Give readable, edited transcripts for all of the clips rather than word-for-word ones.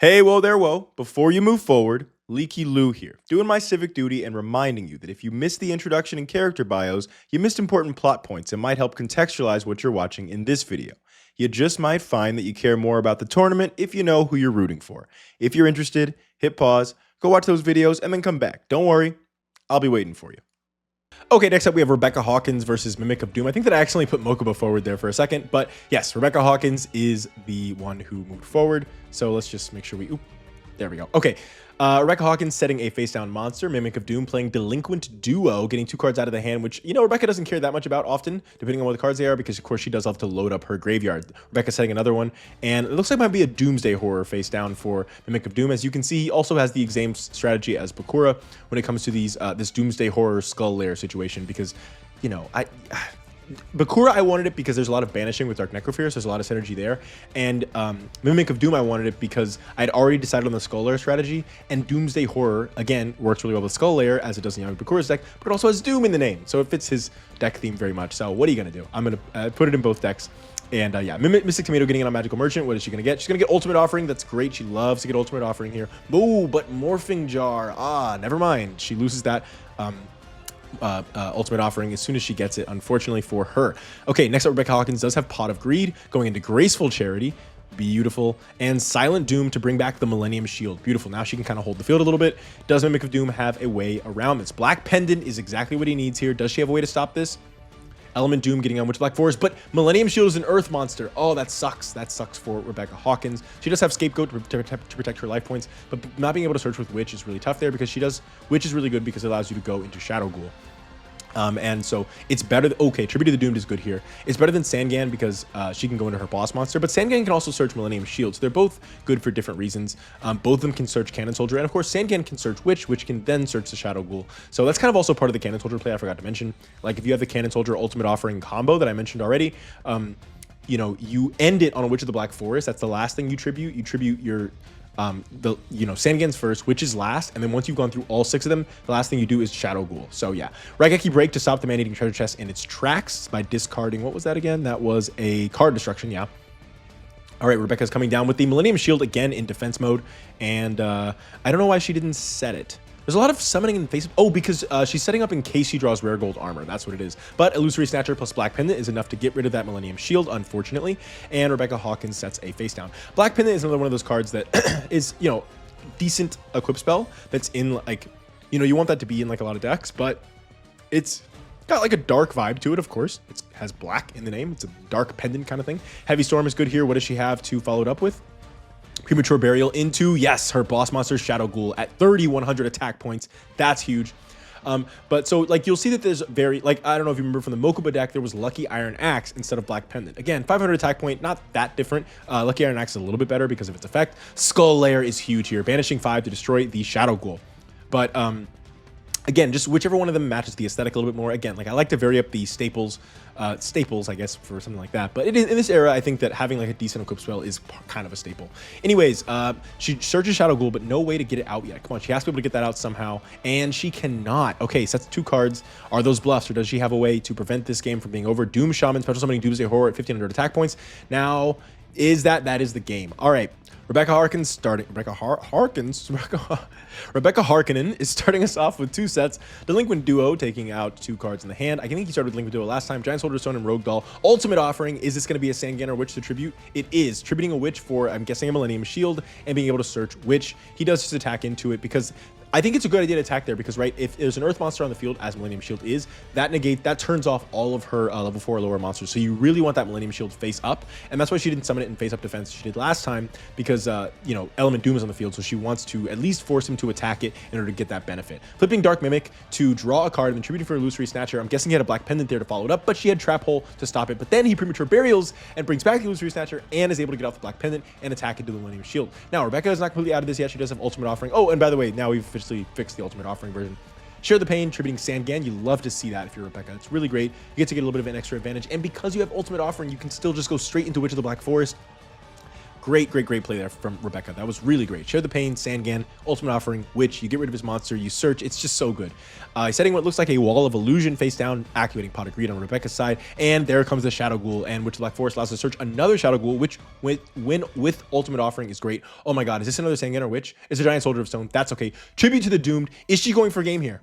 Hey, whoa there, whoa. Before you move forward, Leaky Lou here, doing my civic duty and reminding you that if you missed the introduction and character bios, you missed important plot points and might help contextualize what you're watching in this video. You just might find that you care more about the tournament if you know who you're rooting for. If you're interested, hit pause, go watch those videos, and then come back. Don't worry, I'll be waiting for you. Okay, next up we have Rebecca Hawkins versus Mimic of Doom. I think that I accidentally put Mokuba forward there for a second, but yes, Rebecca Hawkins is the one who moved forward. So let's just make sure we, there we go. Okay, Rebecca Hawkins setting a face-down monster, Mimic of Doom playing Delinquent Duo, getting 2 cards out of the hand, which, you know, Rebecca doesn't care that much about often, depending on what the cards they are, because of course she does love to load up her graveyard. Rebecca setting another one, and it looks like it might be a Doomsday Horror face-down for Mimic of Doom. As you can see, he also has the same strategy as Bakura when it comes to these this Doomsday Horror Skull Lair situation, because, you know, Bakura, I wanted it because there's a lot of banishing with Dark Necrophorus. There's a lot of synergy there. And Mimic of Doom, I wanted it because I'd already decided on the Skull Lair strategy. And Doomsday Horror, again, works really well with Skull Lair, as it does in Yami Bakura's deck, but it also has Doom in the name. So it fits his deck theme very much. So what are you going to do? I'm going to put it in both decks. And yeah, Mystic Tomato getting in on Magical Merchant. What is she going to get? She's going to get Ultimate Offering. That's great. She loves to get Ultimate Offering here. Boo, but Morphing Jar. Never mind. She loses that. Ultimate Offering as soon as she gets it, unfortunately for her. Okay, next up, Rebecca Hawkins does have Pot of Greed going into Graceful Charity. Beautiful. And Silent Doom to bring back the Millennium Shield. Beautiful. Now she can kind of hold the field a little bit. Does Mimic of Doom have a way around this? Black Pendant is exactly what he needs here. Does she have a way to stop this? Element Doom getting on Witch Black Forest, but Millennium Shield is an Earth monster. Oh, that sucks. That sucks for Rebecca Hawkins. She does have Scapegoat to protect her life points, but not being able to search with Witch is really tough there, because she does. Witch is really good because it allows you to go into Shadow Ghoul. And so it's better. Okay, Tribute to the Doomed is good here. It's better than Sangan because she can go into her boss monster, but Sangan can also search Millennium Shield. So they're both good for different reasons. Both of them can search Cannon Soldier, and of course Sangan can search Witch, which can then search the Shadow Ghoul. So that's kind of also part of the Cannon Soldier play. I forgot to mention. Like if you have the Cannon Soldier Ultimate Offering combo that I mentioned already, you know, you end it on a Witch of the Black Forest. That's the last thing you tribute. You tribute your Sangan's first, Witch is last, and then once you've gone through all 6 of them, the last thing you do is Shadow Ghoul. So yeah, Raigeki Break to stop the man-eating treasure chest in its tracks by discarding, what was that again? That was a card destruction, yeah. All right, Rebecca's coming down with the Millennium Shield again in defense mode, and I don't know why she didn't set it. There's a lot of summoning in face. Oh, because she's setting up in case she draws rare gold armor. That's what it is. But Illusory Snatcher plus Black Pendant is enough to get rid of that Millennium Shield, unfortunately. And Rebecca Hawkins sets a face down. Black Pendant is another one of those cards that is, you know, decent equip spell. That's in like, you know, you want that to be in like a lot of decks, but it's got like a dark vibe to it, of course. It has black in the name. It's a dark pendant kind of thing. Heavy Storm is good here. What does she have to follow it up with? Premature Burial into, yes, her boss monster Shadow Ghoul at 3,100 attack points. That's huge. But so like you'll see that there's very, like, I don't know if you remember from the Mokuba deck, there was Lucky Iron Axe instead of Black Pendant. Again, 500 attack point, not that different. Lucky Iron Axe is a little bit better because of its effect. Skull Lair is huge here, banishing 5 to destroy the Shadow Ghoul. But again, just whichever one of them matches the aesthetic a little bit more. Again, like I like to vary up the staples, I guess, for something like that. But in this era, I think that having like a decent equip spell is kind of a staple. Anyways, she searches Shadow Ghoul, but no way to get it out yet. Come on, she has to be able to get that out somehow, and she cannot. Okay, sets 2 cards. Are those bluffs, or does she have a way to prevent this game from being over? Doom Shaman, special summoning Doomsday Horror at 1,500 attack points. Now, that is the game. All right. Rebecca Harkins starting. Rebecca Harkinen is starting us off with 2 sets. Delinquent Duo taking out 2 cards in the hand. I think he started with Delinquent Duo last time. Giant Soldier Stone and Rogue Doll. Ultimate Offering. Is this going to be a Sangan or Witch to tribute? It is. Tributing a Witch for, I'm guessing, a Millennium Shield and being able to search Witch. He does just attack into it because I think it's a good idea to attack there because, right, if there's an Earth monster on the field, as Millennium Shield is, that turns off all of her level 4 or lower monsters. So you really want that Millennium Shield face up, and that's why she didn't summon it in face up defense. She did last time because, you know, Element Doom is on the field, so she wants to at least force him to attack it in order to get that benefit. Flipping Dark Mimic to draw a card and then tributing for Illusory Snatcher. I'm guessing he had a Black Pendant there to follow it up, but she had Trap Hole to stop it. But then he Premature Burials and brings back the Illusory Snatcher and is able to get off the Black Pendant and attack into the Millennium Shield. Now, Rebecca is not completely out of this yet. She does have Ultimate Offering. Oh, and by the way, now we've officially fixed the Ultimate Offering version. Share the Pain, tributing Sangan. You love to see that if you're Rebecca. It's really great. You get to get a little bit of an extra advantage. And because you have Ultimate Offering, you can still just go straight into Witch of the Black Forest. Great play there from Rebecca. That was really great. Share the Pain, Sangan, Ultimate Offering, Witch. You get rid of his monster, you search. It's just so good. Setting what looks like a Wall of Illusion face down, activating Pot of Greed on Rebecca's side, and there comes the Shadow Ghoul, and Witch of Black Forest allows us to search another Shadow Ghoul, which when with Ultimate Offering is great. Oh my god, is this another Sangan or Witch? It's a Giant Soldier of Stone. That's okay. Tribute to the Doomed. Is she going for game here?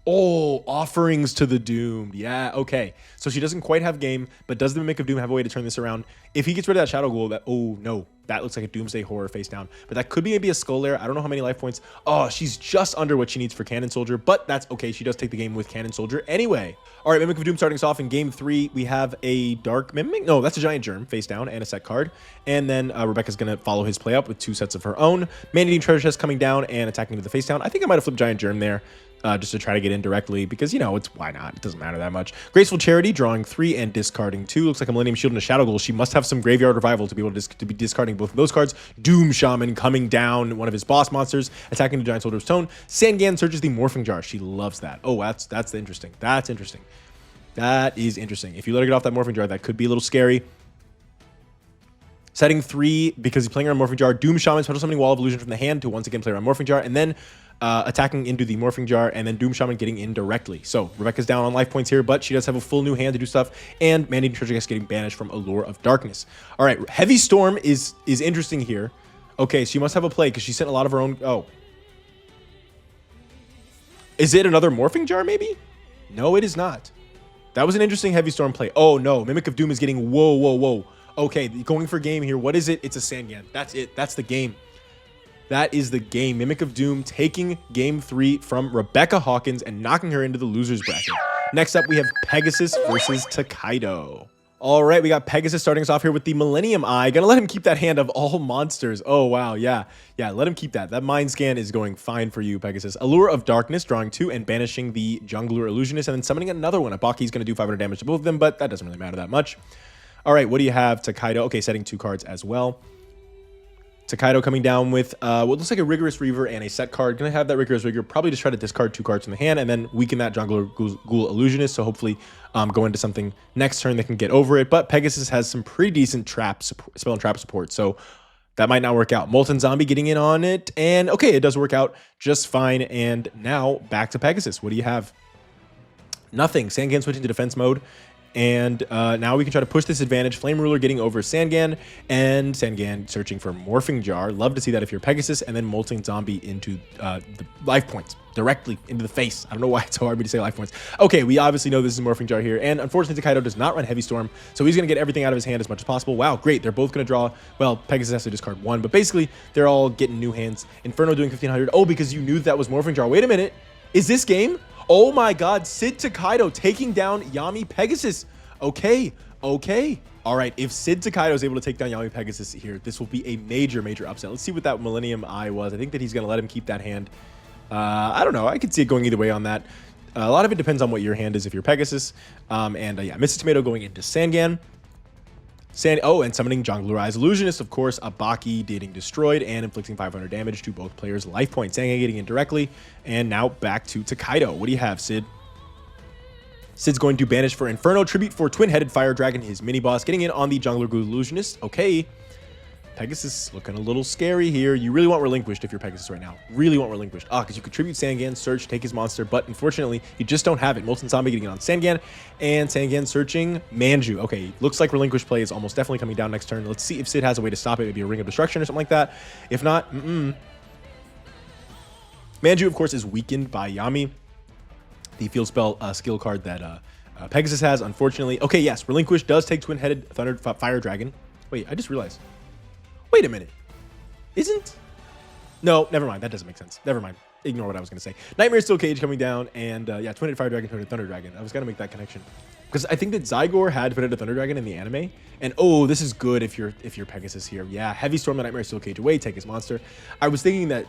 Oh, Offerings to the Doomed. Yeah, okay. So she doesn't quite have game, but does the Mimic of Doom have a way to turn this around? If he gets rid of that Shadow Ghoul, that, oh no, that looks like a Doomsday Horror face down. But that could be maybe a Skull Lair. I don't know how many life points. Oh, she's just under what she needs for Cannon Soldier, but that's okay. She does take the game with Cannon Soldier anyway. All right, Mimic of Doom starting us off in game 3. We have a Dark Mimic. No, that's a Giant Germ face down and a set card. And then Rebecca's going to follow his play up with 2 sets of her own. Man-Eating Treasure Chest coming down and attacking to the face down. I think I might have flipped Giant Germ there. Just to try to get in directly because, you know, it's why not? It doesn't matter that much. Graceful Charity, drawing 3 and discarding 2. Looks like a Millennium Shield and a Shadow Ghoul. She must have some Graveyard Revival to be able to be discarding both of those cards. Doom Shaman coming down, one of his boss monsters, attacking the Giant Soldier of Stone. Sangan searches the Morphing Jar. She loves that. Oh, that's interesting. That's interesting. That is interesting. If you let her get off that Morphing Jar, that could be a little scary. Setting 3, because he's playing around Morphing Jar, Doom Shaman, special summoning Wall of Illusion from the hand to once again play around Morphing Jar, and then attacking into the Morphing Jar, and then Doom Shaman getting in directly. So Rebecca's down on life points here, but she does have a full new hand to do stuff, and Man-Eating Treasure Chest getting banished from Allure of Darkness. All right, Heavy Storm is interesting here. Okay, she must have a play, because she sent a lot of her own... Oh. Is it another Morphing Jar, maybe? No, it is not. That was an interesting Heavy Storm play. Oh, no. Mimic of Doom is getting... Whoa. Okay, going for game here. What is it? It's a Sangan. That's it. That's the game. That is the game. Mimic of Doom taking game 3 from Rebecca Hawkins and knocking her into the loser's bracket. Next up, we have Pegasus versus Takaido. All right, we got Pegasus starting us off here with the Millennium Eye. Gonna let him keep that hand of all monsters. Oh, wow. Yeah, let him keep that. That Mind Scan is going fine for you, Pegasus. Allure of Darkness, drawing 2 and banishing the Jungler Illusionist, and then summoning another one. Abaki's gonna do 500 damage to both of them, but that doesn't really matter that much. All right, what do you have? Takaido. Okay, setting 2 cards as well. Takaido coming down with what looks like a Rigorous Reaver and a set card. Gonna have that Rigorous Reaver. Probably just try to discard 2 cards from the hand and then weaken that Jungler Ghoul Illusionist. So hopefully go into something next turn that can get over it. But Pegasus has some pretty decent spell and trap support. So that might not work out. Molten Zombie getting in on it. And okay, it does work out just fine. And now back to Pegasus. What do you have? Nothing. Sangan switching to defense mode. And now we can try to push this advantage. Flame Ruler getting over Sangan, and Sangan searching for Morphing Jar. Love to see that if you're Pegasus, and then Molten Zombie into the life points, directly into the face. I don't know why it's so hard for me to say life points. Okay, we obviously know this is Morphing Jar here, and unfortunately Takaido does not run Heavy Storm, so he's going to get everything out of his hand as much as possible. Wow, great. They're both going to draw, well, Pegasus has to discard 1, but basically they're all getting new hands. Inferno doing 1500. Oh, because you knew that was Morphing Jar. Wait a minute. Is this game? Oh my god, Sid Takaido taking down Yami Pegasus. Okay. All right, if Sid Takaido is able to take down Yami Pegasus here, this will be a major upset. Let's see what that Millennium Eye was. I think that he's going to let him keep that hand. I don't know. I could see it going either way on that. A lot of it depends on what your hand is if you're Pegasus. Yeah, Mrs. Tomato going into Sangan. And summoning Jungler Eyes Illusionist, of course, Abaki getting destroyed and inflicting 500 damage to both players' life points. Sangan getting in directly, and now back to Takaido. What do you have, Sid? Sid's going to banish for Inferno, tribute for Twin-Headed Fire Dragon, his mini-boss, getting in on the Jungler Ghoul Illusionist. Okay, Pegasus looking a little scary here. You really want Relinquished if you're Pegasus right now. Really want Relinquished. Because you could tribute Sangan, search, take his monster, but unfortunately, you just don't have it. Molten Zombie getting on Sangan, and Sangan searching Manju. Okay, looks like Relinquished play is almost definitely coming down next turn. Let's see if Sid has a way to stop it. Maybe a Ring of Destruction or something like that. If not, Manju, of course, is weakened by Yami, the field spell skill card that Pegasus has, unfortunately. Okay, yes, Relinquish does take Twin-Headed Fire Dragon. Wait, I just realized. Wait a minute. Isn't? No, never mind. That doesn't make sense. Never mind. Ignore what I was going to say. Nightmare Steel Cage coming down, and yeah, Twin-Headed Fire Dragon, Twin-Headed Thunder Dragon. I was going to make that connection. Because I think that Zygor had Twin-Headed Thunder Dragon in the anime. And oh, this is good if you're Pegasus here. Yeah, Heavy Storm the Nightmare Steel Cage away, take his monster. I was thinking that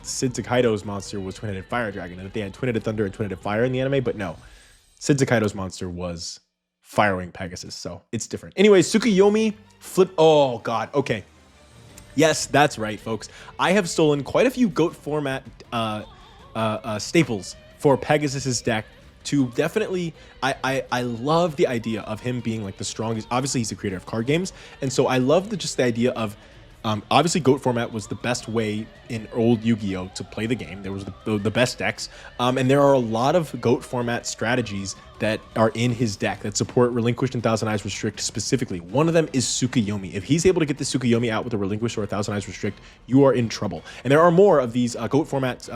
Sid Takaido's monster was Twin-Headed Fire Dragon, and that they had Twin-Headed Thunder and Twin-Headed Fire in the anime, but no. Sid Takaido's monster was Firewing Pegasus, so it's different. Anyway, Tsukuyomi flip. Oh god, okay. Yes, that's right, folks. I have stolen quite a few GOAT format staples for Pegasus's deck to definitely, I love the idea of him being like the strongest. Obviously, he's the creator of card games, and so I love just the idea of, obviously, GOAT format was the best way in old Yu-Gi-Oh! To play the game. There was the best decks, and there are a lot of GOAT format strategies that are in his deck that support Relinquished and Thousand Eyes Restrict specifically. One of them is Tsukuyomi. If he's able to get the Tsukuyomi out with a Relinquished or a Thousand Eyes Restrict, you are in trouble. And there are more of these GOAT format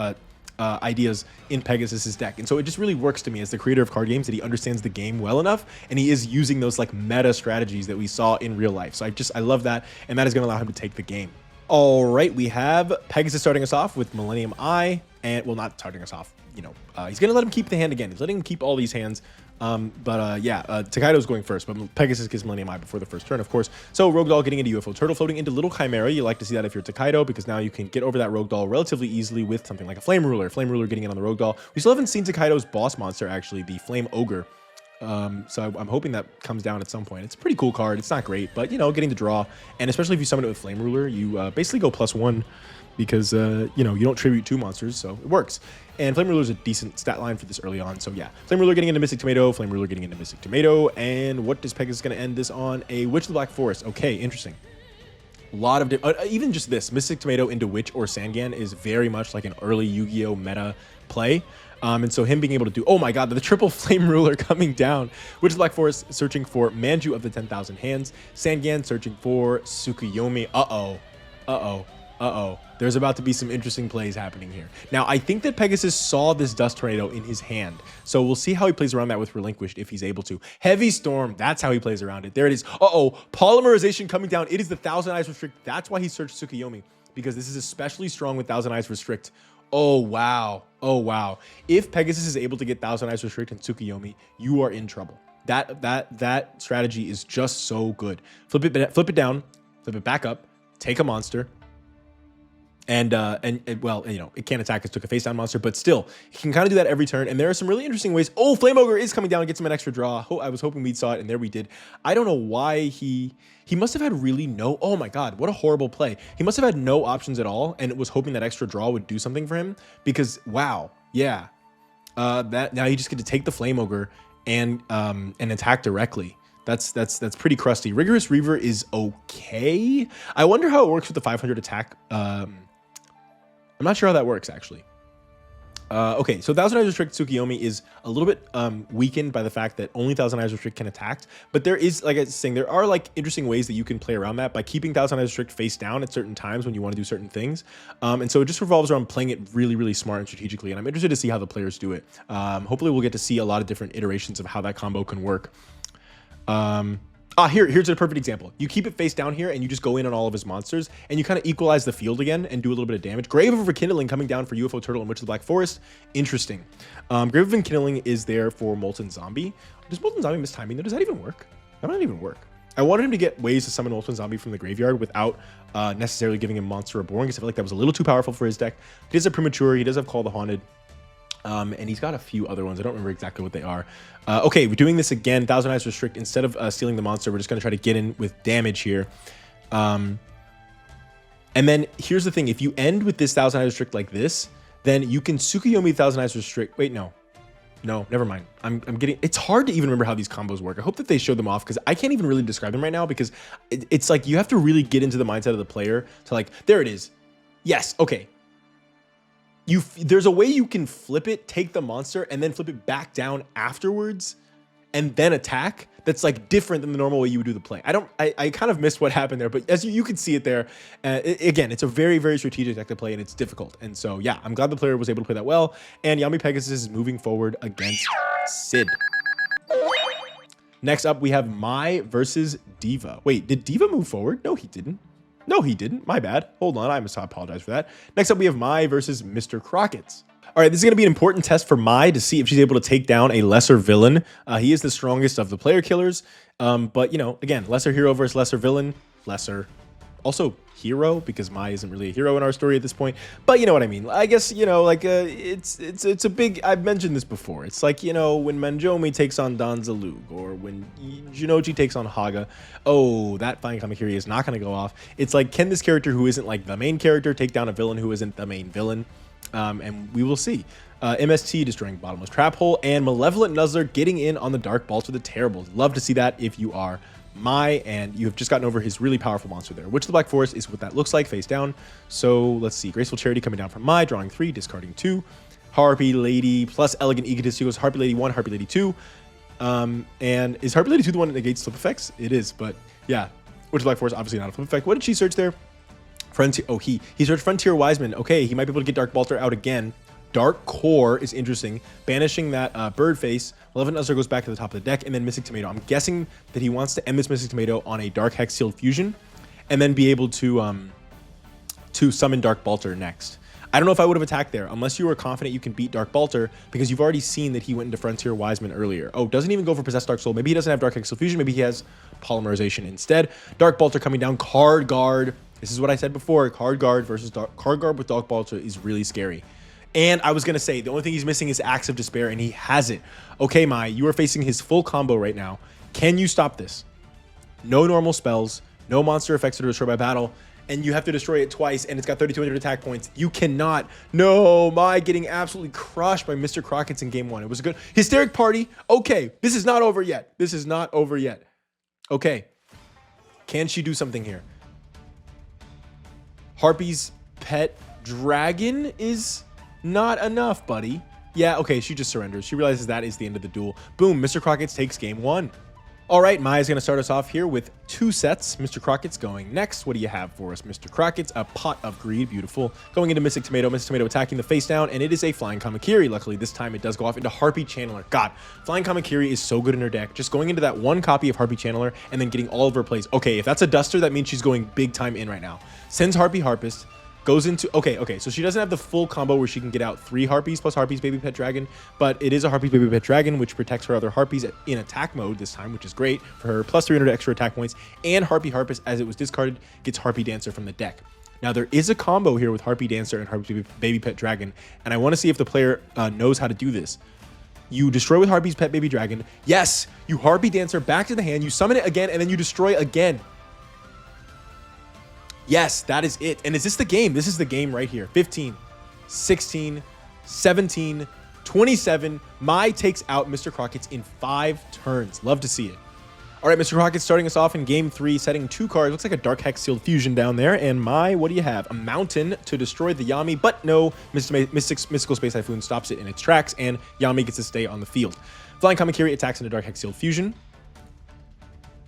ideas in Pegasus's deck, and so it just really works to me as the creator of card games that he understands the game well enough, and he is using those like meta strategies that we saw in real life. So I love that, and that is going to allow him to take the game. All right, we have Pegasus starting us off with Millennium Eye, and well, not starting us off, you know, he's going to let him keep the hand again. He's letting him keep all these hands. Takaido's going first, but Pegasus gets Millennium Eye before the first turn, of course. So Rogue Doll getting into UFO Turtle, floating into Little Chimera. You like to see that if you're Takaido, because now you can get over that Rogue Doll relatively easily with something like a Flame Ruler. Flame Ruler getting in on the Rogue Doll. We still haven't seen Takaido's boss monster, actually, the Flame Ogre. So I'm hoping that comes down at some point. It's a pretty cool card. It's not great, but, you know, getting the draw. And especially if you summon it with Flame Ruler, you basically go +1 because, you know, you don't tribute 2 monsters, so it works. And Flame Ruler is a decent stat line for this early on. So yeah, Flame Ruler getting into Mystic Tomato, Flame Ruler getting into Mystic Tomato. And what is Pegasus going to end this on? A Witch of the Black Forest. Okay, interesting. A lot of even just this Mystic Tomato into Witch or Sangan is very much like an early Yu-Gi-Oh meta play. And so him being able to do, oh my god, the triple Flame Ruler coming down. Witch of the Black Forest searching for Manju of the 10,000 Hands. Sangan searching for Tsukuyomi. There's about to be some interesting plays happening here. Now, I think that Pegasus saw this Dust Tornado in his hand. So we'll see how he plays around that with Relinquished if he's able to. Heavy Storm, that's how he plays around it. There it is. Polymerization coming down. It is the Thousand Eyes Restrict. That's why he searched Tsukuyomi, because this is especially strong with Thousand Eyes Restrict. Oh, wow. Oh, wow. If Pegasus is able to get Thousand Eyes Restrict and Tsukuyomi, you are in trouble. That strategy is just so good. Flip it down, flip it back up, take a monster, and well, you know, it can't attack because it took a face down monster, but still, he can kind of do that every turn. And there are some really interesting ways. Oh, Flame Ogre is coming down and gets him an extra draw. I was hoping we saw it, and there we did. I don't know why he must have had really no, oh my god, what a horrible play. He must have had no options at all, and was hoping that extra draw would do something for him, because wow, yeah, now you just get to take the Flame Ogre and attack directly. That's pretty crusty. Rigorous Reaver is okay. I wonder how it works with the 500 attack. I'm not sure how that works, actually. Okay, so Thousand Eyes Restrict Tsukuyomi is a little bit weakened by the fact that only Thousand Eyes Restrict can attack. But there is, like I was saying, there are like interesting ways that you can play around that by keeping Thousand Eyes Restrict face down at certain times when you want to do certain things. And so it just revolves around playing it really, really smart and strategically. And I'm interested to see how the players do it. Hopefully we'll get to see a lot of different iterations of how that combo can work. Here's a perfect example. You keep it face down here and you just go in on all of his monsters and you kind of equalize the field again and do a little bit of damage. Grave of Rekindling coming down for UFO Turtle and Witch of the Black Forest. Interesting. Grave of Rekindling is there for Molten Zombie. Does Molten Zombie miss timing though? Does that even work? That might not even work. I wanted him to get ways to summon Molten Zombie from the graveyard without necessarily giving him Monster Reborn, because I feel like that was a little too powerful for his deck. He does have Premature. He does have Call the Haunted. And he's got a few other ones. I don't remember exactly what they are. Okay, we're doing this again. Thousand Eyes Restrict. Instead of stealing the monster, we're just going to try to get in with damage here. And then here's the thing. If you end with this Thousand Eyes Restrict like this, then you can Tsukuyomi Thousand Eyes Restrict. Wait, no. No, never mind. I'm getting... It's hard to even remember how these combos work. I hope that they show them off, because I can't even really describe them right now, because it's like you have to really get into the mindset of the player to like... There it is. Yes, okay. There's a way you can flip it, take the monster, and then flip it back down afterwards, and then attack. That's like different than the normal way you would do the play. I kind of missed what happened there, but as you can see it there, again, it's a very, very strategic deck to play, and it's difficult. And so, yeah, I'm glad the player was able to play that well. And Yami Pegasus is moving forward against Sid. Next up, we have Mai versus Diva. Wait, did Diva move forward? No, he didn't. No, he didn't. My bad. Hold on. I must apologize for that. Next up, we have Mai versus Mr. Crocketts. All right, this is going to be an important test for Mai to see if she's able to take down a lesser villain. He is the strongest of the player killers. But, you know, again, lesser hero versus lesser villain. Lesser. Also hero, because Mai isn't really a hero in our story at this point. But you know what I mean. I guess, you know, like it's a big... I've mentioned this before. It's like, you know, when Manjomi takes on Danzalug, or when Junochi takes on Haga. Oh, that Fine Kamakiri is not going to go off. It's like, can this character who isn't like the main character take down a villain who isn't the main villain? And we will see. MST destroying Bottomless Trap Hole, and Malevolent Nuzzler getting in on the Dark Balls with the Terrible. Love to see that if you are and you have just gotten over his really powerful monster there. Witch of the Black Forest is what that looks like face down. So let's see. Graceful Charity coming down from drawing 3, discarding 2. Harpy Lady plus Elegant Egotist. She goes Harpy Lady 1, Harpy Lady 2. And is Harpy Lady 2 the one that negates flip effects? It is, but yeah. Witch of the Black Forest, obviously not a flip effect. What did she search there? Frontier. Oh, he searched Frontier Wiseman. Okay, he might be able to get Dark Balter out again. Dark Core is interesting. Banishing that bird face. Malevolent Nuzzler goes back to the top of the deck, and then Mystic Tomato. I'm guessing that he wants to end this Mystic Tomato on a Dark Hex Sealed Fusion, and then be able to summon Dark Balter next. I don't know if I would have attacked there, unless you were confident you can beat Dark Balter, because you've already seen that he went into Frontier Wiseman earlier. Oh, doesn't even go for Possessed Dark Soul. Maybe he doesn't have Dark Hex Sealed Fusion. Maybe he has Polymerization instead. Dark Balter coming down. Card Guard. This is what I said before. Card Guard versus Card Guard with Dark Balter is really scary. And I was going to say, the only thing he's missing is Axe of Despair, and he has it. Okay, Mai, you are facing his full combo right now. Can you stop this? No normal spells, no monster effects that are destroyed by battle, and you have to destroy it twice, and it's got 3,200 attack points. You cannot. No, Mai getting absolutely crushed by Mr. Crocketts in game 1. It was a good Hysteric Party. Okay, this is not over yet. This is not over yet. Okay. Can she do something here? Harpy's Pet Dragon is not enough, buddy. Yeah, okay, she just surrenders. She realizes that is the end of the duel. Boom, Mr. Crocketts takes game 1. All right, Maya's going to start us off here with 2 sets. Mr. Crocketts going next. What do you have for us, Mr. Crocketts? A Pot of Greed, beautiful. Going into Mystic Tomato. Mystic Tomato attacking the face down, and it is a Flying Kamakiri. Luckily, this time it does go off into Harpy Channeler. God, Flying Kamakiri is so good in her deck. Just going into that one copy of Harpy Channeler and then getting all of her plays. Okay, if that's a Duster, that means she's going big time in right now. Sends Harpy Harpist. Goes into, okay, so she doesn't have the full combo where she can get out 3 Harpies plus Harpy's Baby Pet Dragon, but it is a Harpy's Baby Pet Dragon, which protects her other Harpies in attack mode this time, which is great for her, plus 300 extra attack points, and Harpy Harpist, as it was discarded, gets Harpy Dancer from the deck. Now, there is a combo here with Harpy Dancer and Harpy's Baby Pet Dragon, and I want to see if the player knows how to do this. You destroy with Harpy's Pet Baby Dragon. Yes, you Harpy Dancer back to the hand, you summon it again, and then you destroy again. Yes, that is it. And is this the game? This is the game right here. 15, 16, 17, 27. Mai takes out Mr. Crocketts in 5 turns. Love to see it. All right, Mr. Crocketts starting us off in game 3, setting 2 cards. Looks like a Dark Hex Sealed Fusion down there. And Mai, what do you have? A Mountain to destroy the Yami, but no, Mystical Space Typhoon stops it in its tracks, and Yami gets to stay on the field. Flying Kamakiri attacks into Dark Hex Sealed Fusion.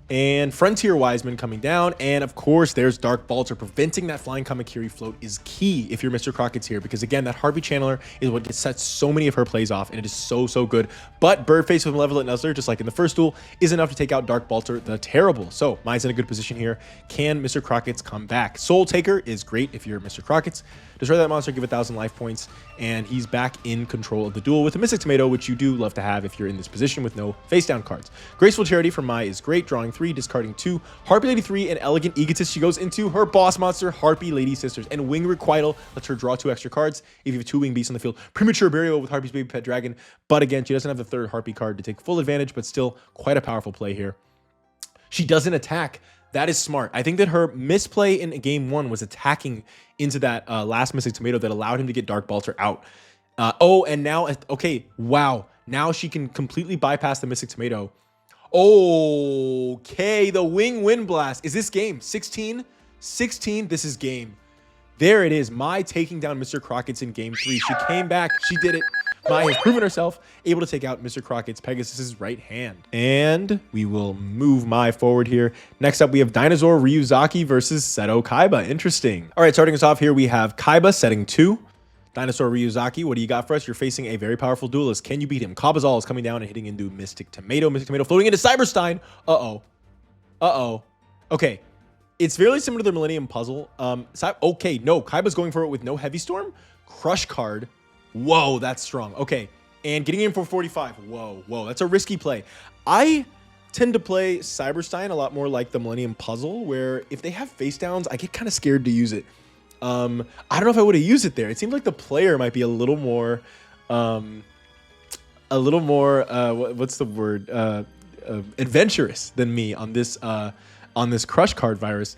And Frontier Wiseman coming down, and of course there's Dark Balter. Preventing that Flying Kamakiri float is key if you're Mr. Crocketts here, because again, that Harpy Channeler is what sets so many of her plays off, and it is so good. But Birdface with Malevolent Nuzzler, just like in the first duel, is enough to take out Dark Balter the Terrible. So Mai's in a good position here. Can Mr. Crocketts come back? Soul Taker is great if you're Mr. Crocketts. Destroy that monster, give 1,000 life points, and he's back in control of the duel with a Mystic Tomato, which you do love to have if you're in this position with no face down cards. Graceful Charity from Mai is great, drawing 3, discarding 2. Harpy Lady 3 and Elegant Egotist. She goes into her boss monster, Harpy Lady Sisters, and Wing Requital lets her draw 2 extra cards if you have 2 Wing Beasts on the field. Premature Burial with Harpy's Baby Pet Dragon, but again, she doesn't have the 3rd Harpy card to take full advantage, but still quite a powerful play here. She doesn't attack. That is smart. I think that her misplay in game 1 was attacking into that last Mystic Tomato that allowed him to get Dark Balter out. Oh, and now, okay, wow. Now she can completely bypass the Mystic Tomato. Okay, the Wing Wind Blast. Is this game? 16? 16, this is game. There it is. Mai taking down Mr. Crocketts in game 3. She came back. She did it. Mai has proven herself able to take out Mr. Crocketts' Pegasus' right hand. And we will move Mai forward here. Next up, we have Dinosaur Ryuzaki versus Seto Kaiba. Interesting. All right, starting us off here, we have Kaiba setting 2. Dinosaur Ryuzaki, what do you got for us? You're facing a very powerful duelist. Can you beat him? Kabazal is coming down and hitting into Mystic Tomato. Mystic Tomato floating into Cyberstein. Uh-oh. Okay. It's very similar to the Millennium puzzle. Okay, no. Kaiba's going for it with no Heavy Storm. Crush card. Whoa, that's strong. Okay, and getting in for 45. Whoa, that's a risky play. I tend to play Cyberstein a lot more like the Millennium puzzle, where if they have face downs, I get kind of scared to use it. I don't know if I would have used it there. It seemed like the player might be a little more, what's the word? Adventurous than me on this crush card virus.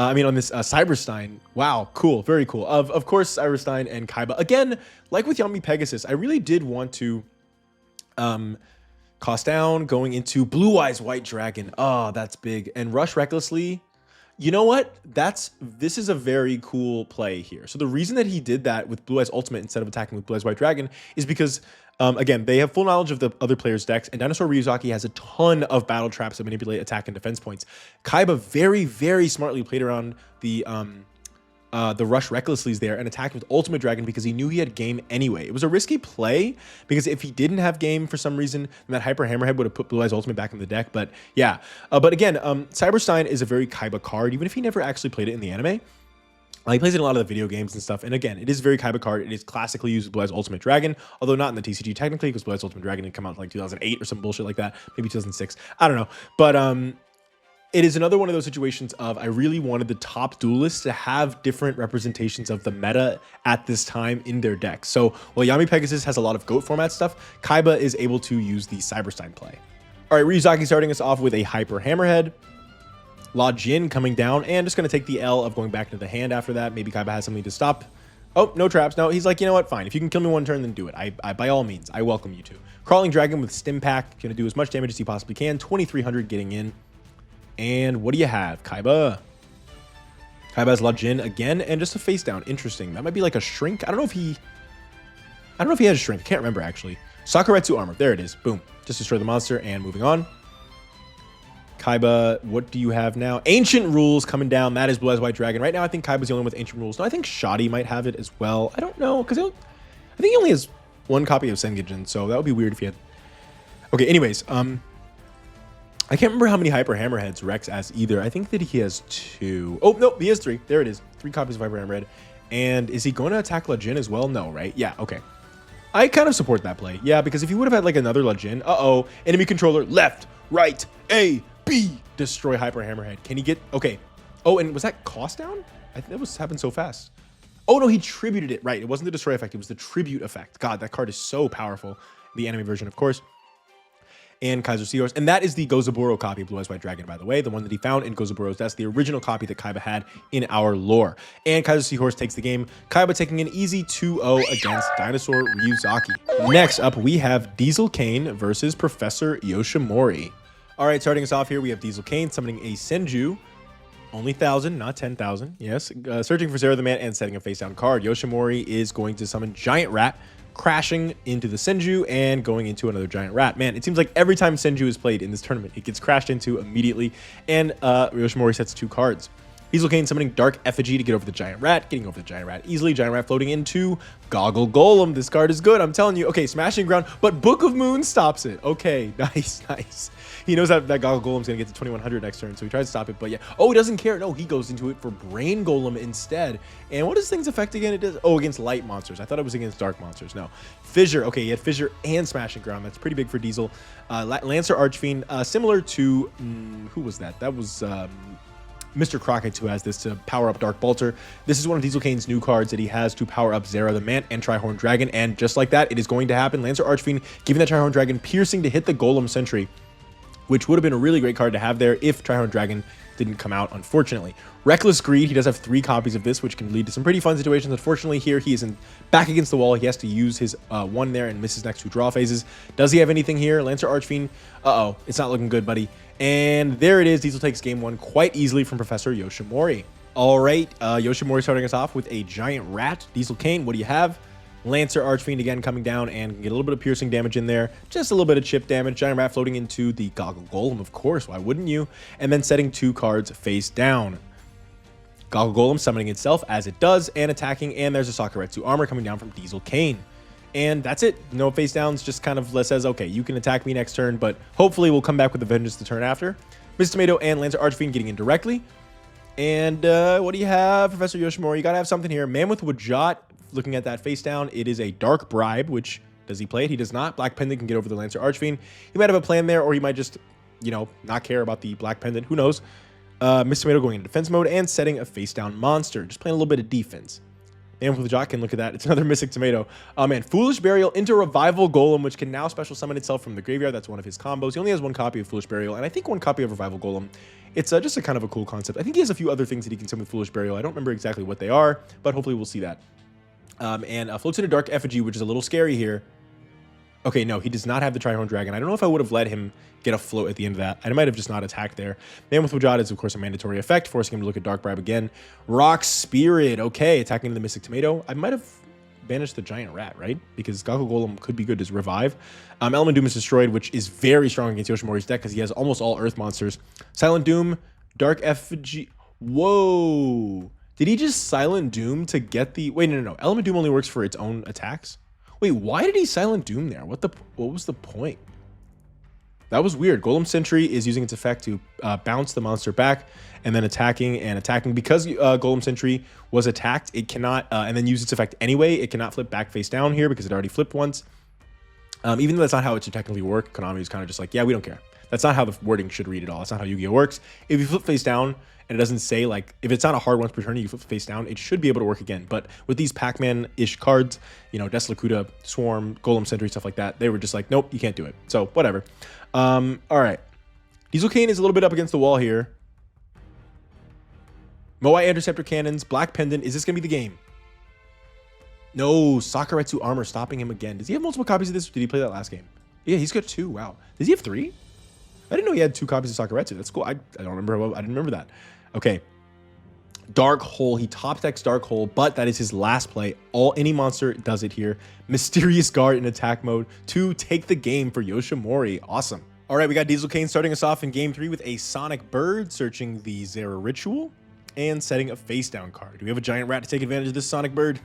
on this Cyberstein. Wow, cool, very cool. Of course, Cyberstein and Kaiba. Again, like with Yami Pegasus, I really did want to cost down, going into Blue Eyes White Dragon. Oh, that's big. And rush recklessly. You know what? This is a very cool play here. So the reason that he did that with Blue Eyes Ultimate instead of attacking with Blue Eyes White Dragon is because, again, they have full knowledge of the other players' decks, and Dinosaur Ryuzaki has a ton of battle traps that manipulate attack and defense points. Kaiba very, very smartly played around the rush recklessly there and attacked with Ultimate Dragon because he knew he had game anyway. It was a risky play because if he didn't have game for some reason, then that Hyper Hammerhead would have put Blue Eyes Ultimate back in the deck. But yeah, but again, Cyberstein is a very Kaiba card, even if he never actually played it in the anime. He plays it in a lot of the video games and stuff. And again, it is a very Kaiba card. It is classically used with Blue Eyes Ultimate Dragon, although not in the TCG technically, because Blue Eyes Ultimate Dragon had come out in like 2008 or some bullshit like that, maybe 2006. I don't know. But it is another one of those situations of I really wanted the top duelists to have different representations of the meta at this time in their deck. So while Yami Pegasus has a lot of GOAT format stuff, Kaiba is able to use the Cyberstein play. All right, Ryuzaki starting us off with a Hyper Hammerhead. La Jin coming down and just going to take the L of going back into the hand after that. Maybe Kaiba has something to stop. Oh, no traps. No, he's like, you know what? Fine. If you can kill me one turn, then do it. I by all means, I welcome you to. Crawling Dragon with Stim Pack. Going to do as much damage as he possibly can. 2,300 getting in. And what do you have? Kaiba. Kaiba has La Jin again, and just a face down. Interesting. That might be like a shrink. I don't know if he has a shrink. I can't remember actually. Sakuretsu armor. There it is. Boom. Just destroy the monster and moving on. Kaiba, what do you have now? Ancient Rules coming down. That is Blue Eyes White Dragon. Right now, I think Kaiba's the only one with Ancient Rules. No, I think Shoddy might have it as well. I don't know, because I think he only has one copy of Sengijin, so that would be weird if he had. Okay, anyways, I can't remember how many Hyper Hammerheads Rex has either. I think that he has 2. Oh, no, he has 3. There it is. 3 copies of Hyper Hammerhead. And is he going to attack La Jin as well? No, right? Yeah, okay. I kind of support that play. Yeah, because if he would have had like another La Jin, enemy controller, left, right, A, B, destroy Hyper Hammerhead. Can he get, okay. Oh, and was that cost down? I think that was happened so fast. Oh, no, he tributed it. Right, it wasn't the destroy effect. It was the tribute effect. God, that card is so powerful. The anime version, of course. And Kaiser Seahorse. And that is the Gozaburo copy of Blue Eyes White Dragon, by the way. The one that he found in Gozaburo's. That's the original copy that Kaiba had in our lore. And Kaiser Seahorse takes the game. Kaiba taking an easy 2-0 against Dinosaur Ryuzaki. Next up, we have Diesel Kane versus Professor Yoshimori. All right, starting us off here, we have Diesel Kane summoning a Senju. Only 1,000, not 10,000. Yes. Searching for Zero the Man and setting a face-down card. Yoshimori is going to summon Giant Rat, crashing into the Senju and going into another Giant Rat. Man, it seems like every time Senju is played in this tournament, it gets crashed into immediately, and Yoshimori sets 2 cards. Diesel Kane summoning Dark Effigy to get over the Giant Rat, getting over the Giant Rat easily. Giant Rat floating into Goggle Golem. This card is good, I'm telling you. Okay, Smashing Ground, but Book of Moon stops it. Okay, nice, nice. He knows that Goggle Golem's going to get to 2,100 next turn, so he tries to stop it, but yeah. Oh, he doesn't care. No, he goes into it for Brain Golem instead. And what does things affect again? It does. Oh, against light monsters. I thought it was against dark monsters. No. Fissure. Okay, he had Fissure and Smashing Ground. That's pretty big for Diesel. Lancer Archfiend, similar to... who was that? That was... Mr. Crocketts, who has this to power up Dark Bolter. This is one of Diesel Kane's new cards that he has to power up Zera the Man and Trihorn Dragon, and just like that, it is going to happen. Lancer Archfiend giving that Trihorn Dragon piercing to hit the Golem Sentry, which would have been a really great card to have there if Trihorn Dragon didn't come out, unfortunately. Reckless Greed, he does have 3 copies of this, which can lead to some pretty fun situations. Unfortunately, here he is back against the wall. He has to use his 1 there and miss his next 2 draw phases. Does he have anything here? Lancer Archfiend. Uh-oh, it's not looking good, buddy. And there it is. Diesel takes game 1 quite easily from Professor Yoshimori. All right, Yoshimori starting us off with a Giant Rat. Diesel Kane, what do you have? Lancer Archfiend again coming down and get a little bit of piercing damage in there. Just a little bit of chip damage. Giant Rat floating into the Goggle Golem, of course. Why wouldn't you? And then setting 2 cards face down. Goggle Golem summoning itself as it does and attacking. And there's a Sakuretsu armor coming down from Diesel Kane. And that's it. No face downs. Just kind of says, okay, you can attack me next turn, but hopefully we'll come back with a vengeance the turn after. Miss Tomato and Lancer Archfiend getting in directly. And what do you have, Professor Yoshimori? You got to have something here. Man with Wajat. Looking at that face down, it is a Dark Bribe, which, does he play it? He does not. Black Pendant can get over the Lancer Archfiend. He might have a plan there, or he might just, you know, not care about the Black Pendant. Who knows? Miss Tomato going into defense mode and setting a face down monster. Just playing a little bit of defense. Man with Jotkin, look at that. It's another Mystic Tomato. Oh man, Foolish Burial into Revival Golem, which can now special summon itself from the graveyard. That's one of his combos. He only has one copy of Foolish Burial, and I think one copy of Revival Golem. It's just a kind of a cool concept. I think he has a few other things that he can summon with Foolish Burial. I don't remember exactly what they are, but hopefully we'll see that. And floats in a Dark Effigy, which is a little scary here. Okay, no, he does not have the Trihorn Dragon. I don't know if I would have let him get a float at the end of that. I might have just not attacked there. Man with Wajada is, of course, a mandatory effect, forcing him to look at Dark Bribe again. Rock Spirit, okay, attacking the Mystic Tomato. I might have banished the Giant Rat, right? Because Gakko Golem could be good as revive. Element Doom is destroyed, which is very strong against Yoshimori's deck because he has almost all Earth monsters. Silent Doom, Dark Effigy. Whoa. Did he just Silent Doom to get the... Wait, no. Element Doom only works for its own attacks? Wait, why did he Silent Doom there? What was the point? That was weird. Golem Sentry is using its effect to bounce the monster back and then attacking. Because Golem Sentry was attacked, it cannot, and then use its effect anyway, it cannot flip back face down here because it already flipped once. Even though that's not how it should technically work, Konami is kind of just like, yeah, we don't care. That's not how the wording should read at all. That's not how Yu-Gi-Oh works. If you flip face down and it doesn't say, like, if it's not a hard once per turn, you flip face down, it should be able to work again. But with these Pac-Man-ish cards, you know, Desolakuda, Swarm, Golem Sentry, stuff like that, they were just like, nope, you can't do it. So, whatever. All right. Diesel Kane is a little bit up against the wall here. Moai Interceptor Cannons, Black Pendant. Is this going to be the game? No, Sakuretsu Armor stopping him again. Does he have multiple copies of this? Or did he play that last game? Yeah, he's got 2. Wow. Does he have 3? I didn't know he had 2 copies of Sakuretsu. That's cool. I don't remember. I didn't remember that. Okay. Dark Hole. He top decks Dark Hole, but that is his last play. Any monster does it here. Mysterious Guard in attack mode to take the game for Yoshimori. Awesome. All right, we got Diesel Kane starting us off in game 3 with a Sonic Bird, searching the Zero Ritual and setting a face down card. Do we have a Giant Rat to take advantage of this Sonic Bird?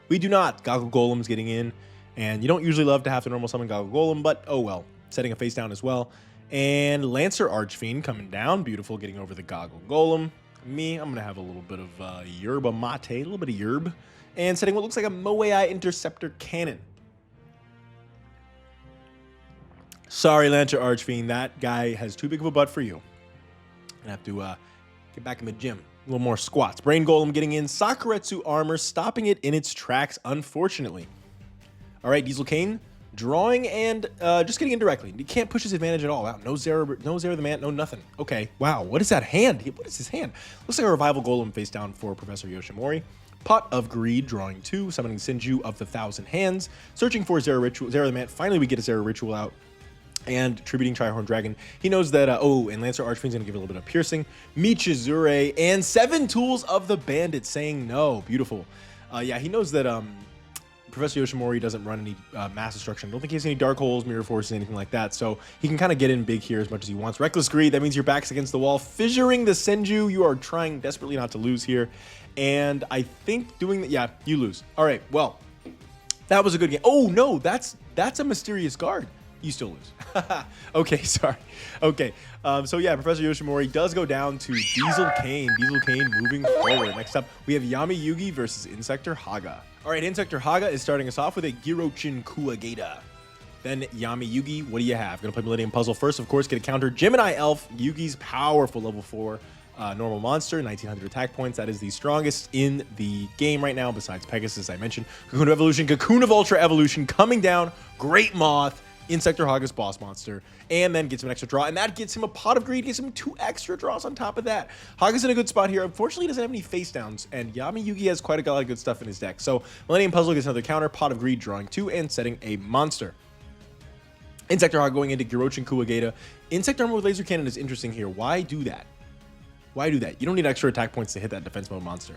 We do not. Gakko Golem's getting in, and you don't usually love to have to normal summon Gakko Golem, but oh well. Setting a face down as well. And Lancer Archfiend coming down. Beautiful, getting over the Gakko Golem. Me, I'm going to have a little bit of yerba mate, a little bit of yerb. And setting what looks like a Moai Interceptor Cannon. Sorry, Lancer Archfiend. That guy has too big of a butt for you. I have to get back in the gym. A little more squats. Brain Golem getting in. Sakuretsu Armor stopping it in its tracks, unfortunately. All right, Diesel Kane drawing and just getting in directly. He can't push his advantage at all. Wow, no Zero the Man, no nothing. Okay, wow, what is that hand? What is his hand? Looks like a Revival Golem face down for Professor Yoshimori. Pot of Greed, drawing 2, summoning Senju of the 1,000 Hands, searching for Zero the Man. Finally, we get a Zero Ritual out. And tributing Trihorn Dragon. He knows that, and Lancer Archfiend's going to give it a little bit of piercing. Michizure and 7 Tools of the Bandit saying no. Beautiful. Yeah, he knows that Professor Yoshimori doesn't run any mass destruction. I don't think he has any Dark Holes, Mirror Forces, anything like that. So he can kind of get in big here as much as he wants. Reckless Greed, that means your back's against the wall. Fissuring the Senju, you are trying desperately not to lose here. And I think doing that, yeah, you lose. All right, well, that was a good game. Oh, no, that's a Mysterious Guard. You still lose. Okay, sorry. Okay, so yeah, Professor Yoshimori does go down to Diesel Kane. Diesel Kane moving forward. Next up, we have Yami Yugi versus Insector Haga. All right, Insector Haga is starting us off with a Girochin Kuageda. Then Yami Yugi, what do you have? Gonna play Millennium Puzzle first, of course, get a counter. Gemini Elf, Yugi's powerful level 4 normal monster, 1900 attack points. That is the strongest in the game right now, besides Pegasus, I mentioned. Cocoon of Evolution, Cocoon of Ultra Evolution coming down. Great Moth. Insector Haga's boss monster, and then gets him an extra draw, and that gets him a Pot of Greed, gets him 2 extra draws on top of that. Haga's in a good spot here. Unfortunately, he doesn't have any face downs, and Yami Yugi has quite a lot of good stuff in his deck. So Millennium Puzzle gets another counter, Pot of Greed drawing 2, and setting a monster. Insector Haga going into Girochin Kuageda. Insect Armor with Laser Cannon is interesting here. Why do that? Why do that? You don't need extra attack points to hit that defense mode monster.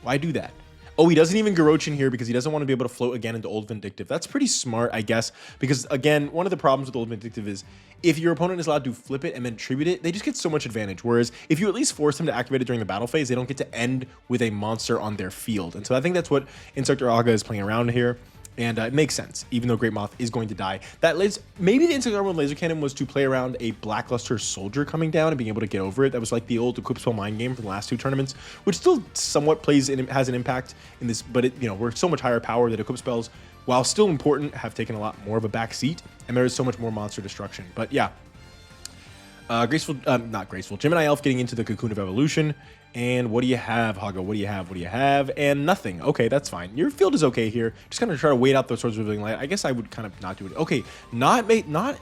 Why do that? Oh, he doesn't even Girochin here because he doesn't want to be able to float again into Old Vindictive. That's pretty smart, I guess, because, again, one of the problems with Old Vindictive is if your opponent is allowed to flip it and then tribute it, they just get so much advantage. Whereas if you at least force them to activate it during the battle phase, they don't get to end with a monster on their field. And so I think that's what Insector Haga is playing around here. And it makes sense, even though Great Moth is going to die. Maybe the Insect Armor with Laser Cannon was to play around a Blackluster Soldier coming down and being able to get over it. That was like the old Equip Spell Mind game from the last 2 tournaments, which still somewhat has an impact in this, but we're so much higher power that Equip Spells, while still important, have taken a lot more of a back seat, and there is so much more monster destruction. But yeah. Graceful, not graceful. Gemini Elf getting into the Cocoon of Evolution. And what do you have, Haga? What do you have? What do you have? And nothing. Okay, that's fine. Your field is okay here. Just kind of try to wait out the Swords of Revealing Light. I guess I would kind of not do it. Okay, not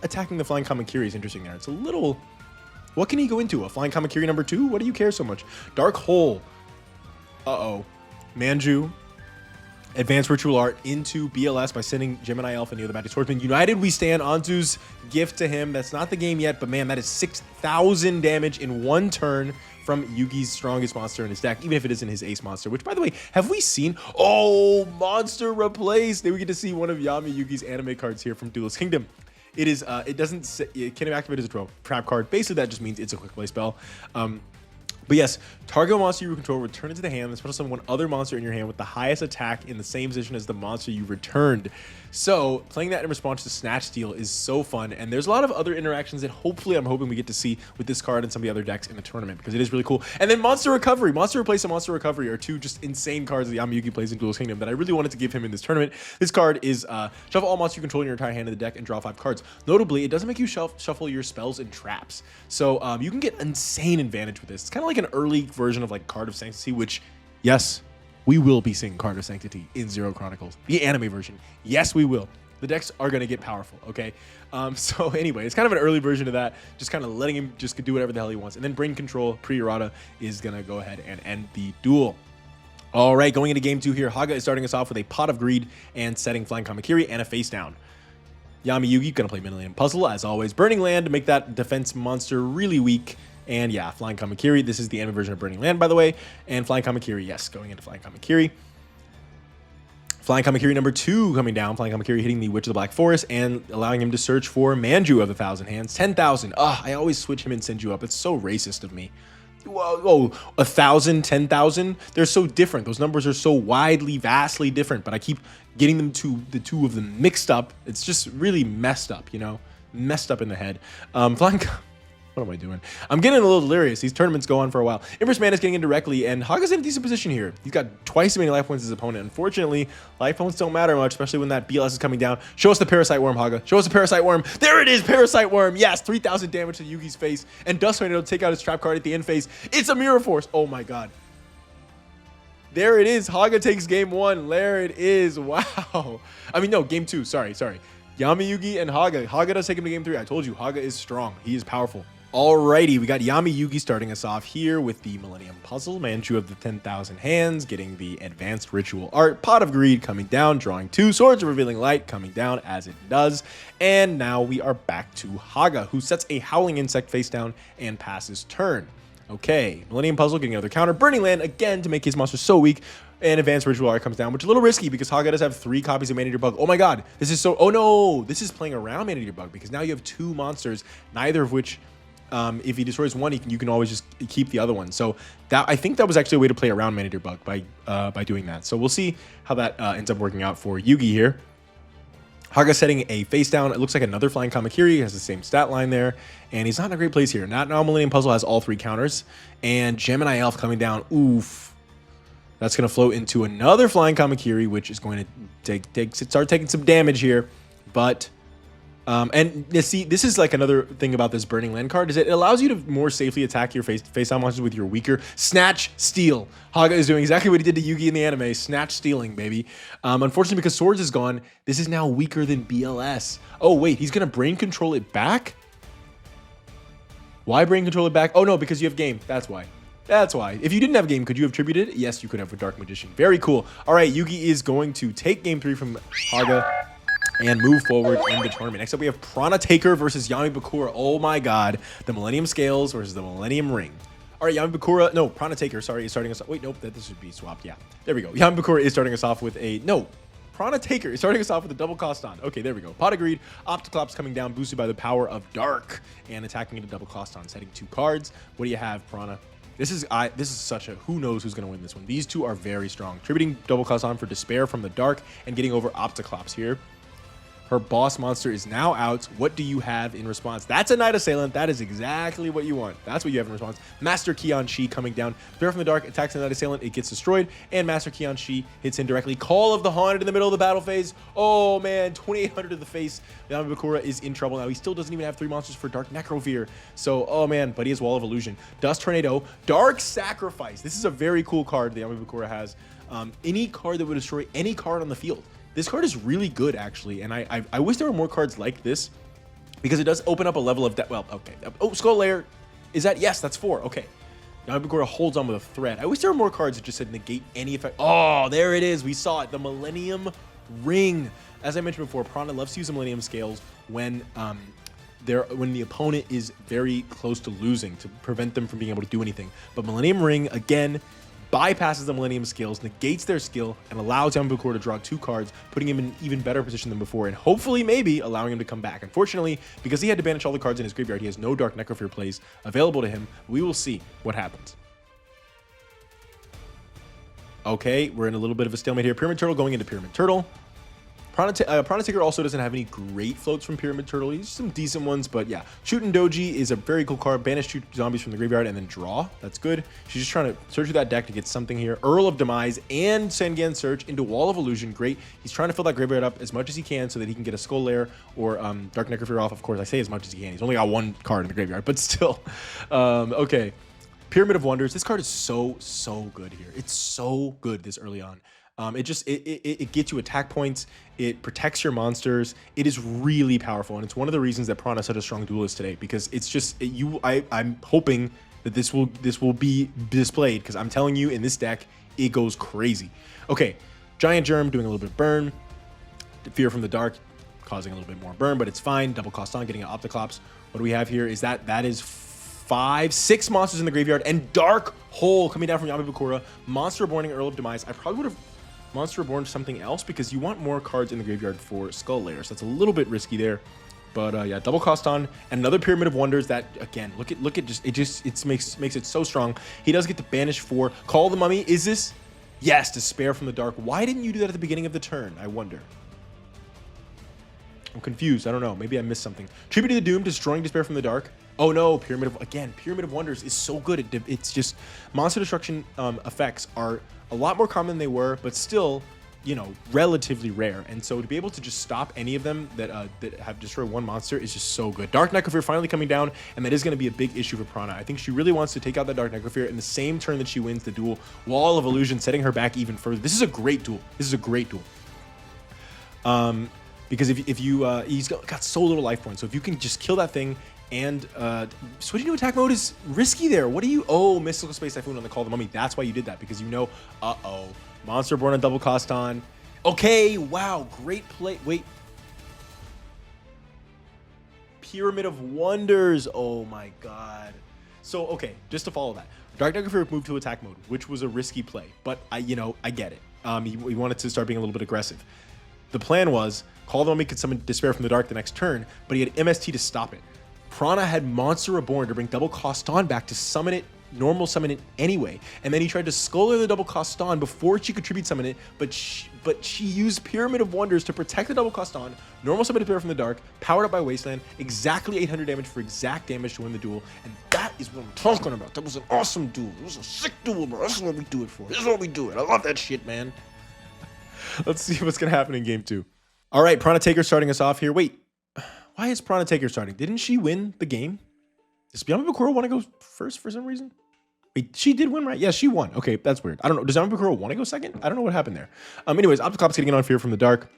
attacking the Flying Kamakiri is interesting there. It's a little... What can he go into? A Flying Kamakiri number 2? What do you care so much? Dark Hole. Uh-oh. Manju. Advanced Ritual Art into BLS by sending Gemini Elf and the other Magic Swordsman. United we stand. Anzu's gift to him. That's not the game yet, but man, that is 6,000 damage in one turn from Yugi's strongest monster in his deck, even if it isn't his ace monster, which, by the way, have we seen? Oh, monster replaced. Then we get to see one of Yami Yugi's anime cards here from Duelist Kingdom. It is, it can activate as a trap card. Basically, that just means it's a quick play spell. But yes, target monster you control, return it to the hand, and special summon one other monster in your hand with the highest attack in the same position as the monster you returned. So playing that in response to Snatch Steal is so fun, and there's a lot of other interactions that hopefully I'm hoping we get to see with this card and some of the other decks in the tournament, because it is really cool. And then Monster Recovery, Monster Replace and Monster Recovery are two just insane cards that Yami Yugi plays in Duelist Kingdom that I really wanted to give him in this tournament. This card is shuffle all monsters you control in your entire hand of the deck and draw 5 cards. Notably, it doesn't make you shuffle your spells and traps, so you can get insane advantage with this. It's kind of like an early version of like Card of Sanctity, which, yes, we will be seeing Card of Sanctity in Zero Chronicles, the anime version. Yes, we will. The decks are going to get powerful, okay? So anyway, it's kind of an early version of that, just kind of letting him just do whatever the hell he wants. And then Brain Control, pre-errata, is going to go ahead and end the duel. All right, going into game 2 here, Haga is starting us off with a Pot of Greed and setting Flying Kamakiri and a face down. Yami Yugi going to play Millennium Puzzle, as always. Burning Land to make that defense monster really weak. And yeah, Flying Kamakiri. This is the anime version of Burning Land, by the way. And Flying Kamakiri, yes, going into Flying Kamakiri. Flying Kamakiri number 2 coming down. Flying Kamakiri hitting the Witch of the Black Forest and allowing him to search for Manju of the 1,000 Hands. 10,000. Ugh, I always switch him and send you up. It's so racist of me. Whoa, 1,000, 10,000. They're so different. Those numbers are so widely, vastly different, but I keep getting them to the two of them mixed up. It's just really messed up, you know? Messed up in the head. What am I doing? I'm getting a little delirious. These tournaments go on for a while. Empress Man is getting in directly, and Haga's in a decent position here. He's got twice as many life points as his opponent. Unfortunately, life points don't matter much, especially when that BLS is coming down. Show us the Parasite Worm, Haga. Show us the Parasite Worm. There it is, Parasite Worm. Yes, 3,000 damage to Yugi's face, and Dust Tornado will take out his trap card at the end phase. It's a Mirror Force. Oh my god. There it is. Haga takes game 1. There it is. Wow. I mean, no, game 2. Sorry. Yami Yugi and Haga. Haga does take him to game 3. I told you, Haga is strong. He is powerful. Alrighty, we got Yami Yugi starting us off here with the Millennium Puzzle, Manchu of the 10,000 Hands, getting the Advanced Ritual Art, Pot of Greed coming down, drawing 2, Swords of Revealing Light coming down as it does, and now we are back to Haga, who sets a Howling Insect face down and passes turn. Okay, Millennium Puzzle getting another counter, Burning Land again to make his monster so weak, and Advanced Ritual Art comes down, which is a little risky because Haga does have 3 copies of Man-Eater Bug. Oh my god, this is so, oh no, this is playing around Man-Eater Bug because now you have 2 monsters, neither of which... if he destroys one, you can always just keep the other one. So that I think that was actually a way to play around Man-Eater Bug by doing that. So we'll see how that ends up working out for Yugi here. Haga setting a face down. It looks like another Flying Kamakiri. He has the same stat line there, and he's not in a great place here. Not now. Millennium Puzzle has all 3 counters, and Gemini Elf coming down. Oof. That's going to flow into another Flying Kamakiri, which is going to start taking some damage here, but. And you see, this is like another thing about this Burning Land card is it allows you to more safely attack your face-down monsters with your weaker Snatch Steal. Haga is doing exactly what he did to Yugi in the anime, Snatch Stealing, baby. Unfortunately, because Swords is gone, this is now weaker than BLS. Oh, wait, he's going to Brain Control it back? Why Brain Control it back? Oh, no, because you have Game. That's why. That's why. If you didn't have Game, could you have tributed it? Yes, you could have with Dark Magician. Very cool. All right, Yugi is going to take game 3 from Haga and move forward in the tournament. Next up, we have Prana Taker versus Yami Bakura. Oh my god. The Millennium Scales versus the Millennium Ring. All right, Yami Bakura, no, Prana Taker, sorry, is starting us off. Wait, nope, this should be swapped. Yeah, there we go. Yami Bakura is starting us off with a, no, Prana Taker is starting us off with a double cost on. Okay, there we go. Pot of Greed, Opticlops coming down, boosted by the power of Dark, and attacking into double cost on, setting 2 cards. What do you have, Prana? This is such a, who knows who's going to win this one. These 2 are very strong. Tributing double cost on for Despair from the Dark and getting over Opticlops here. Her boss monster is now out. What do you have in response? That's a Knight Assailant. That is exactly what you want. That's what you have in response. Master Keon Shi coming down. Despair from the Dark attacks the Knight Assailant. It gets destroyed. And Master Keon Shi hits in directly. Call of the Haunted in the middle of the battle phase. Oh, man. 2,800 to the face. Yami Bakura is in trouble now. He still doesn't even have 3 monsters for Dark Necrovir. So, oh, man. But he has Wall of Illusion. Dust Tornado. Dark Sacrifice. This is a very cool card that Yami Bakura has. Any card that would destroy any card on the field. This card is really good, actually, and I wish there were more cards like this because it does open up a level of depth. Well, okay. Oh, Skull Lair. Is that? Yes, that's 4. Okay. Yami Bakura holds on with a thread. I wish there were more cards that just said negate any effect. Oh, there it is. We saw it. The Millennium Ring. As I mentioned before, Prana loves to use the Millennium Scales when the opponent is very close to losing to prevent them from being able to do anything. But Millennium Ring, again, bypasses the Millennium Scales, negates their skill, and allows Yami Bakura to draw 2 cards, putting him in an even better position than before, and hopefully, maybe, allowing him to come back. Unfortunately, because he had to banish all the cards in his graveyard, he has no Dark Necrophir plays available to him. We will see what happens. Okay, we're in a little bit of a stalemate here. Pyramid Turtle going into Pyramid Turtle. Prana Taker also doesn't have any great floats from Pyramid Turtle. He's some decent ones, but yeah. Shootin' Doji is a very cool card. Banish 2 zombies from the graveyard and then draw. That's good. She's just trying to search through that deck to get something here. Earl of Demise and Sengan Search into Wall of Illusion. Great. He's trying to fill that graveyard up as much as he can so that he can get a Skull Lair or Dark Necrophir off. Of course, I say as much as he can. He's only got 1 card in the graveyard, but still. Okay. Pyramid of Wonders. This card is so good here. It's so good this early on. It gets you attack points. It protects your monsters. It is really powerful, and it's one of the reasons that Prana is such a strong duelist today, because it's just I'm hoping that this will be displayed, because I'm telling you, in this deck it goes crazy. Okay, Giant Germ doing a little bit of burn. Fear from the Dark causing a little bit more burn, but it's fine. Double cost on, getting an Opticlops. What do we have here? Is that is 6 monsters in the graveyard, and Dark Hole coming down from Yami Bakura. Monster Reborning, Earl of Demise. I probably would have Monster Reborn something else, because you want more cards in the graveyard for Skull Lair. So that's a little bit risky there. But yeah, double cost on, and another Pyramid of Wonders that, again, look at just it makes it so strong. He does get to banish 4. Call the Mummy. Is this? Yes, Despair from the Dark. Why didn't you do that at the beginning of the turn? I wonder. I'm confused. I don't know. Maybe I missed something. Tribute to the Doom, destroying Despair from the Dark. Oh no, Pyramid of Wonders is so good. It's just monster destruction effects are a lot more common than they were, but still, you know, relatively rare. And so to be able to just stop any of them that have destroyed 1 monster is just so good. Dark Necrophir finally coming down, and that is going to be a big issue for Prana. I think she really wants to take out that Dark Necrophir in the same turn that she wins the duel. Wall of Illusion, setting her back even further. This is a great duel. Because if you he's got so little life points, so if you can just kill that thing and switching to attack mode is risky there. What do you? Oh, Mystical Space Typhoon on the Call of the Mummy. That's why you did that, because you know, Monster Born on double cost on. Okay, wow, great play. Wait. Pyramid of Wonders. Oh my god. So, okay, just to follow that. Dark Necrophir moved to attack mode, which was a risky play, but I get it. He wanted to start being a little bit aggressive. The plan was, Call the Mummy could summon Despair from the Dark the next turn, but he had MST to stop it. Prana had Monster Reborn to bring double cost on back to summon it, normal summon it anyway, and then he tried to Skull Lair the double cost on before she could tribute summon it, but she used Pyramid of Wonders to protect the double cost on, normal summon Despair from the Dark, powered up by Wasteland, exactly 800 damage for exact damage to win the duel, and that is what I'm talking about. That was an awesome duel. It was a sick duel, bro. This is what we do it for. This is what we do it. I love that shit, man. Let's see what's gonna happen in game 2. All right, Prana Taker starting us off here. Wait, why is Prana Taker starting? Didn't she win the game? Does Yami Bakura want to go first for some reason? Wait, she did win, right? Yeah, she won. Okay, that's weird. I don't know. Does Yami Bakura want to go second? I don't know what happened there. Anyways, Opticlops getting on Fear from the Dark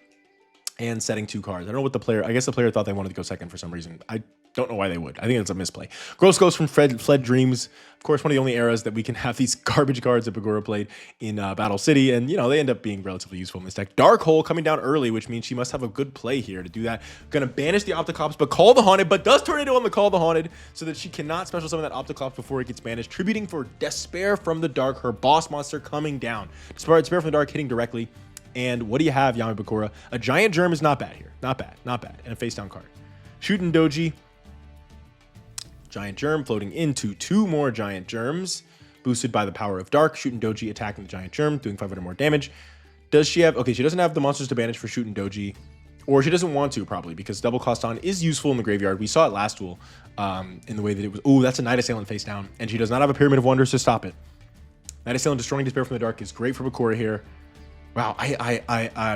and setting 2 cards. I don't know what the player, I guess the player thought they wanted to go second for some reason. I don't know why they would. I think it's a misplay. Gross Ghost from Fled Dreams. Of course, one of the only eras that we can have these garbage cards that Bakura played in Battle City. And, you know, they end up being relatively useful in this deck. Dark Hole coming down early, which means she must have a good play here to do that. Gonna banish the Opticlops, but Call the Haunted, but does Tornado on the Call the Haunted so that she cannot special summon that Opticlops before it gets banished. Tributing for Despair from the Dark, her boss monster coming down. Despair from the Dark hitting directly. And what do you have, Yami Bakura? A Giant Germ is not bad here. Not bad. And a face down card. Shootin' Doji. Giant Germ floating into 2 more Giant Germs, boosted by the power of Dark. Shootin' Doji attacking the Giant Germ, doing 500 more damage. Does she have? Okay, she doesn't have the monsters to banish for Shootin' Doji. Or she doesn't want to, probably, because double cost on is useful in the graveyard. We saw it last duel in the way that it was. Oh, that's a Night Assailant face down. And she does not have a Pyramid of Wonders to stop it. Night Assailant destroying Despair from the Dark is great for Bakura here. Wow,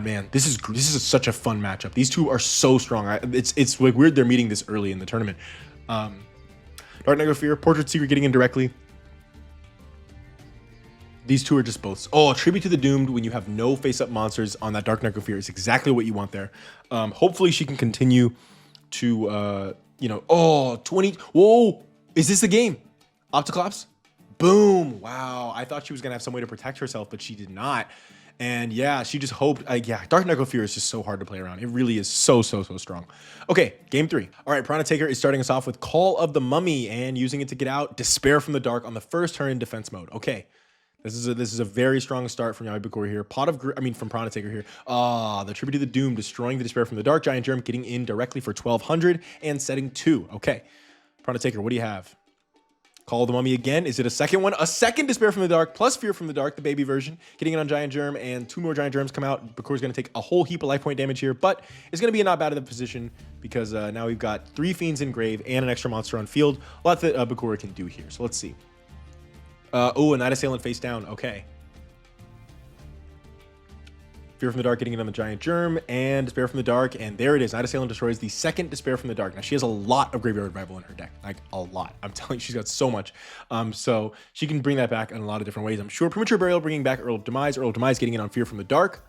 man, this is such a fun matchup. These two are so strong. It's like weird they're meeting this early in the tournament. Dark Necrosphere, Portrait Seeker getting in directly. These two are just both. Oh, Tribute to the Doomed when you have no face-up monsters on that Dark Necrosphere is exactly what you want there. Hopefully she can continue to, you know, oh, 20. Whoa, is this the game? Opticlops? Boom. Wow, I thought she was going to have some way to protect herself, but she did not. And yeah, she just hoped, yeah, Dark Necrosphere is just so hard to play around. It really is so strong. Okay, game 3. All right, Prana Taker is starting us off with Call of the Mummy and using it to get out Despair from the Dark on the first turn in defense mode. Okay. This is a very strong start from Yami Bakura here. From Prana Taker here. The Tribute to the Doom, destroying the Despair from the Dark. Giant Germ getting in directly for 1200 and setting 2. Okay. Prana Taker, what do you have? Call of the Mummy again. Is it a second one? A second Despair from the Dark plus Fear from the Dark, the baby version. Getting in on Giant Germ, and 2 more Giant Germs come out. Bakura's going to take a whole heap of life point damage here, but it's going to be a not bad of the position because now we've got 3 Fiends in grave and an extra monster on field. A lot that Bakura can do here. So let's see. Oh, a Night Assailant face down. Okay. Fear from the Dark getting in on the Giant Germ and Despair from the Dark. And there it is. Night Assailant destroys the second Despair from the Dark. Now, she has a lot of Graveyard Revival in her deck. Like, a lot. I'm telling you, she's got so much. So she can bring that back in a lot of different ways. I'm sure Premature Burial bringing back Earl of Demise. Earl of Demise getting in on Fear from the Dark.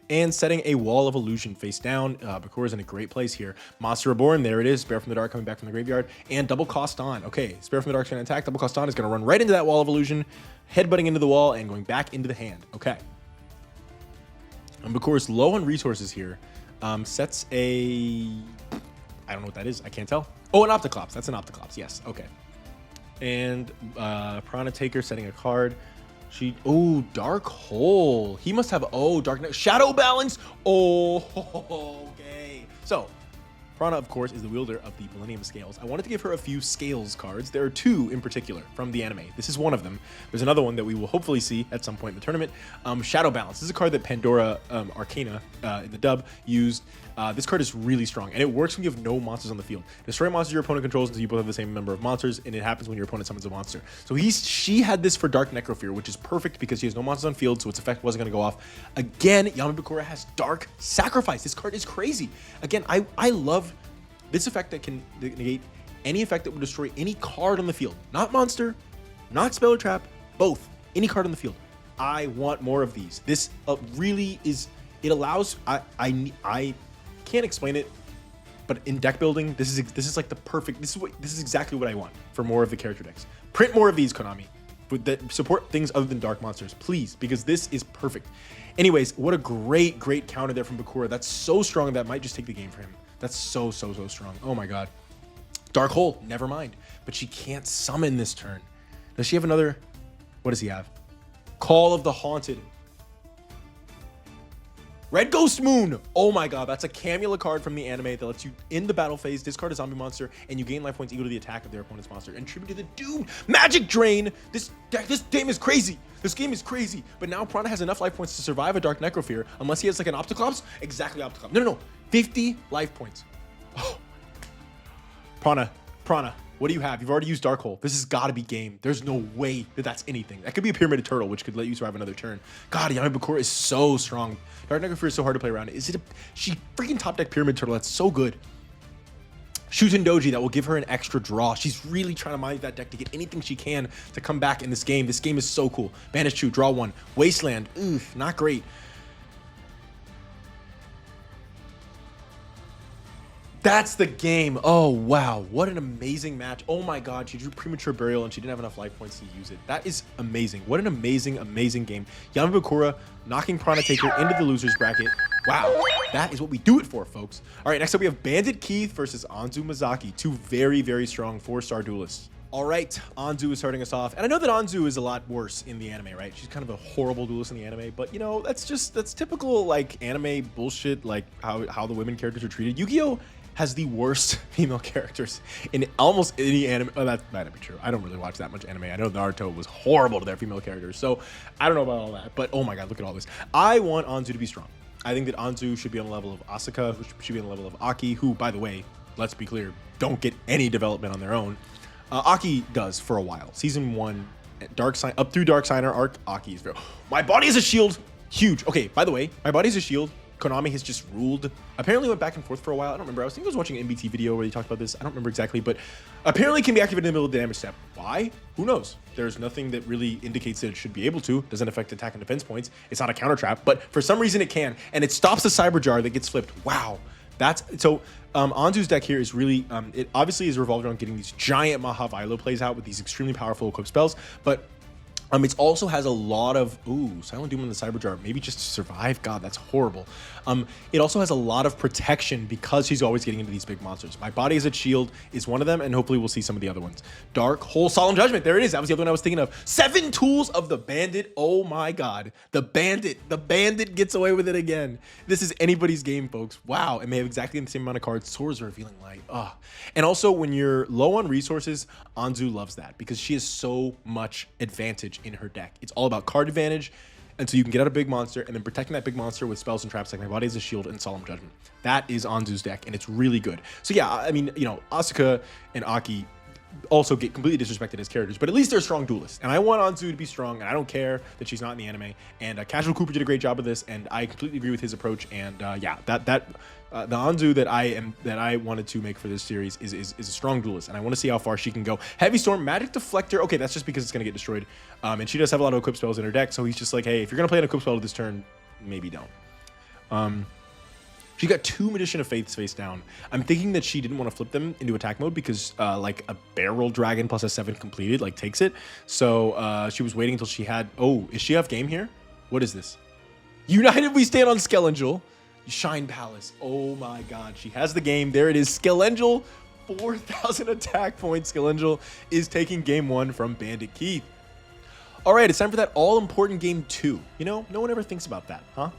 And setting a Wall of Illusion face down. Bakura's in a great place here. Monster Reborn, there it is. Spare from the Dark coming back from the graveyard. And double cost on. Okay, Spare from the Dark's going to attack. Double cost on is going to run right into that Wall of Illusion, headbutting into the wall and going back into the hand. Okay. And Bakura's low on resources here. Sets a... I don't know what that is. I can't tell. Oh, an Opticlops. That's an Opticlops. Yes. Okay. And Prana Taker setting a card. Oh, Dark Hole. He must have, Shadow Balance. Oh, okay. So, Prana, of course, is the wielder of the Millennium Scales. I wanted to give her a few Scales cards. There are 2 in particular from the anime. This is one of them. There's another one that we will hopefully see at some point in the tournament. Shadow Balance. This is a card that Pandora Arcana in the dub used. This card is really strong, and it works when you have no monsters on the field. Destroy monsters your opponent controls until you both have the same number of monsters, and it happens when your opponent summons a monster. So she had this for Dark Necrosphere, which is perfect because she has no monsters on field, so its effect wasn't going to go off. Again, Yami Bakura has Dark Sacrifice. This card is crazy. Again, I love this effect that can negate any effect that would destroy any card on the field. Not monster, not spell or trap, both. Any card on the field. I want more of these. This really is, it allows, I can't explain it, but in deck building, this is like the perfect, this is exactly what I want for more of the character decks. Print more of these, Konami, that support things other than dark monsters, please, because this is perfect. Anyways, what a great counter there from Bakura. That's so strong that might just take the game for him. That's so strong. Oh my god. Dark Hole, never mind. But she can't summon this turn. Does she have another? What does he have? Call of the Haunted. Red Ghost Moon. Oh my god, that's a Camula card from the anime that lets you, in the battle phase, discard a zombie monster and you gain life points equal to the attack of their opponent's monster. And Tribute to the Doom. Magic Drain. This game is crazy. This game is crazy. But now Prana has enough life points to survive a Dark Necrosphere, unless he has like an Opticlops. Exactly Opticlops. No. 50 life points. Oh. Prana, what do you have? You've already used Dark Hole. This has got to be game. There's no way that that's anything. That could be a Pyramided Turtle, which could let you survive another turn. God, Yami Bakura is so strong. Dark Necrosphere is so hard to play around. She freaking top deck Pyramid Turtle. That's so good. Shuten Doji, that will give her an extra draw. She's really trying to mine that deck to get anything she can to come back in this game. This game is so cool. Banish 2, draw 1. Wasteland, not great. That's the game. Oh, wow. What an amazing match. Oh my god, she drew Premature Burial and she didn't have enough life points to use it. That is amazing. What an amazing game. Yami Bakura knocking Prana Taker into the loser's bracket. Wow, that is what we do it for, folks. All right, next up we have Bandit Keith versus Anzu Mizaki. 2 very strong 4-star duelists. All right, Anzu is starting us off. And I know that Anzu is a lot worse in the anime, right? She's kind of a horrible duelist in the anime, but you know, that's typical like anime bullshit, like how the women characters are treated. Yu-Gi-Oh! Has the worst female characters in almost any anime. Oh, that might not be true. I don't really watch that much anime. I know Naruto was horrible to their female characters, so I don't know about all that. But oh my god, look at all this. I want Anzu to be strong. I think that Anzu should be on the level of Asuka, who should be on the level of Aki, who, by the way, let's be clear, don't get any development on their own. Aki does for a while. Season 1, Dark Sign, up through Dark Signer arc, Aki is very... My body is a shield! Huge. Okay, by the way, my body is a shield. Konami has just ruled. Apparently went back and forth for a while. I don't remember. I think I was watching an MBT video where they talked about this. I don't remember exactly, but apparently it can be activated in the middle of the damage step. Why? Who knows? There's nothing that really indicates that it should be able to. Doesn't affect attack and defense points. It's not a counter trap, but for some reason it can, and it stops the Cyber Jar that gets flipped. Wow. That's so. Anzu's deck here is really, it obviously is revolved around getting these giant Maha Vilo plays out with these extremely powerful equip spells, but it also has a lot of, Silent Doom in the Cyber Jar, maybe just to survive. God, that's horrible. It also has a lot of protection because she's always getting into these big monsters. My Body as a Shield is one of them, and hopefully we'll see some of the other ones. Dark Hole, Solemn Judgment, there it is. That was the other one I was thinking of. 7 tools of the Bandit. Oh my God, the Bandit gets away with it again. This is anybody's game, folks. Wow, and they have exactly the same amount of cards. Swords are Revealing Light. And also when you're low on resources, Anzu loves that because she has so much advantage in her deck. It's all about card advantage, and so you can get out a big monster and then protecting that big monster with spells and traps like My Body as a Shield and Solemn Judgment. That is Anzu's deck, and it's really good. So yeah, I mean, you know, Asuka and Aki also get completely disrespected as characters, but at least they're strong duelists, and I want Anzu to be strong, and I don't care that she's not in the anime. And Casual Cooper did a great job of this, and I completely agree with his approach. And yeah, the Anzu that I wanted to make for this series is a strong duelist, and I want to see how far she can go. Heavy Storm, Magic Deflector. Okay, that's just because it's gonna get destroyed, and she does have a lot of equip spells in her deck, so he's just like, hey, if you're gonna play an equip spell this turn, maybe don't. She got 2 Magician of Faiths face down. I'm thinking that she didn't want to flip them into attack mode because like a Barrel Dragon plus a 7 completed like takes it. So she was waiting until she had, is she off game here? What is this? United We Stand on Skelangel. Shine Palace. Oh my God, she has the game. There it is. Skelangel, 4,000 attack points. Skelangel is taking game 1 from Bandit Keith. All right, it's time for that all-important game 2. You know, no one ever thinks about that, huh?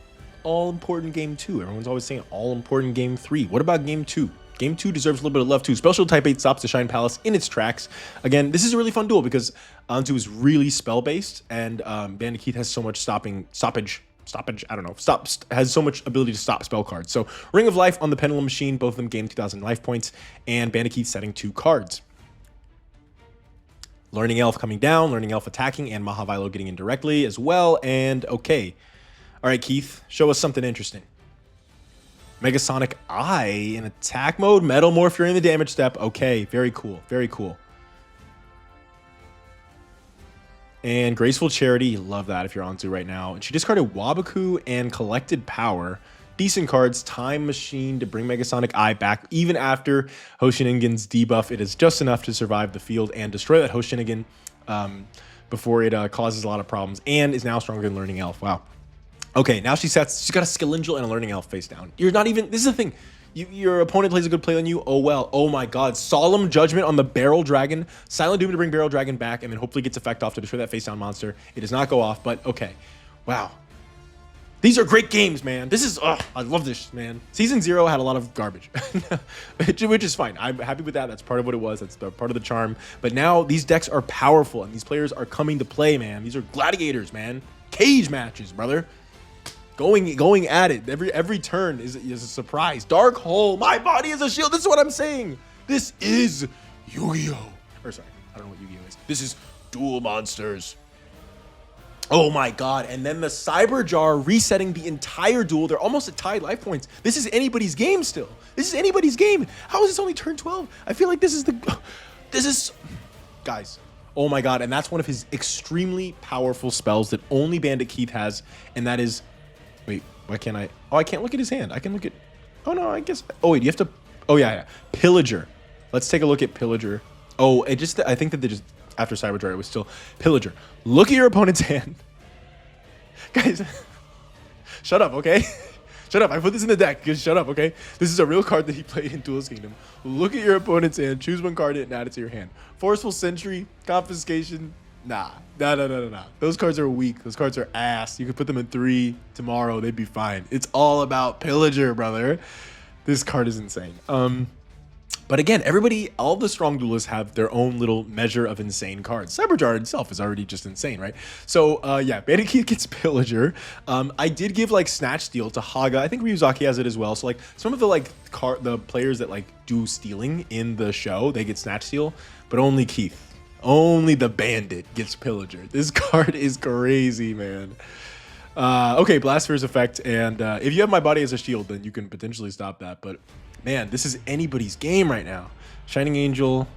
All-important game 2. Everyone's always saying all-important game 3. What about game 2? Game 2 deserves a little bit of love too. Special Type 8 stops the Shine Palace in its tracks. Again, this is a really fun duel because Anzu is really spell-based, and Bandit Keith has so much stoppage, has so much ability to stop spell cards. So Ring of Life on the Pendulum Machine, both of them gain 2,000 life points, and Bandit Keith setting 2 cards. Learning Elf coming down, Learning Elf attacking, and Mahavilo getting in directly as well, and okay. All right, Keith, show us something interesting. Megasonic Eye in attack mode, Metal Morph during the damage step. Okay, very cool, very cool. And Graceful Charity, love that if you're Anzu right now. And she discarded Wabaku and Collected Power. Decent cards. Time Machine to bring Megasonic Eye back. Even after Hoshiningen's debuff, it is just enough to survive the field and destroy that Hoshinigen before it causes a lot of problems. And is now stronger than Learning Elf. Wow. Okay, now she's got a Skelangel and a Learning Elf face down. You're not even, this is the thing. Your opponent plays a good play on you. Oh, well. Oh, my God. Solemn Judgment on the Barrel Dragon. Silent Doom to bring Barrel Dragon back, and then hopefully gets effect off to destroy that face down monster. It does not go off, but okay. Wow. These are great games, man. This is, I love this, man. Season 0 had a lot of garbage, which is fine. I'm happy with that. That's part of what it was. That's part of the charm. But now these decks are powerful, and these players are coming to play, man. These are gladiators, man. Cage matches, brother. Going at it. Every turn is a surprise. Dark Hole. My Body is a Shield. This is what I'm saying. This is Yu-Gi-Oh! Or sorry, I don't know what Yu-Gi-Oh! Is. This is Duel Monsters. Oh my God. And then the Cyber Jar resetting the entire duel. They're almost at tied life points. This is anybody's game still. This is anybody's game. How is this only turn 12? I feel like this is guys. Oh my God. And that's one of his extremely powerful spells that only Bandit Keith has. And that is, wait, why can't I? Oh, I can't look at his hand. I can look at, oh no, I guess, oh wait, you have to, oh yeah. Pillager. Let's take a look at Pillager. Oh, I think that they just, after Cyber Jar, it was still Pillager. Look at your opponent's hand. Guys, shut up, okay? Shut up. I put this in the deck. Just shut up, okay? This is a real card that he played in Duelist Kingdom. Look at your opponent's hand. Choose one card and add it to your hand. Forceful Sentry, Confiscation. Nah. Those cards are weak. Those cards are ass. You could put them in 3 tomorrow. They'd be fine. It's all about Pillager, brother. This card is insane. But again, all the strong duelists have their own little measure of insane cards. Cyberjar itself is already just insane, right? So yeah, Bandit Keith gets Pillager. I did give like Snatch Steal to Haga. I think Ryuzaki has it as well. So like some of the the players that like do stealing in the show, they get Snatch Steal, but only Keith. Only the Bandit gets Pillager. This card is crazy, man. Okay, Blast Sphere's effect, and if you have my body as a shield, then you can potentially stop that, but man, this is anybody's game right now. Shining Angel,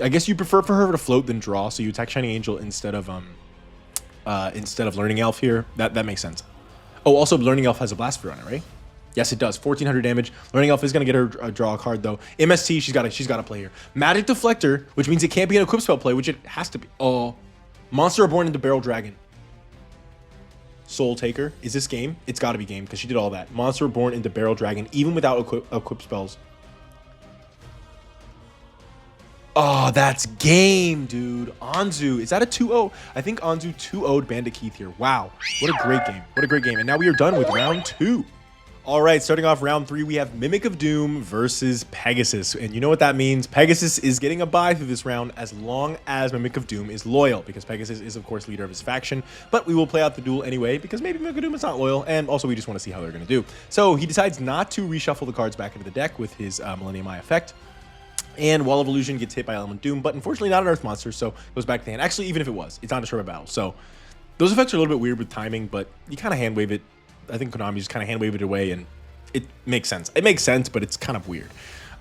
I guess you prefer for her to float than draw, so you attack Shining Angel instead of Learning Elf here. That makes sense. Oh, also Learning Elf has a Blast Sphere on it, right? Yes, it does. 1400 damage. Learning Elf is gonna get her draw a card though. MST, she's got to play here. Magic Deflector, which means it can't be an equip spell play, which it has to be. Oh, Monster Reborn into Barrel Dragon. Soul Taker. Is this game? It's got to be game because she did all that. Monster Reborn into Barrel Dragon, even without equip spells. Oh, that's game, dude. Anzu. Is that a 2-0? I think Anzu 2-0'd Bandit Keith here. Wow. What a great game. What a great game. And now we are done with round 2. All right, starting off round 3, we have Mimic of Doom versus Pegasus. And you know what that means. Pegasus is getting a bye through this round as long as Mimic of Doom is loyal, because Pegasus is, of course, leader of his faction. But we will play out the duel anyway, because maybe Mimic of Doom is not loyal, and also we just want to see how they're going to do. So he decides not to reshuffle the cards back into the deck with his Millennium Eye effect. And Wall of Illusion gets hit by Element Doom, but unfortunately not an Earth Monster, so goes back to the hand. Actually, even if it was, it's not a destroyed by battle. So those effects are a little bit weird with timing, but you kind of hand wave it. I think Konami just kind of hand wave it away, and it makes sense. It makes sense, but it's kind of weird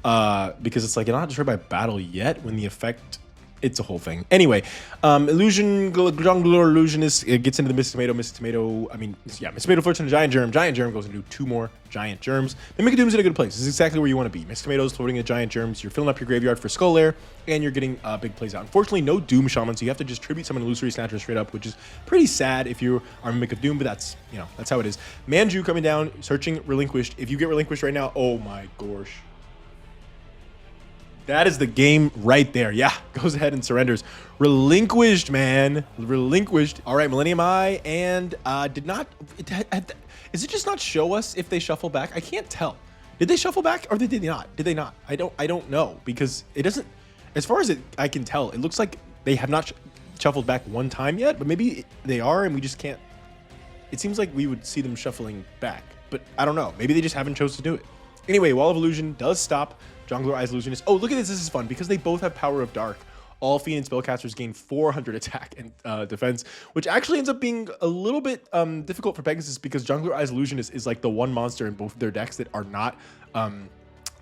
because it's like you're not destroyed by battle yet when the effect. It's a whole thing. Anyway, Jungler Illusionist gets into the Mystic Tomato. Mystic Tomato flirts into Giant Germ. Giant Germ goes into 2 more Giant Germs. Mimic of Doom's in a good place. This is exactly where you want to be. Mystic Tomatoes floating into Giant Germs. You're filling up your graveyard for Skull Lair, and you're getting big plays out. Unfortunately, no Doom Shaman, so you have to just tribute summon Illusory Snatcher straight up, which is pretty sad if you are Mimic of Doom, but that's how it is. Manju coming down, searching Relinquished. If you get Relinquished right now, oh my gosh. That is the game right there. Yeah, goes ahead and surrenders. Relinquished, man. Relinquished. All right, Millennium Eye, and is it just not show us if they shuffle back? I can't tell. Did they shuffle back or did they not? Did they not? I don't know, because it doesn't, as far as I can tell, it looks like they have not shuffled back one time yet, but maybe they are and we just can't. It seems like we would see them shuffling back, but I don't know. Maybe they just haven't chose to do it. Anyway, Wall of Illusion does stop. Jungler Eyes Illusionist. Oh, look at this. This is fun because they both have Power of Dark. All Fiend and Spellcasters gain 400 attack and defense, which actually ends up being a little bit difficult for Pegasus because Jungler Eyes Illusionist is like the one monster in both of their decks that are not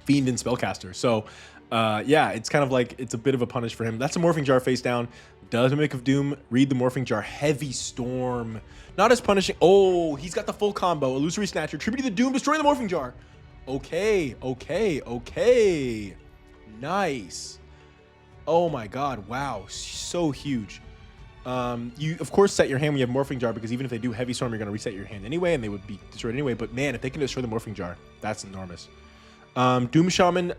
Fiend and Spellcaster. So yeah, it's kind of like it's a bit of a punish for him. That's a Morphing Jar face down. Does Mimic of Doom read the Morphing Jar? Heavy Storm. Not as punishing. Oh, he's got the full combo. Illusory Snatcher. Tribute to the Doom. Destroy the Morphing Jar. Okay. Nice. Oh my god, wow, so huge. You of course set your hand when you have Morphing Jar, because even if they do Heavy Storm, you're going to reset your hand anyway and they would be destroyed anyway. But man, if they can destroy the Morphing Jar, that's enormous. Doom Shaman,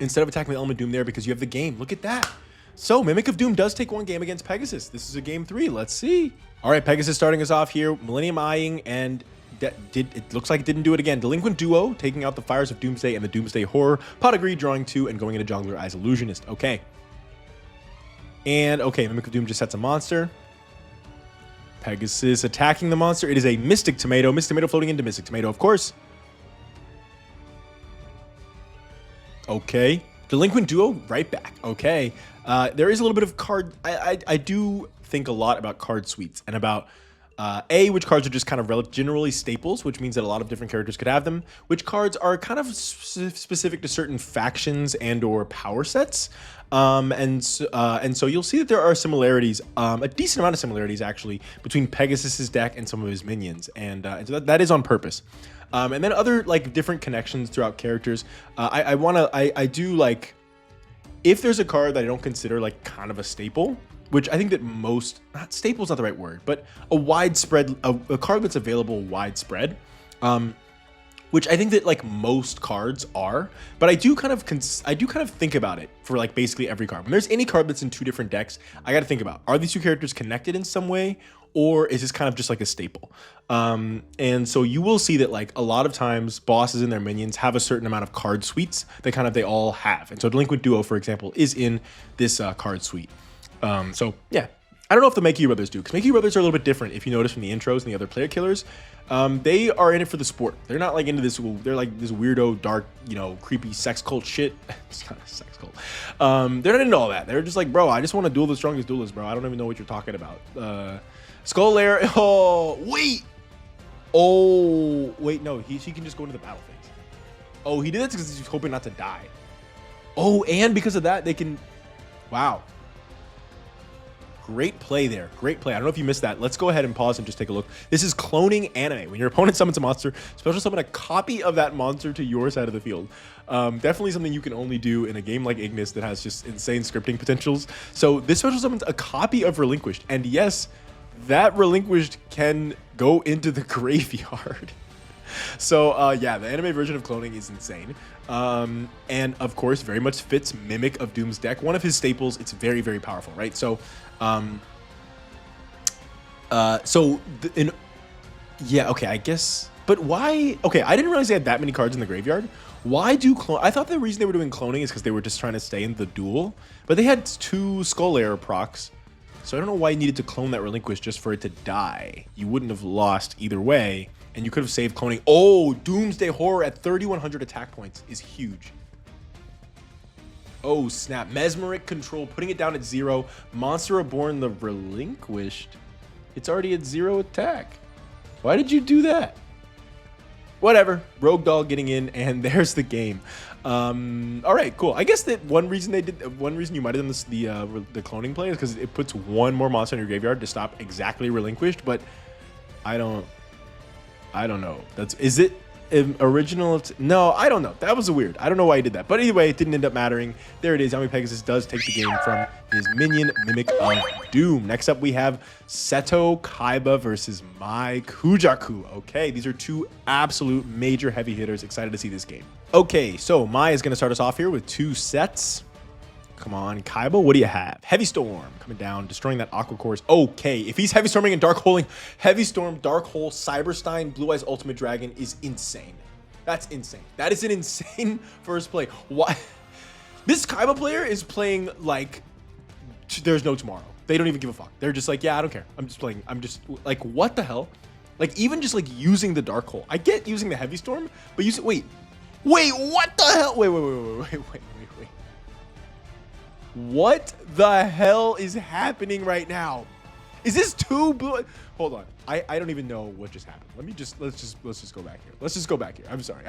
instead of attacking with Element Doom there, because you have the game. Look at that. So Mimic of Doom does take 1 game against Pegasus. This is a game 3. Let's see. All right, Pegasus starting us off here. Millennium Eyeing, and it looks like it didn't do it again. Delinquent Duo, taking out the Fires of Doomsday and the Doomsday Horror. Pot of Greed, drawing 2, and going into Jungler Eyes Illusionist. Okay. And, okay, Mimic of Doom just sets a monster. Pegasus attacking the monster. It is a Mystic Tomato. Mystic Tomato floating into Mystic Tomato, of course. Okay. Delinquent Duo, right back. Okay. There is a little bit of card... I do think a lot about card suites and about... which cards are just kind of generally staples, which means that a lot of different characters could have them. Which cards are kind of specific to certain factions and or power sets. And so you'll see that there are similarities, a decent amount of similarities actually, between Pegasus's deck and some of his minions. And so that is on purpose. And then other like different connections throughout characters. I do like, if there's a card that I don't consider like kind of a staple, which I think that most, not staple's not the right word, but a widespread, a card that's available widespread, which I think that like most cards are, but I do kind of think about it for like basically every card. When there's any card that's in 2 different decks, I got to think about, are these 2 characters connected in some way, or is this kind of just like a staple? And so you will see that like a lot of times bosses and their minions have a certain amount of card suites that they all have. And so Delinquent Duo, for example, is in this card suite. So yeah, I don't know if the Makey brothers do, because Makey brothers are a little bit different. If you notice from the intros and the other player killers, they are in it for the sport. They're not like into this. They're like this weirdo, dark, creepy sex cult shit. It's not a sex cult. They're not into all that. They're just like, bro, I just want to duel the strongest duelist, bro. I don't even know what you're talking about. Skull Lair. Oh wait, no. He can just go into the battle phase. Oh, he did that because he's hoping not to die. Oh, and because of that, they can. Wow. Great play there. Great play. I don't know if you missed that. Let's go ahead and pause and just take a look. This is cloning anime. When your opponent summons a monster, special summon a copy of that monster to your side of the field. Definitely something you can only do in a game like Ignis that has just insane scripting potentials. So this special summons a copy of Relinquished. And yes, that Relinquished can go into the graveyard. So yeah, the anime version of cloning is insane. And of course, very much fits Mimic of Doom's deck. One of his staples. It's very, very powerful, right? So, yeah, okay, I guess. But why? Okay, I didn't realize they had that many cards in the graveyard. Why do clone? I thought the reason they were doing cloning is because they were just trying to stay in the duel. But they had 2 Skull Lair procs. So I don't know why you needed to clone that Relinquish just for it to die. You wouldn't have lost either way. And you could have saved cloning. Oh, Doomsday Horror at 3,100 attack points is huge. Oh, snap. Mesmeric Control, putting it down at 0. Monster Reborn, the Relinquished. It's already at 0 attack. Why did you do that? Whatever. Rogue Dog getting in, and there's the game. All right, cool. I guess that one reason you might have done this, the cloning play is because it puts one more monster in your graveyard to stop exactly Relinquished, but I don't know. Is it original? No, I don't know. That was weird. I don't know why he did that. But anyway, it didn't end up mattering. There it is. Yami Pegasus does take the game from his minion, Mimic of Doom. Next up, we have Seto Kaiba versus Mai Kujaku. Okay, these are 2 absolute major heavy hitters. Excited to see this game. Okay, so Mai is going to start us off here with 2 sets. Come on, Kaiba, what do you have? Heavy Storm coming down, destroying that Aqua Course. Okay, if he's Heavy Storming and Dark Holing, Heavy Storm, Dark Hole, Cyberstein, Blue Eyes Ultimate Dragon is insane. That's insane. That is an insane first play. Why? This Kaiba player is playing like there's no tomorrow. They don't even give a fuck. They're just like, yeah, I don't care. I'm just playing. I'm just like, what the hell? Like, even just like using the Dark Hole. I get using the Heavy Storm, but wait, what the hell? Wait. What the hell is happening right now? Is this 2 blue? Hold on. I don't even know what just happened. Let's just go back here. Let's just go back here. I'm sorry.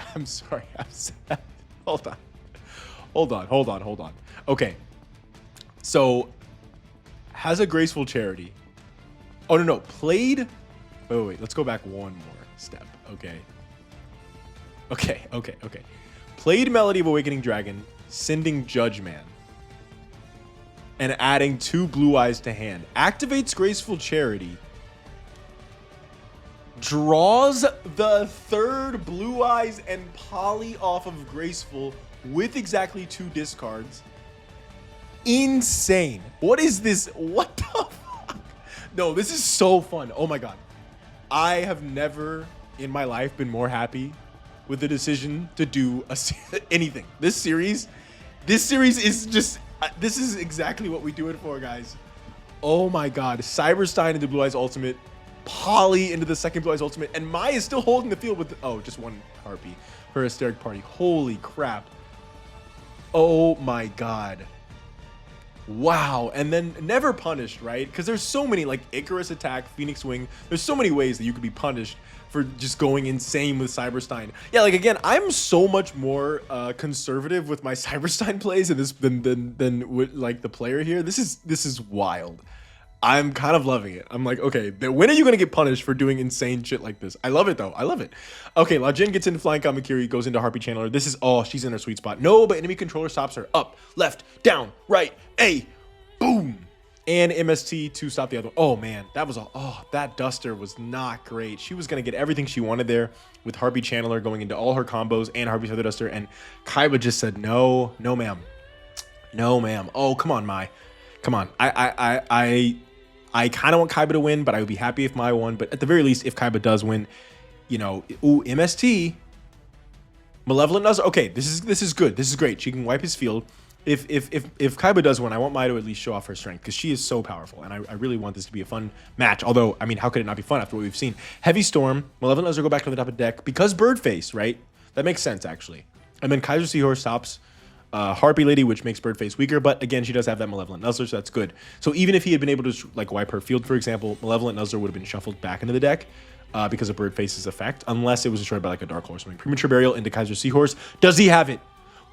Hold on. Okay. So has a graceful charity. Oh no. Played. Wait. Let's go back one more step. Okay. Played Melody of Awakening Dragon, sending Judge Man, and adding 2 Blue Eyes to hand. Activates Graceful Charity. Draws the 3rd Blue Eyes and Poly off of Graceful with exactly 2 discards. Insane. What is this? What the fuck? No, this is so fun. Oh my god. I have never in my life been more happy with the decision to do anything. This series is just... this is exactly what we do it for, guys. Oh my god. Cyberstein into Blue Eyes Ultimate. Poly into the 2nd Blue Eyes Ultimate. And Mai is still holding the field with... just 1 Harpy. Her Hysteric Party. Holy crap. Oh my god. Wow. And then never punished, right? Because there's so many, like Icarus Attack, Phoenix Wing. There's so many ways that you could be punished for just going insane with Cyberstein. Yeah, like again, I'm so much more conservative with my Cyberstein plays than with, like, the player here. This is wild. I'm kind of loving it. I'm like, okay, when are you gonna get punished for doing insane shit like this? I love it though. I love it. Okay, La Jin gets into Flying Kamakiri, goes into Harpy Channeler. This is she's in her sweet spot. No, but enemy controller stops her. Up, left, down, right, A, boom. And MST to stop the other one. Oh man, that Duster was not great. She was gonna get everything she wanted there with Harpy Channeler going into all her combos and Harpy Feather Duster, and Kaiba just said no ma'am. Oh, come on, Mai. Come on. I kind of want Kaiba to win, but I would be happy if Mai won. But at the very least, if Kaiba does win, you know, ooh, MST, Malevolent Nuzzle. Okay, this is good. This is great. She can wipe his field. If Kaiba does win, I want Mai to at least show off her strength because she is so powerful, and I really want this to be a fun match. Although, I mean, how could it not be fun after what we've seen? Heavy Storm, Malevolent Nuzzle go back to the top of the deck because Birdface, right? That makes sense actually. And then Kaiser Seahorse stops Harpy Lady, which makes Birdface weaker, but again, she does have that Malevolent Nuzzler, so that's good. So even if he had been able to like wipe her field, for example, Malevolent Nuzzler would have been shuffled back into the deck because of Birdface's effect, unless it was destroyed by like a Dark Hole or something. Premature Burial into Kaiser Seahorse. Does he have it?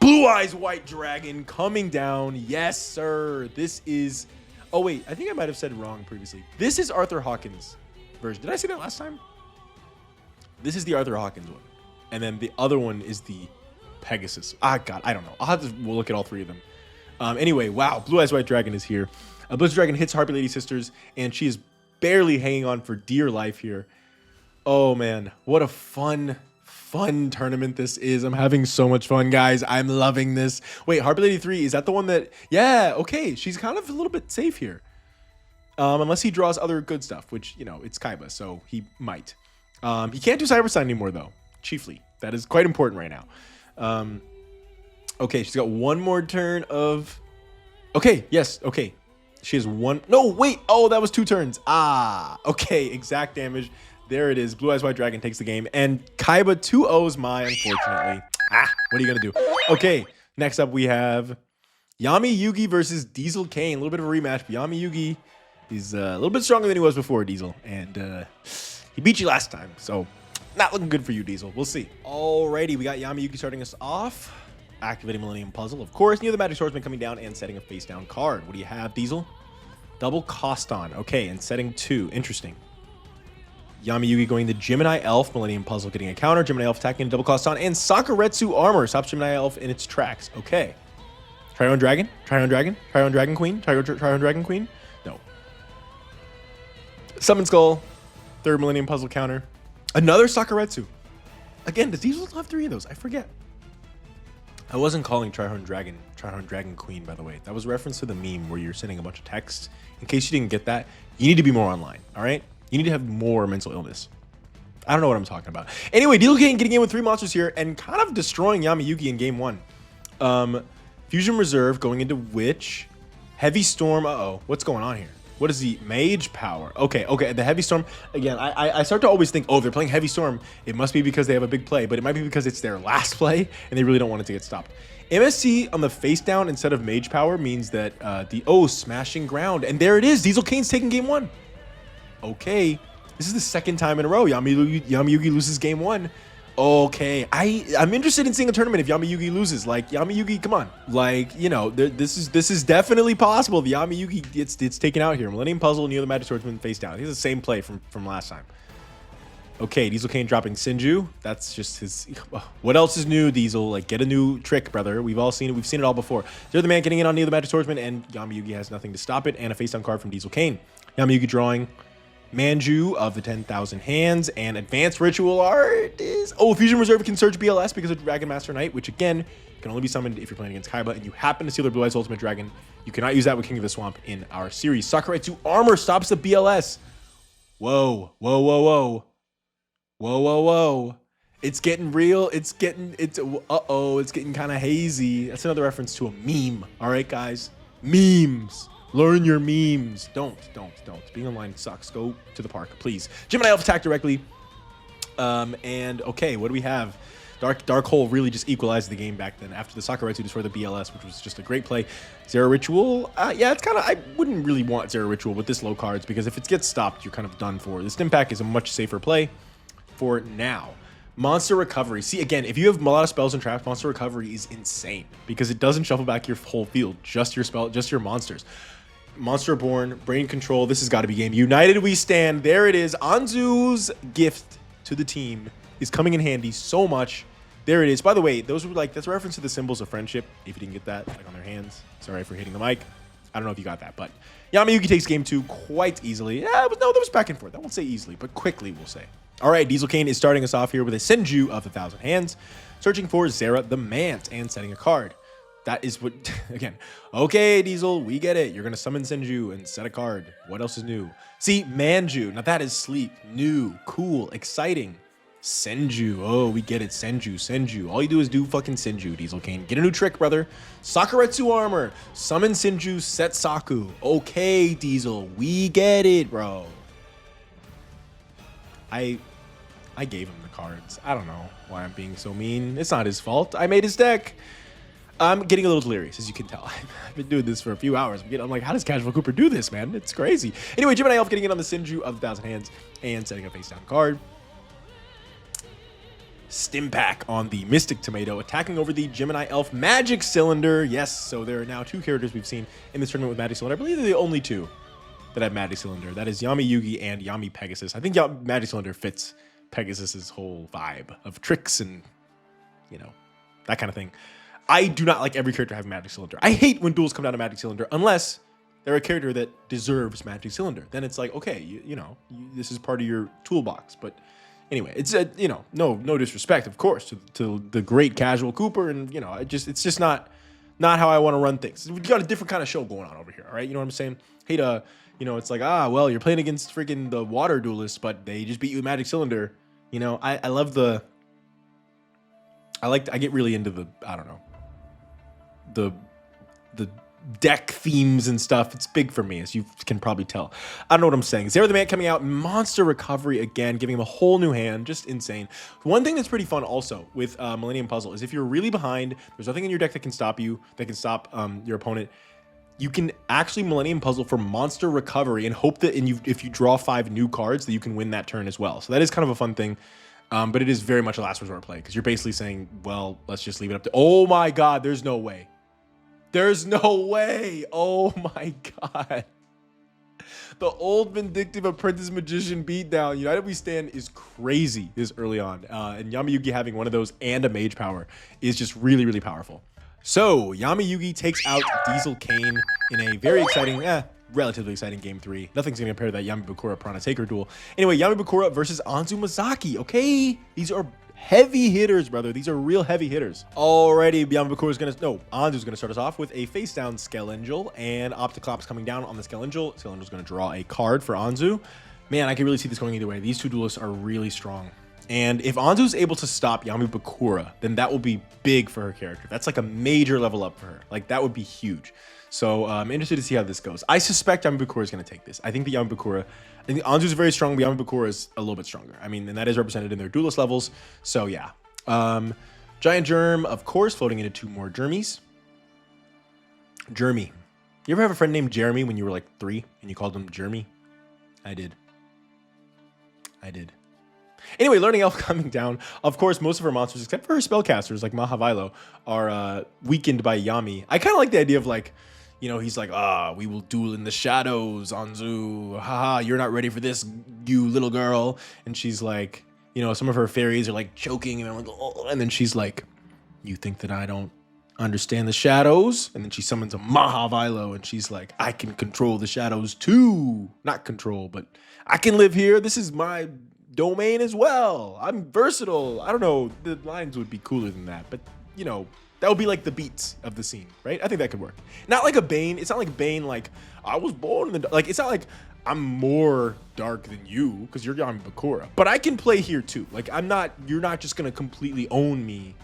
Blue Eyes White Dragon coming down. Yes, sir. This is... Oh, wait. I think I might have said wrong previously. This is Arthur Hawkins' version. Did I say that last time? This is the Arthur Hawkins one. And then the other one is the Pegasus. Ah, God. I don't know. I'll have to we'll look at all three of them. Anyway, wow. Blue Eyes White Dragon is here. Blizzard Dragon hits Harpy Lady Sisters, and she is barely hanging on for dear life here. Oh, man. What a fun tournament this is. I'm having so much fun, guys. I'm loving this. Wait, Harpy Lady 3, is that the one that... Yeah, okay. She's kind of a little bit safe here. Unless he draws other good stuff, which, you know, it's Kaiba, so he might. He can't do Cyber Sign anymore, though. Chiefly. That is quite important right now. Okay, she's got one more turn of... Okay, yes, okay. She has one... No, wait! Oh, that was 2 turns. Ah, okay, exact damage. There it is. Blue Eyes White Dragon takes the game. And Kaiba 2-0s Mai, unfortunately. What are you going to do? Okay, next up we have Yami Yugi versus Diesel Kane. A little bit of a rematch, but Yami Yugi is a little bit stronger than he was before, Diesel. And he beat you last time, so not looking good for you, Diesel. We'll see. Alrighty, we got Yami Yugi starting us off. Activating Millennium Puzzle, of course. Near the Magic Swordsman coming down and setting a face-down card. What do you have, Diesel? Double Cost on. Okay, and setting 2. Interesting. Yami Yugi going to Gemini Elf, Millennium Puzzle getting a counter, Gemini Elf attacking, double cost on, and Sakuretsu Armor stops Gemini Elf in its tracks. Okay. Trion Dragon? Trion Dragon? Trion Dragon Queen? Trion Dragon Queen? No. Summon Skull, 3rd Millennium Puzzle counter. Another Sakuretsu. Again, does Diesel have 3 of those? I forget. I wasn't calling Trion Dragon Queen, by the way. That was a reference to the meme where you're sending a bunch of text. In case you didn't get that, you need to be more online, all right? You need to have more mental illness. I don't know what I'm talking about. Anyway, Diesel Kane getting in with 3 monsters here and kind of destroying Yami Yugi in game 1. Fusion Reserve going into Witch. Heavy Storm. Uh-oh. What's going on here? What is the Mage Power? Okay. The Heavy Storm. Again, I start to always think, oh, they're playing Heavy Storm. It must be because they have a big play, but it might be because it's their last play and they really don't want it to get stopped. MSC on the face down instead of Mage Power means that Smashing Ground. And there it is. Diesel Kane's taking game 1. Okay, this is the 2nd time in a row Yami Yugi loses game 1. Okay, I'm interested in seeing a tournament if Yami Yugi loses. Like, Yami Yugi, come on. Like, you know, this is definitely possible. The Yami Yugi it's taken out here. Millennium Puzzle near the Magic Swordsman face down. He's the same play from last time. Okay, Diesel Kane dropping Sinju. That's just his... What else is new, Diesel? Like, get a new trick, brother. We've all seen it. We've seen it all before. They're the man getting in on near the Magic Swordsman, and Yami Yugi has nothing to stop it, and a face down card from Diesel Kane. Yami Yugi drawing Manju of the 10,000 Hands, and Advanced Ritual Art is... Oh, Fusion Reserve can search BLS because of Dragon Master Knight, which again, can only be summoned if you're playing against Kaiba, and you happen to steal their Blue Eyes Ultimate Dragon. You cannot use that with King of the Swamp in our series. Sakuretsu Armor stops the BLS. Whoa. It's getting real. It's getting kind of hazy. That's another reference to a meme. All right, guys. Memes. Learn your memes. Don't. Being online sucks. Go to the park, please. Gemini Elf attack directly. And okay, what do we have? Dark Hole really just equalized the game back then after the Sakuretsu destroyed the BLS, which was just a great play. Zero Ritual. Yeah, it's kind of... I wouldn't really want Zero Ritual with this low cards because if it gets stopped, you're kind of done for. The Stim Pack is a much safer play for now. Monster Recovery. See, again, if you have a lot of spells and traps, Monster Recovery is insane because it doesn't shuffle back your whole field, just your monsters. Monster Born, Brain Control. This has got to be game. United we stand. There it is. Anzu's gift to the team is coming in handy so much. There it is. By the way, those were that's a reference to the symbols of friendship. If you didn't get that, like on their hands. Sorry for hitting the mic. I don't know if you got that, but Yami Yugi takes game 2 quite easily. Yeah, there was back and forth. I won't say easily, but quickly we'll say. All right, Diesel Kane is starting us off here with a Senju of the 1,000 Hands, searching for Zera the Mant and setting a card. That is what, again, okay, Diesel, we get it. You're going to summon Senju and set a card. What else is new? See, Manju. Now that is sleep. New, cool, exciting. Senju. Oh, we get it. Senju. All you do is do fucking Senju, Diesel Kane. Get a new trick, brother. Sakuretsu armor. Summon Senju, set Saku. Okay, Diesel. We get it, bro. I gave him the cards. I don't know why I'm being so mean. It's not his fault. I made his deck. I'm getting a little delirious, as you can tell. I've been doing this for a few hours. I'm like, how does Casual Cooper do this, man? It's crazy. Anyway, Gemini Elf getting in on the Senju of 1,000 Hands and setting a face down card. Stimpak on the Mystic Tomato, attacking over the Gemini Elf Magic Cylinder. Yes, so there are now 2 characters we've seen in this tournament with Magic Cylinder. I believe they're the only 2 that have Magic Cylinder. That is Yami Yugi and Yami Pegasus. I think Magic Cylinder fits Pegasus's whole vibe of tricks and, you know, that kind of thing. I do not like every character having Magic Cylinder. I hate when duels come down to Magic Cylinder unless they're a character that deserves Magic Cylinder. Then it's like, okay, you know, this is part of your toolbox. But anyway, it's you know, no disrespect, of course, to the great Casual Cooper, and you know, it's just not how I want to run things. We got a different kind of show going on over here, all right? You know what I'm saying? Hate you know, it's like, well, you're playing against freaking the water duelists, but they just beat you with Magic Cylinder. You know, I love I get really into the, I don't know, the deck themes and stuff. It's big for me, as you can probably tell. I don't know what I'm saying. Zero the Man coming out, Monster Recovery again, giving him a whole new hand. Just insane. One thing that's pretty fun also with Millennium Puzzle is if you're really behind, there's nothing in your deck that can stop you, that can stop your opponent. You can actually Millennium Puzzle for Monster Recovery and hope that if you draw 5 new cards, that you can win that turn as well. So that is kind of a fun thing. But it is very much a last resort play because you're basically saying, well, let's just leave it up to, oh my God, there's no way. There's no way. Oh my God. The old Vindictive Apprentice Magician beatdown. United We Stand is crazy this early on. And Yami Yugi having one of those and a Mage Power is just really, really powerful. So Yami Yugi takes out Diesel Kane in a very exciting, relatively exciting game 3. Nothing's gonna compare to that Yami Bakura Prana Taker duel. Anyway, Yami Bakura versus Anzu Mazaki. Okay, these are heavy hitters, brother. These are real heavy hitters. Alrighty, Yami Bakura's Anzu's gonna start us off with a face down Skelangel, and Opticlops coming down on the Skelangel. Skelangel's gonna draw a card for Anzu. Man, I can really see this going either way. These 2 duelists are really strong. And if Anzu's able to stop Yami Bakura, then that will be big for her character. That's like a major level up for her. Like, that would be huge. So I'm interested to see how this goes. I suspect Yami Bakura is going to take this. I think Anzu's very strong, but Yami Bakura is a little bit stronger. I mean, and that is represented in their duelist levels. So yeah. Giant Germ, of course, floating into 2 more Germies. Jeremy. You ever have a friend named Jeremy when you were like 3 and you called him Jeremy? I did. Anyway, Learning Elf coming down. Of course, most of her monsters, except for her spellcasters like Mahavilo, are weakened by Yami. I kind of like the idea of like, you know, he's like, we will duel in the shadows, Anzu. Haha, you're not ready for this, you little girl. And she's like, you know, some of her fairies are like choking, and I'm like, oh. And then she's like, you think that I don't understand the shadows? And then she summons a Mahavilo, and she's like, I can control the shadows too. Not control, but I can live here. This is my domain as well. I'm versatile. I don't know. The lines would be cooler than that, but you know, that would be like the beats of the scene, right? I think that could work. Not like a Bane. It's not like Bane, like, I was born in the, like, it's not like I'm more dark than you because you're Yami Bakura, but I can play here too. Like, you're not just going to completely own me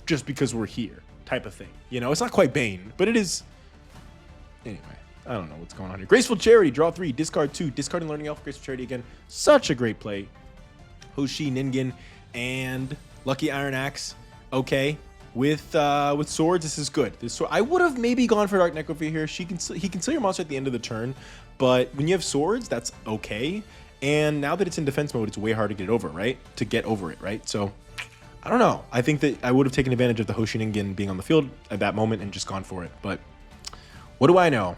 just because we're here type of thing. You know, it's not quite Bane, but it is. Anyway, I don't know what's going on here. Graceful Charity, draw 3, discard 2, discarding Learning Elf, Graceful Charity again. Such a great play. Hoshi Ningen and Lucky Iron Axe. Okay, with swords, this is good. This sword, I would have maybe gone for Dark Necrophy here. He can kill your monster at the end of the turn, but when you have swords, that's okay. And now that it's in defense mode, it's way hard to get over, right? To get over it, right? So I don't know. I think that I would have taken advantage of the Hoshi Ningen being on the field at that moment and just gone for it. But what do I know?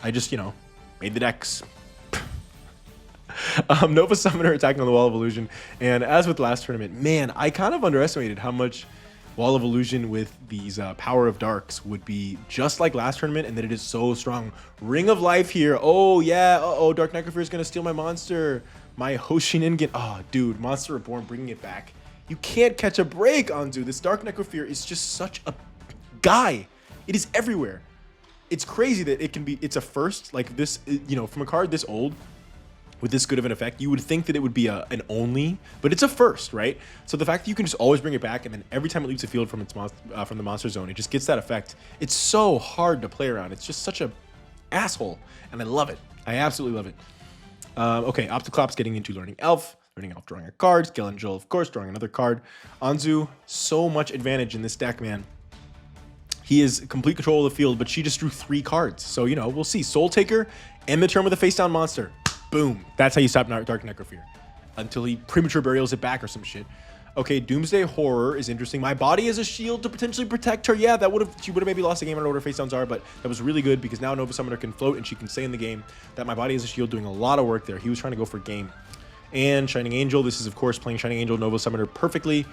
I just, you know, made the decks. Nova Summoner attacking on the Wall of Illusion. And as with last tournament, man, I kind of underestimated how much Wall of Illusion with these Power of Darks would be just like last tournament, and that it is so strong. Ring of Life here. Oh, yeah. Uh-oh, Dark Necrophyr is going to steal my monster. My Hoshi Ningen. Oh, dude, Monster Reborn bringing it back. You can't catch a break, Anzu. This Dark Necrophyr is just such a guy. It is everywhere. It's crazy that it can be, it's a first, like this, you know, from a card this old, with this good of an effect, you would think that it would be an only, but it's a first, right? So the fact that you can just always bring it back, and then every time it leaves the field from its from the monster zone, it just gets that effect. It's so hard to play around. It's just such a asshole, and I love it. I absolutely love it. Okay, Opticlops getting into Learning Elf drawing a card. Skelangel, of course, drawing another card. Anzu, so much advantage in this deck, man. He is complete control of the field, but she just drew 3 cards. So, you know, we'll see. Soul Taker, end the turn with a face-down monster. Boom. That's how you stop Dark Necrofear. Until he premature burials it back or some shit. Okay, Doomsday Horror is interesting. My body is a shield to potentially protect her. Yeah, she would have maybe lost the game. I don't know what her face downs are, but that was really good because now Nova Summoner can float and she can stay in the game. That My Body is a Shield doing a lot of work there. He was trying to go for game. And Shining Angel. This is, of course, playing Shining Angel, Nova Summoner perfectly.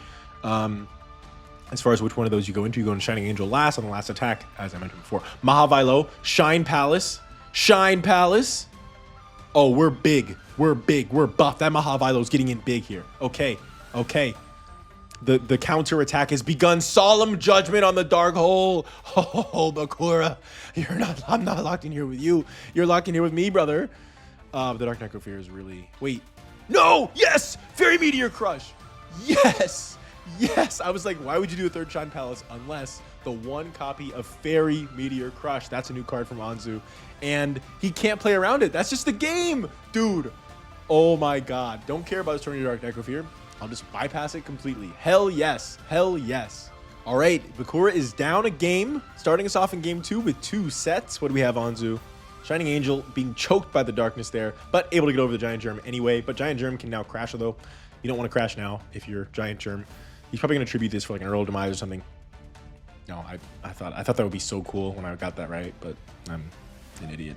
As far as which one of those you go into Shining Angel last on the last attack, as I mentioned before. Mahavilo, Shine Palace. Shine Palace. Oh, we're big. We're big. We're buff. That Mahavilo's getting in big here. Okay. Okay. The counter attack has begun. Solemn Judgment on the Dark Hole. Oh, Bakura. I'm not locked in here with you. You're locked in here with me, brother. The Dark Necrofear is really... Wait. No! Yes! Fairy Meteor Crush. Yes! Yes! I was like, why would you do a third Shine Palace unless the one copy of Fairy Meteor Crush? That's a new card from Anzu. And he can't play around it. That's just the game, dude. Oh my god. Don't care about his turn to Dark Necrofear. I'll just bypass it completely. Hell yes. Hell yes. All right. Bakura is down a game, starting us off in game 2 with 2 sets. What do we have, Anzu? Shining Angel being choked by the darkness there, but able to get over the Giant Germ anyway. But Giant Germ can now crash, although you don't want to crash now if you're Giant Germ. He's probably going to tribute this for like an Earl Demise or something. No, I thought that would be so cool when I got that right, but I'm an idiot.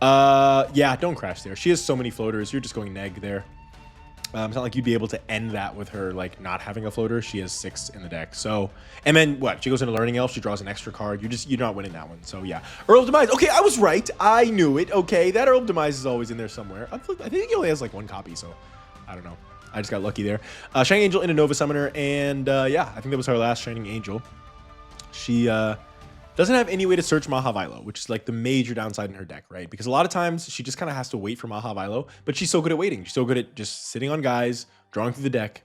Yeah, don't crash there. She has so many floaters. You're just going neg there. It's not like you'd be able to end that with her like not having a floater. She has 6 in the deck. So, and then what? She goes into Learning Elf. She draws an extra card. You're not winning that one. So yeah, Earl of Demise. Okay, I was right. I knew it. Okay, that Earl of Demise is always in there somewhere. I think he only has like 1 copy. So I don't know. I just got lucky there. Shining Angel into Nova Summoner, and yeah, I think that was her last Shining Angel. She doesn't have any way to search Mahavilo, which is like the major downside in her deck, right? Because a lot of times she just kind of has to wait for Mahavilo, but she's so good at waiting. She's so good at just sitting on guys, drawing through the deck,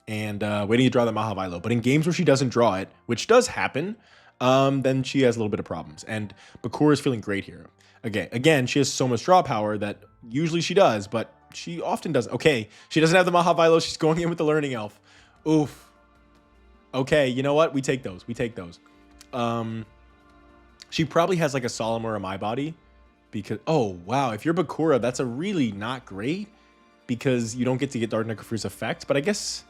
and waiting to draw the Mahavilo. But in games where she doesn't draw it, which does happen, then she has a little bit of problems. And Bakura is feeling great here. Again, she has so much draw power that usually she does, but she often doesn't. Okay, she doesn't have the Mahavilo. She's going in with the Learning Elf. Oof. Okay, you know what? We take those. We take those. She probably has like a Solemn or a My Body because, oh, wow. If you're Bakura, that's a really not great because you don't get to get Dark Necrofear's effect. But I guess,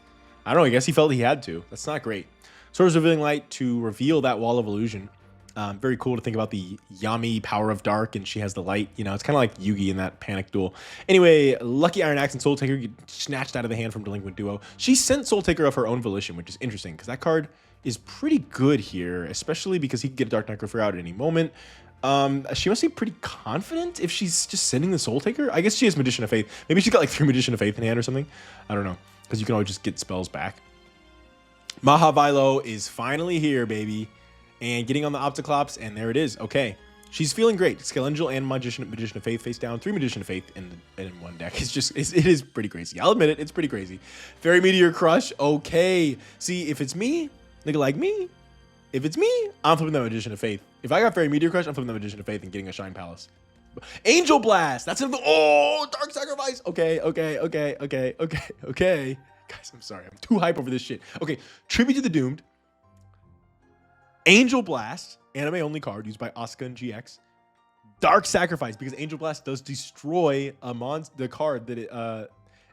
I don't know. I guess he felt he had to. That's not great. Swords Revealing Light to reveal that Wall of Illusion. Very cool to think about the Yami Power of Dark, and she has the light. You know, it's kind of like Yugi in that Panic Duel. Anyway, Lucky Iron Axe and Soul Taker get snatched out of the hand from Delinquent Duo. She sent Soul Taker of her own volition, which is interesting because that card is pretty good here, especially because he can get Dark Necrofear out at any moment. She must be pretty confident if she's just sending the Soul Taker. I guess she has Magician of Faith. Maybe she's got like 3 Magician of Faith in hand or something. I don't know, because you can always just get spells back. Mahavilo is finally here, baby. And getting on the Opticlops, and there it is. Okay, she's feeling great. Skelangel and Magician of Faith face down. 3 Magician of Faith in one deck. It is pretty crazy. I'll admit it, it's pretty crazy. Fairy Meteor Crush. Okay, see, if it's me, nigga like me, if it's me, I'm flipping that Magician of Faith. If I got Fairy Meteor Crush, I'm flipping that Magician of Faith and getting a Shine Palace. Angel Blast. That's another. Oh, Dark Sacrifice. Okay. Guys, I'm sorry. I'm too hype over this shit. Okay, Tribute to the Doomed. Angel Blast, anime only card used by Asuka and GX. Dark Sacrifice, because Angel Blast does destroy the card that it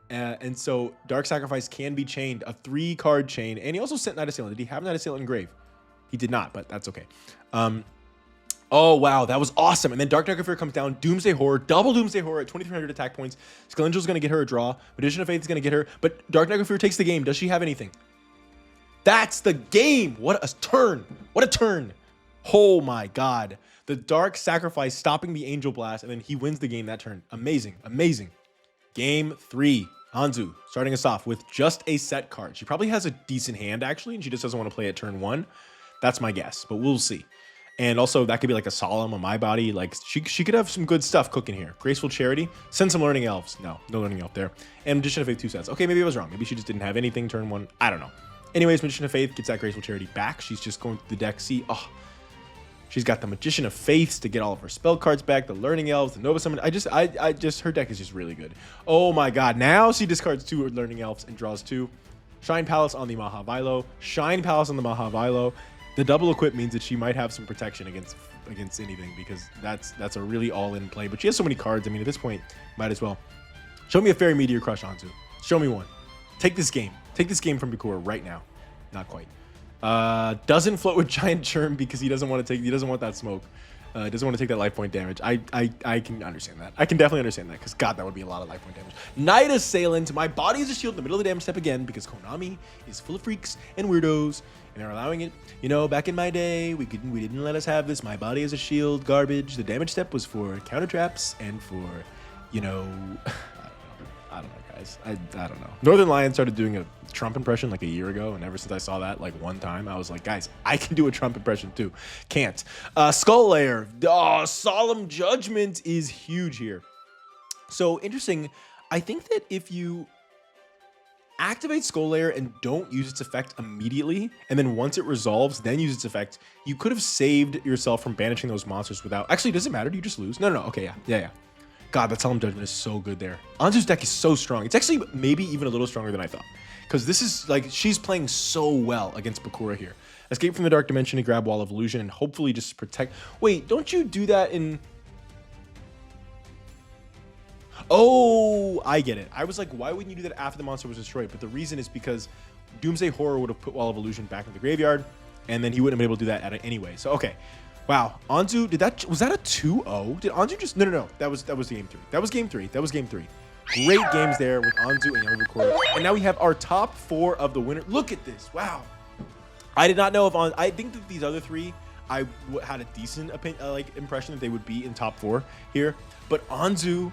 and so Dark Sacrifice can be chained, a 3-card chain. And he also sent Night Assailant. Did he have Night Assailant in grave? He did not, but that's okay. Oh wow, that was awesome. And then Dark Necrofear comes down, Doomsday Horror, double Doomsday Horror at 2,300 attack points. Skelengel's gonna get her a draw. Magician of Faith is gonna get her, but Dark Necrofear takes the game. Does she have anything? That's the game. What a turn. What a turn. Oh my god. The Dark Sacrifice stopping the Angel Blast, and then he wins the game that turn. Amazing. Amazing. Game 3. Anzu starting us off with just a set card. She probably has a decent hand, actually, and she just doesn't want to play at turn 1. That's my guess, but we'll see. And also that could be like a solemn on my body. Like she could have some good stuff cooking here. Graceful Charity. Send some Learning Elves. No Learning Elf there. And Magician of Faith 2 sets. Okay, maybe I was wrong. Maybe she just didn't have anything turn 1. I don't know. Anyways, Magician of Faith gets that Graceful Charity back. She's just going through the deck. See, oh, she's got the Magician of Faiths to get all of her spell cards back, the Learning Elves, the Nova Summon. I just, her deck is just really good. Oh my God. Now she discards 2 Learning Elves and draws 2. Shine Palace on the Mahavilo. Shine Palace on the Mahavilo. The double equip means that she might have some protection against anything, because that's a really all-in play. But she has so many cards. I mean, at this point, might as well. Show me a Fairy Meteor Crush Anzu. Show me one. Take this game. Take this game from Bakura right now. Not quite. Doesn't float with Giant Churn because he doesn't want that smoke. Doesn't want to take that life point damage. I can understand that. I can definitely understand that, because God, that would be a lot of life point damage. Night Assailant. My body is a shield in the middle of the damage step again, because Konami is full of freaks and weirdos, and they're allowing it. You know, back in my day, we didn't let us have this. My body is a shield garbage. The damage step was for counter traps and for, you know, I don't know, guys. I don't know. Northern Lion started doing a Trump impression like a year ago, and ever since I saw that like one time, I was like, guys, I can do a Trump impression too. Can't. Skull Layer. Oh, Solemn Judgment is huge here. So interesting. I think that if you activate Skull Layer and don't use its effect immediately, and then once it resolves, then use its effect, you could have saved yourself from banishing those monsters without... Actually, does it matter? Do you just lose? No. Okay, yeah. God, that Solemn Judgment is so good there. Anzu's deck is so strong. It's actually maybe even a little stronger than I thought, because this is like, she's playing so well against Bakura here. Escape from the Dark Dimension to grab Wall of Illusion and hopefully just protect... Wait, don't you do that in... Oh, I get it. I was like, why wouldn't you do that after the monster was destroyed? But the reason is because Doomsday Horror would have put Wall of Illusion back in the graveyard, and then he wouldn't have been able to do that at it anyway. So, okay. Wow, Anzu, was that a 2-0? Did Anzu just... No. That was game 3. That was game 3. Great games there with Anzu and Yami Bakura. And now we have our top 4 of the winner. Look at this. Wow. I did not know if I think that these other 3, I had a decent impression that they would be in top 4 here. But Anzu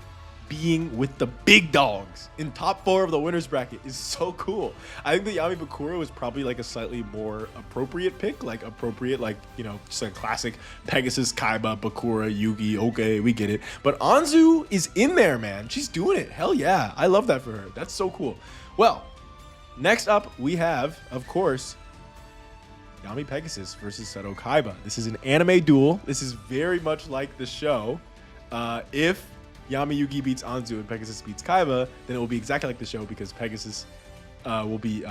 being with the big dogs in top 4 of the winners bracket is so cool. I think the Yami Bakura was probably like a slightly more appropriate pick, like you know, just a classic Pegasus, Kaiba, Bakura, Yugi. Okay, we get it. But Anzu is in there, man. She's doing it. Hell yeah. I love that for her. That's so cool. Well, next up we have, of course, Yami Pegasus versus Seto Kaiba. This is an anime duel. This is very much like the show. If Yami Yugi beats Anzu and Pegasus beats Kaiba, then it will be exactly like the show, because Pegasus will be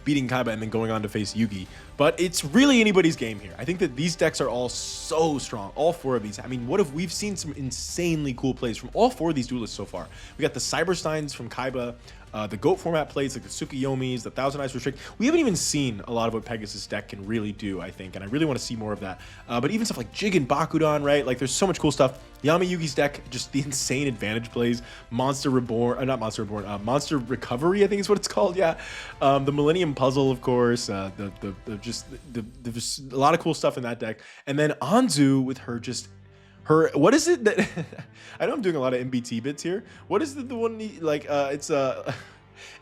beating Kaiba and then going on to face Yugi. But it's really anybody's game here. I think that these decks are all so strong. All 4 of these. I mean, we've seen some insanely cool plays from all 4 of these duelists so far. We got the Cybersteins from Kaiba, the GOAT format plays like the Tsukuyomis, the Thousand Eyes Restrict. We haven't even seen a lot of what Pegasus deck can really do, I think, and I really want to see more of that. But even stuff like Jig and Bakudan, right? Like, there's so much cool stuff. Yami Yugi's deck, just the insane advantage plays. Monster Reborn, not Monster Reborn, Monster Recovery, I think is what it's called, yeah. The Millennium Puzzle, of course. Just a lot of cool stuff in that deck. And then Anzu with her what is it that I know I'm doing a lot of MBT bits here. What is the one like it's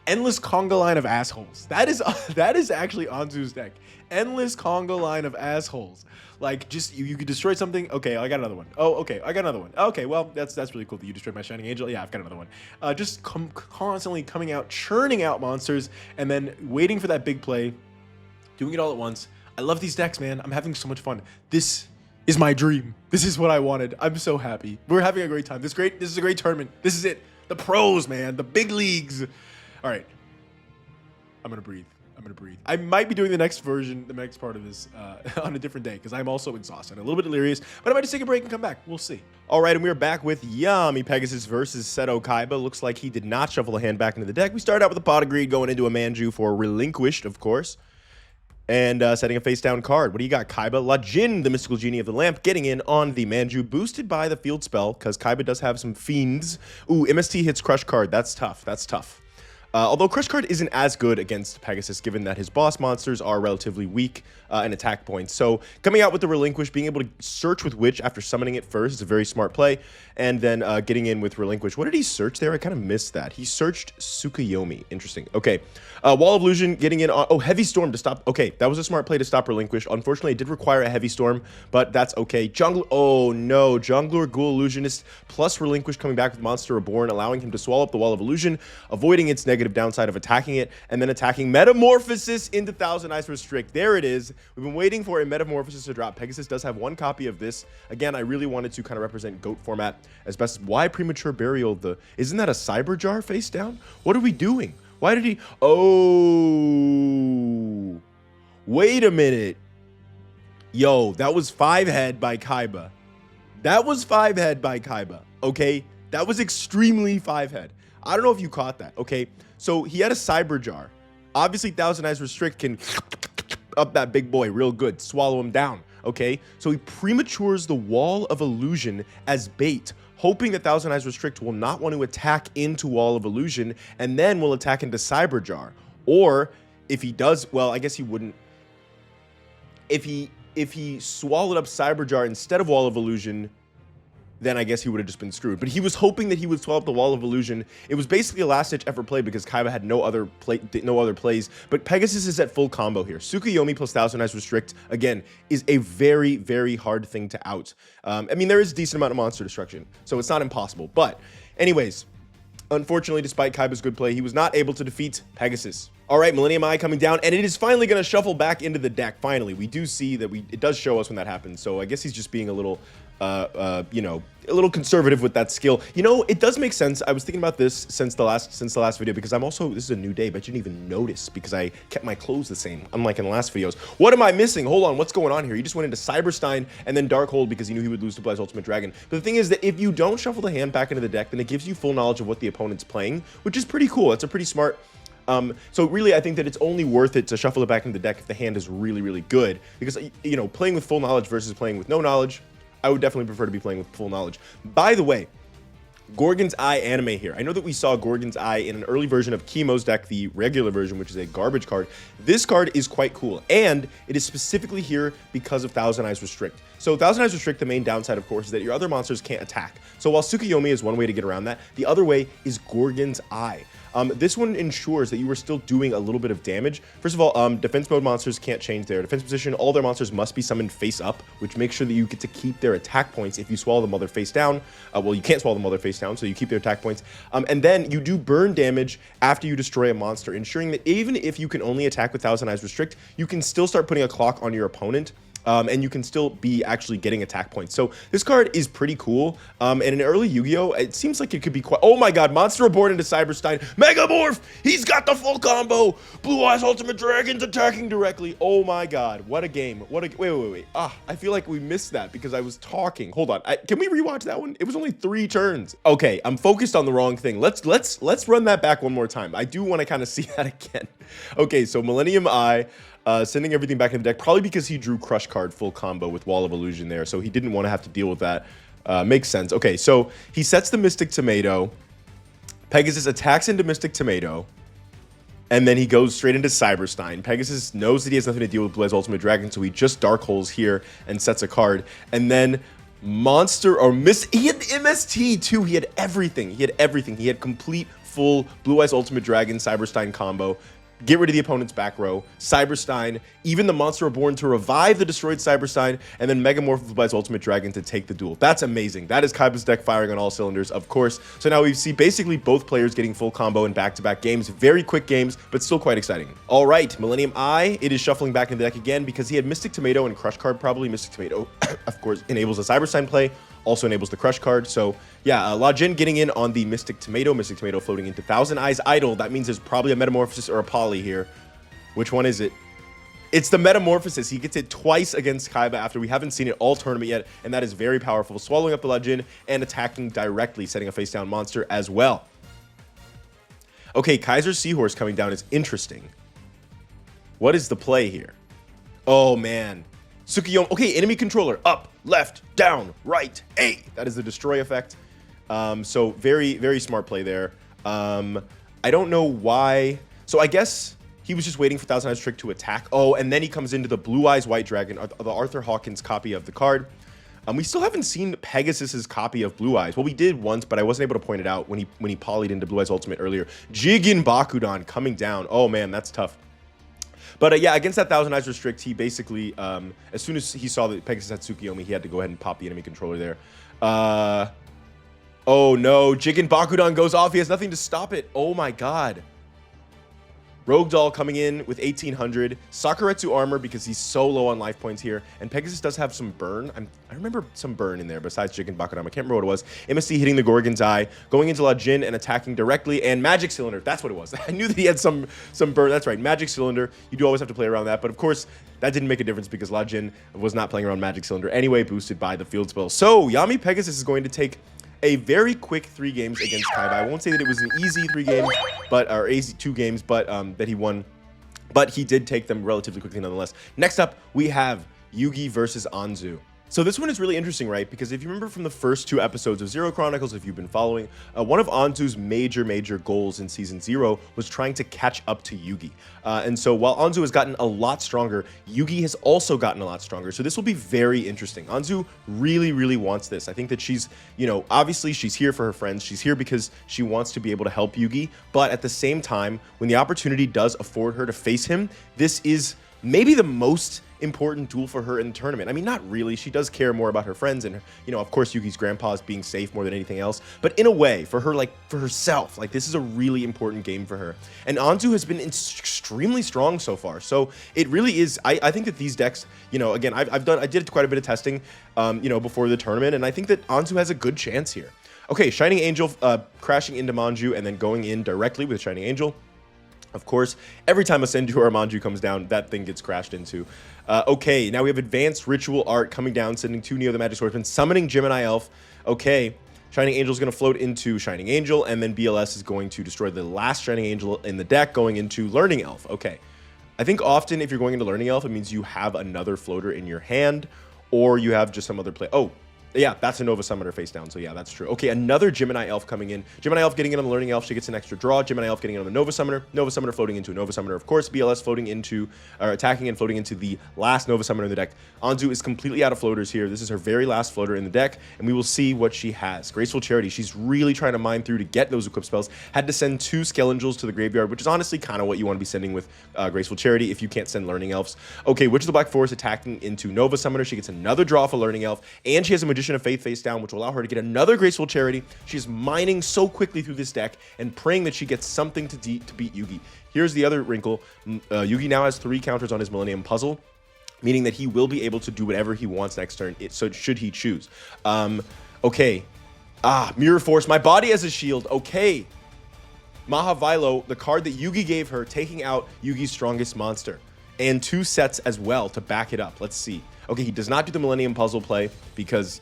Endless Conga Line of Assholes. That is actually Anzu's deck. Endless Conga Line of Assholes. Like, just you could destroy something. Okay, I got another one. Oh, okay, I got another one. Okay, well, that's really cool that you destroyed my Shining Angel. Yeah, I've got another one. Just constantly coming out, churning out monsters, and then waiting for that big play, doing it all at once. I love these decks, man. I'm having so much fun. This is my dream. This is what I wanted. I'm so happy. We're having a great time. This is a great tournament. This is it. The pros, man. The big leagues. All right. I'm gonna breathe. I might be doing the next part of this on a different day, because I'm also exhausted, a little bit delirious, but I might just take a break and come back. We'll see. All right, and we're back with Yami Pegasus versus Seto Kaiba. Looks like he did not shuffle a hand back into the deck. We started out with a Pot of Greed, going into a Manju for Relinquished, of course, and setting a face-down card. What do you got, Kaiba? Lajin, the Mystical Genie of the Lamp, getting in on the Manju, boosted by the Field Spell, because Kaiba does have some fiends. Ooh, MST hits Crush card. That's tough. Although Crush Card isn't as good against Pegasus, given that his boss monsters are relatively weak in attack points. So coming out with the Relinquish, being able to search with Witch after summoning it first is a very smart play. And then getting in with Relinquish. What did he search there? I kind of missed that. He searched Tsukuyomi. Interesting. Okay. Wall of Illusion getting in on... Oh, Heavy Storm to stop... Okay, that was a smart play to stop Relinquish. Unfortunately, it did require a Heavy Storm, but that's okay. Jungler... Oh, no. Jungler, Ghoul Illusionist, plus Relinquish coming back with Monster Reborn, allowing him to swallow up the Wall of Illusion, avoiding its negative downside of attacking it, and then attacking Metamorphosis into Thousand Eyes Restrict. There it is. We've been waiting for a Metamorphosis to drop. Pegasus does have one copy of this. Again, I really wanted to kind of represent GOAT format as best. Why Premature Burial? Isn't that a Cyber Jar face down? What are we doing? Why did he... Oh... Wait a minute. Yo, that was 5-head by Kaiba. That was 5-head by Kaiba, okay? That was extremely 5-head. I don't know if you caught that, okay? So he had a Cyber Jar. Obviously, Thousand Eyes Restrict can up that big boy real good, swallow him down, okay? So he prematures the Wall of Illusion as bait, hoping that Thousand Eyes Restrict will not want to attack into Wall of Illusion and then will attack into Cyber Jar. Or if he does, well, I guess he wouldn't. If he swallowed up Cyber Jar instead of Wall of Illusion, then I guess he would have just been screwed. But he was hoping that he would swallow up the Wall of Illusion. It was basically a last-ditch effort play because Kaiba had no other plays. But Pegasus is at full combo here. Tsukuyomi plus Thousand Eyes Restrict, again, is a very, very hard thing to out. I mean, there is a decent amount of monster destruction, so it's not impossible. But anyways, unfortunately, despite Kaiba's good play, he was not able to defeat Pegasus. All right, Millennium Eye coming down, and it is finally going to shuffle back into the deck. Finally, we do see that it does show us when that happens. So I guess he's just being a little, you know, a little conservative with that skill. You know, it does make sense. I was thinking about this since the last video because I'm also, this is a new day, but you didn't even notice because I kept my clothes the same, unlike in the last videos. What am I missing? Hold on, what's going on here? He just went into Cyberstein and then Darkhold because he knew he would lose to Blaze Ultimate Dragon. But the thing is that if you don't shuffle the hand back into the deck, then it gives you full knowledge of what the opponent's playing, which is pretty cool. It's a pretty smart. So really, I think that it's only worth it to shuffle it back into the deck if the hand is really, really good. Because, you know, playing with full knowledge versus playing with no knowledge, I would definitely prefer to be playing with full knowledge. By the way, Gorgon's Eye anime here. I know that we saw Gorgon's Eye in an early version of Chemo's deck, the regular version, which is a garbage card. This card is quite cool, and it is specifically here because of Thousand Eyes Restrict. So Thousand Eyes Restrict, the main downside, of course, is that your other monsters can't attack. So while Tsukuyomi is one way to get around that, the other way is Gorgon's Eye. This one ensures that you are still doing a little bit of damage. First of all, defense mode monsters can't change their defense position. All their monsters must be summoned face up, which makes sure that you get to keep their attack points if you swallow them while they're face down. Well, you can't swallow them while they're face down, so you keep their attack points. And then you do burn damage after you destroy a monster, ensuring that even if you can only attack with Thousand Eyes Restrict, you can still start putting a clock on your opponent. And you can still be actually getting attack points. So this card is pretty cool. And in early Yu-Gi-Oh, it seems like it could be quite... Oh my god, Monster Reborn into Cyberstein. Megamorph! He's got the full combo! Blue Eyes Ultimate Dragon's attacking directly. Oh my god, what a game. What a... Wait. I feel like we missed that because I was talking. Hold on, can we rewatch that one? It was only 3 turns. Okay, I'm focused on the wrong thing. Let's run that back one more time. I do want to kind of see that again. Okay, so Millennium Eye... sending everything back in the deck, probably because he drew Crush Card full combo with Wall of Illusion there, so he didn't want to have to deal with that. Makes sense. Okay, so he sets the Mystic Tomato. Pegasus attacks into Mystic Tomato, and then he goes straight into Cyberstein. Pegasus knows that he has nothing to deal with Blaze Ultimate Dragon, so he just Dark Holes here and sets a card. And then Monster or he had the MST too. He had everything. He had complete full Blue Eyes Ultimate Dragon Cyberstein combo. Get rid of the opponent's back row, Cyberstein, even the Monster Reborn to revive the destroyed Cyberstein, and then Megamorph with Blaze Ultimate Dragon to take the duel. That's amazing. That is Kaiba's deck firing on all cylinders, of course. So now we see basically both players getting full combo in back-to-back games. Very quick games, but still quite exciting. All right, Millennium Eye, it is shuffling back into the deck again because he had Mystic Tomato and Crush Card, probably. Mystic Tomato, of course, enables a Cyberstein play. Also enables the Crush Card. So yeah, Lajin getting in on the Mystic Tomato floating into Thousand Eyes Idol. That means there's probably a Metamorphosis or a Poly here. Which one is it? It's the Metamorphosis. He gets it twice against Kaiba after we haven't seen it all tournament yet, and that is very powerful. Swallowing up the Lajin and attacking directly, setting a face down monster as well. Okay, Kaiser's Seahorse coming down is interesting. What is the play here? Oh man. Tsukuyomi, okay, enemy controller, up, left, down, right, A. That is the destroy effect. So very, very smart play there. I I don't know why. So I guess he was just waiting for Thousand Eyes Trick to attack. Oh, and then he comes into the Blue Eyes White Dragon, the Arthur Hawkins copy of the card. We still haven't seen Pegasus's copy of Blue Eyes. Well, we did once, but I wasn't able to point it out when he polyed into Blue Eyes Ultimate earlier. Jigen Bakudan coming down. Oh man, that's tough. But yeah, against that Thousand Eyes Restrict, he basically, as soon as he saw that Pegasus had Tsukiyomi, he had to go ahead and pop the enemy controller there. Oh no, Jigen Bakudan goes off. He has nothing to stop it. Oh my god. Rogue Doll coming in with 1800. Sakuretsu armor because he's so low on life points here. And Pegasus does have some burn. I remember some burn in there besides Jigen Bakudan. I can't remember what it was. MSC hitting the Gorgon's Eye, going into La Jin and attacking directly. And Magic Cylinder. That's what it was. I knew that he had some burn. That's right. Magic Cylinder. You do always have to play around that. But of course, that didn't make a difference because La Jin was not playing around Magic Cylinder anyway, boosted by the field spell. So Yami Pegasus is going to take a very quick 3 games against Kaiba. I won't say that it was an easy 3 games, or easy 2 games, but that he won. But he did take them relatively quickly nonetheless. Next up, we have Yugi versus Anzu. So this one is really interesting, right? Because if you remember from the first 2 episodes of Zero Chronicles, if you've been following, one of Anzu's major goals in Season 0 was trying to catch up to Yugi. And so while Anzu has gotten a lot stronger, Yugi has also gotten a lot stronger. So this will be very interesting. Anzu really wants this. I think that she's, obviously she's here for her friends. She's here because she wants to be able to help Yugi. But at the same time, when the opportunity does afford her to face him, this is maybe the most important duel for her in the tournament. I mean, not really. She does care more about her friends and, of course, Yugi's grandpa's being safe more than anything else. But in a way, for her, for herself, this is a really important game for her. And Anzu has been extremely strong so far. So it really is. I think that these decks, again, I did quite a bit of testing, before the tournament, and I think that Anzu has a good chance here. Okay, Shining Angel crashing into Manju and then going in directly with Shining Angel. Of course, every time a Senju or a Manju comes down, that thing gets crashed into. Okay, now we have Advanced Ritual Art coming down, sending 2 Neo the Magic Swordsman, summoning Gemini Elf. Okay, Shining Angel is going to float into Shining Angel, and then BLS is going to destroy the last Shining Angel in the deck, going into Learning Elf. Okay, I think often if you're going into Learning Elf, it means you have another floater in your hand, or you have just some other play. Oh, yeah, that's a Nova Summoner face down, so yeah, that's true. Okay, another Gemini Elf coming in. Gemini Elf getting in on the Learning Elf, she gets an extra draw. Gemini Elf getting in on the Nova Summoner. Nova Summoner floating into a Nova Summoner, of course. BLS floating into, or attacking and floating into the last Nova Summoner in the deck. Anzu is completely out of floaters here. This is her very last floater in the deck, and we will see what she has. Graceful Charity, she's really trying to mine through to get those equip spells. Had to send 2 Skelangels to the graveyard, which is honestly kind of what you want to be sending with Graceful Charity if you can't send Learning Elves. Okay, Witch of the Black Forest attacking into Nova Summoner. She gets another draw for Learning Elf, and she has a Magician of Faith face down, which will allow her to get another Graceful Charity. She's mining so quickly through this deck and praying that she gets something to beat Yugi. Here's the other wrinkle. Yugi now has 3 counters on his Millennium puzzle, meaning that he will be able to do whatever he wants next turn, so should he choose. Okay. Mirror Force. My body as a shield. Okay. Mahavilo, the card that Yugi gave her, taking out Yugi's strongest monster. And 2 sets as well to back it up. Let's see. Okay, he does not do the Millennium puzzle play because,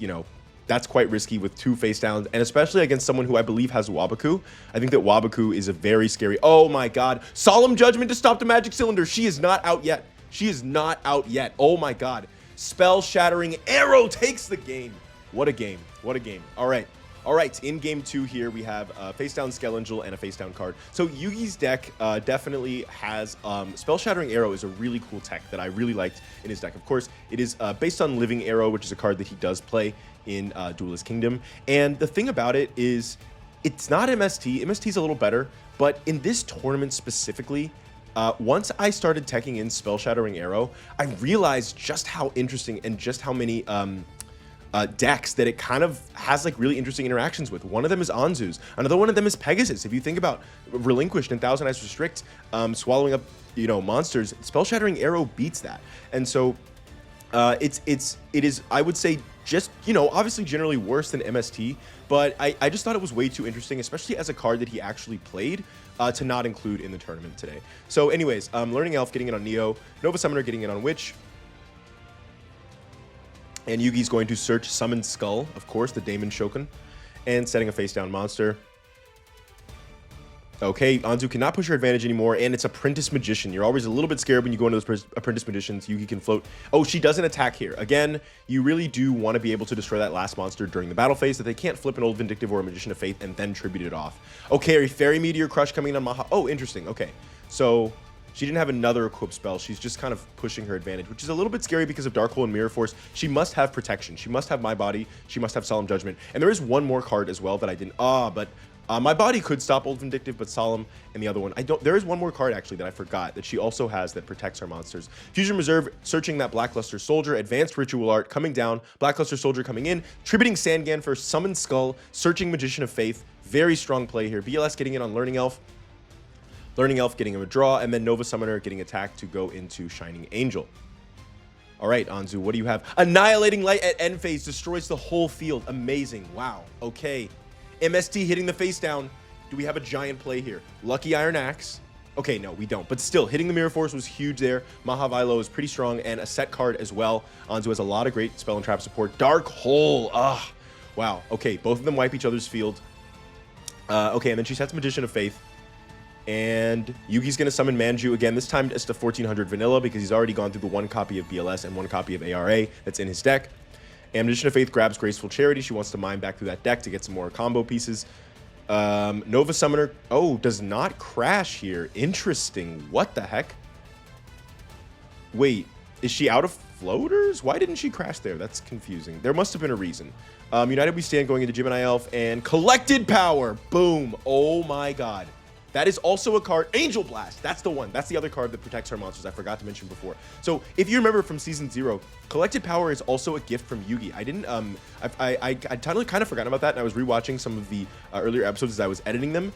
that's quite risky with 2 face downs, and especially against someone who I believe has Wabaku. I think that Wabaku is a very scary... Oh my god. Solemn Judgment to stop the Magic Cylinder. She is not out yet. She is not out yet. Oh my god. Spell Shattering Arrow takes the game. What a game. What a game. All right. All right, in game 2 here, we have a face-down Skelangel and a face-down card. So Yugi's deck definitely has... Spell Shattering Arrow is a really cool tech that I really liked in his deck. Of course, it is based on Living Arrow, which is a card that he does play in Duelist Kingdom. And the thing about it is, it's not MST. MST is a little better, but in this tournament specifically, once I started teching in Spell Shattering Arrow, I realized just how interesting and just how many... decks that it kind of has really interesting interactions with. One of them is Anzu's. Another one of them is Pegasus. If you think about Relinquished and Thousand Eyes Restrict, swallowing up, monsters, Spell Shattering Arrow beats that. And so it is, I would say, just, obviously generally worse than MST, but I just thought it was way too interesting, especially as a card that he actually played, to not include in the tournament today. So anyways, Learning Elf getting it on Neo, Nova Summoner getting it on Witch, and Yugi's going to search Summon Skull, of course, the Daemon Shogun, and setting a face-down monster. Okay, Anzu cannot push her advantage anymore, and it's Apprentice Magician. You're always a little bit scared when you go into those Apprentice Magicians. Yugi can float. Oh, she doesn't attack here. Again, you really do want to be able to destroy that last monster during the battle phase, that they can't flip an Old Vindictive or a Magician of Faith and then tribute it off. Okay, a Fairy Meteor Crush coming in on Maha. Oh, interesting. Okay, so she didn't have another equip spell. She's just kind of pushing her advantage, which is a little bit scary because of Dark Hole and Mirror Force. She must have protection. She must have My Body. She must have Solemn Judgment. And there is one more card as well that I didn't... My Body could stop Old Vindictive, but Solemn and the other one, I don't. There is one more card actually that I forgot that she also has that protects her monsters. Fusion Reserve, searching that Blackluster Soldier, Advanced Ritual Art coming down, Blackluster Soldier coming in, tributing Sangan for Summon Skull, searching Magician of Faith. Very strong play here. BLS getting in on Learning Elf. Learning Elf getting him a draw, and then Nova Summoner getting attacked to go into Shining Angel. All right, Anzu, what do you have? Annihilating Light at end phase destroys the whole field. Amazing. Wow. Okay. MST hitting the face down. Do we have a giant play here? Lucky Iron Axe. Okay, no, we don't. But still, hitting the Mirror Force was huge there. Mahavilo is pretty strong, and a set card as well. Anzu has a lot of great spell and trap support. Dark Hole. Ah, wow. Okay, both of them wipe each other's field. Okay, and then she sets Magician of Faith. And Yugi's going to summon Manju again. This time it's the 1400 vanilla because he's already gone through the one copy of BLS and one copy of ARA that's in his deck. And Magician of Faith grabs Graceful Charity. She wants to mine back through that deck to get some more combo pieces. Nova Summoner, oh, does not crash here. Interesting. What the heck? Wait, is she out of floaters? Why didn't she crash there? That's confusing. There must have been a reason. United We Stand going into Gemini Elf and Collected Power. Boom. Oh my god. That is also a card. Angel Blast. That's the one. That's the other card that protects our monsters. I forgot to mention before. So if you remember from Season 0, Collected Power is also a gift from Yugi. I didn't, I totally kind of forgotten about that, and I was rewatching some of the earlier episodes as I was editing them,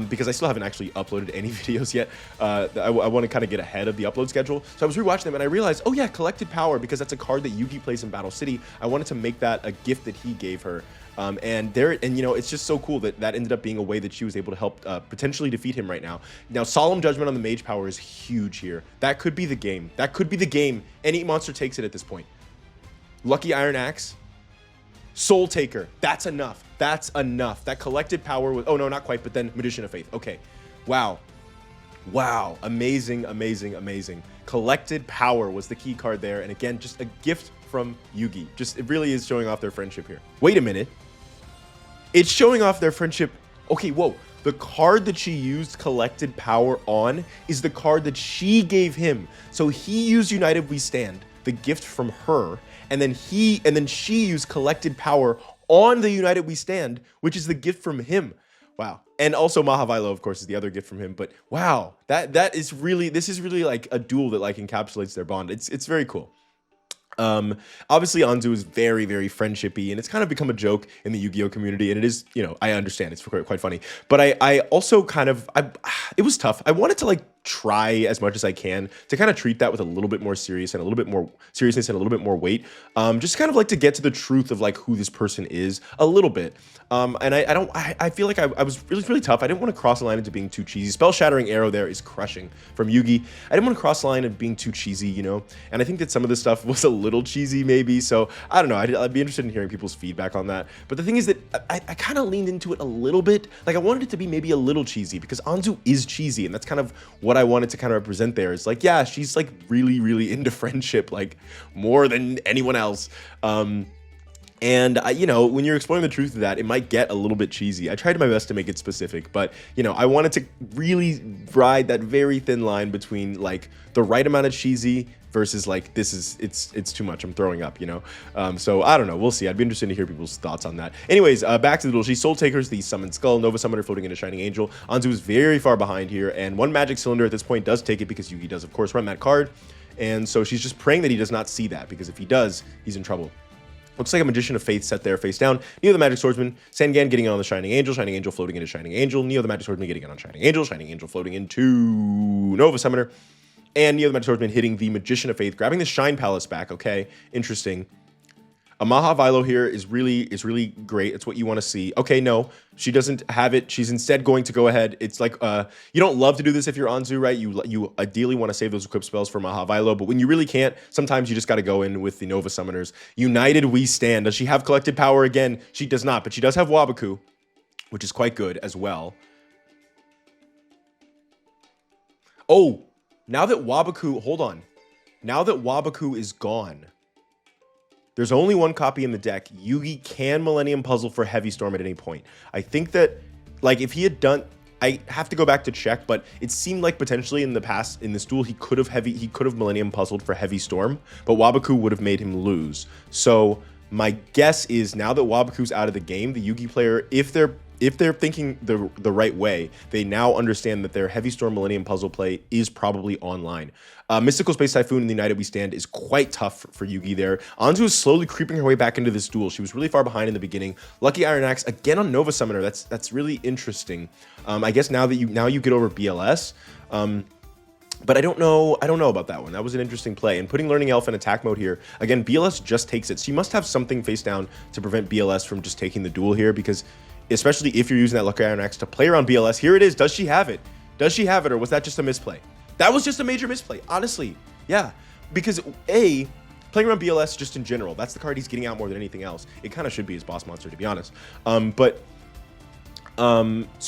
because I still haven't actually uploaded any videos yet. I want to kind of get ahead of the upload schedule. So I was rewatching them, and I realized, oh yeah, Collected Power, because that's a card that Yugi plays in Battle City. I wanted to make that a gift that he gave her. And you know, it's just so cool that that ended up being a way that she was able to help potentially defeat him right now. Now, Solemn Judgment on the Mage Power is huge here. That could be the game. That could be the game. Any monster takes it at this point. Lucky Iron Axe. Soul Taker. That's enough. That's enough. That Collected Power was... Oh, no, not quite, but then Magician of Faith. Okay. Wow. Wow. Amazing, amazing, amazing. Collected Power was the key card there. And again, just a gift from Yugi. Just, it really is showing off their friendship here. Wait a minute. It's showing off their friendship. Okay, whoa. The card that she used Collected Power on is the card that she gave him. So he used United We Stand, the gift from her, and then she used Collected Power on the United We Stand, which is the gift from him. Wow. And also Mahavilo, of course, is the other gift from him. But wow, this is really like a duel that like encapsulates their bond. It's very cool. Obviously Anzu is very, very friendshipy, and it's kind of become a joke in the Yu-Gi-Oh community, and it is, you know, I understand it's quite funny, but I also kind of, it was tough. I wanted to like try as much as I can to kind of treat that with a little bit more serious and a little bit more seriousness and a little bit more weight. Just kind of like to get to the truth of like who this person is a little bit. And I feel like I was really tough. I didn't want to cross the line into being too cheesy. Spell Shattering Arrow there is crushing from Yugi. I didn't want to cross the line of being too cheesy, you know, and I think that some of this stuff was a little cheesy maybe. So I don't know. I'd be interested in hearing people's feedback on that. But the thing is that I kind of leaned into it a little bit. Like I wanted it to be maybe a little cheesy because Anzu is cheesy, and that's kind of what I wanted to kind of represent there. Is like, yeah, she's like really into friendship, like more than anyone else. And you know, when you're exploring the truth of that, it might get a little bit cheesy. I tried my best to make it specific, but you know, I wanted to really ride that very thin line between like the right amount of cheesy versus like it's too much, I'm throwing up, you know. So I don't know, we'll see. I'd be interested to hear people's thoughts on that. Anyways, back to the duel. She Soul Takers the Summon Skull, Nova Summoner floating into Shining Angel. Anzu is very far behind here, and one Magic Cylinder at this point does take it because Yugi does of course run that card, and so she's just praying that he does not see that, because if he does, he's in trouble. Looks like a Magician of Faith set there face down. Neo the Magic Swordsman, Sangan getting on the Shining Angel, Shining Angel floating into Shining Angel, Neo the Magic Swordsman getting on Shining Angel, Shining Angel floating into Nova Summoner, and Neo the Magic Swordsman hitting the Magician of Faith, grabbing the Shine Palace back. Okay, interesting. A Mahavilo here is really great. It's what you want to see. Okay, no, she doesn't have it. She's instead going to go ahead. It's like, you don't love to do this if you're Anzu, right? You ideally want to save those equip spells for Mahavilo, but when you really can't, sometimes you just got to go in with the Nova Summoners. United We Stand. Does she have Collected Power again? She does not, but she does have Wabaku, which is quite good as well. Oh, now that Wabaku, hold on. Now that Wabaku is gone, there's only one copy in the deck. Yugi can Millennium Puzzle for Heavy Storm at any point. I think that, like, if he had done, I have to go back to check, but it seemed like potentially in the past, in this duel, he could have Millennium Puzzled for Heavy Storm, but Wabaku would have made him lose. So my guess is now that Wabaku's out of the game, the Yugi player, if they're thinking the right way, they now understand that their Heavy Storm Millennium Puzzle play is probably online. Mystical Space Typhoon in the United We Stand is quite tough for Yugi there. Anzu is slowly creeping her way back into this duel. She was really far behind in the beginning. Lucky Iron Axe again on Nova Summoner. That's really interesting. I guess now you get over BLS. But I don't know about that one. That was an interesting play. And putting Learning Elf in attack mode here, again, BLS just takes it. So you must have something face down to prevent BLS from just taking the duel here, because especially if you're using that Lucky Iron Axe to play around BLS, here it is. Does she have it? Does she have it, or was that just a misplay? That was just a major misplay, honestly. Yeah, because playing around BLS just in general, that's the card he's getting out more than anything else. It kind of should be his boss monster, to be honest. So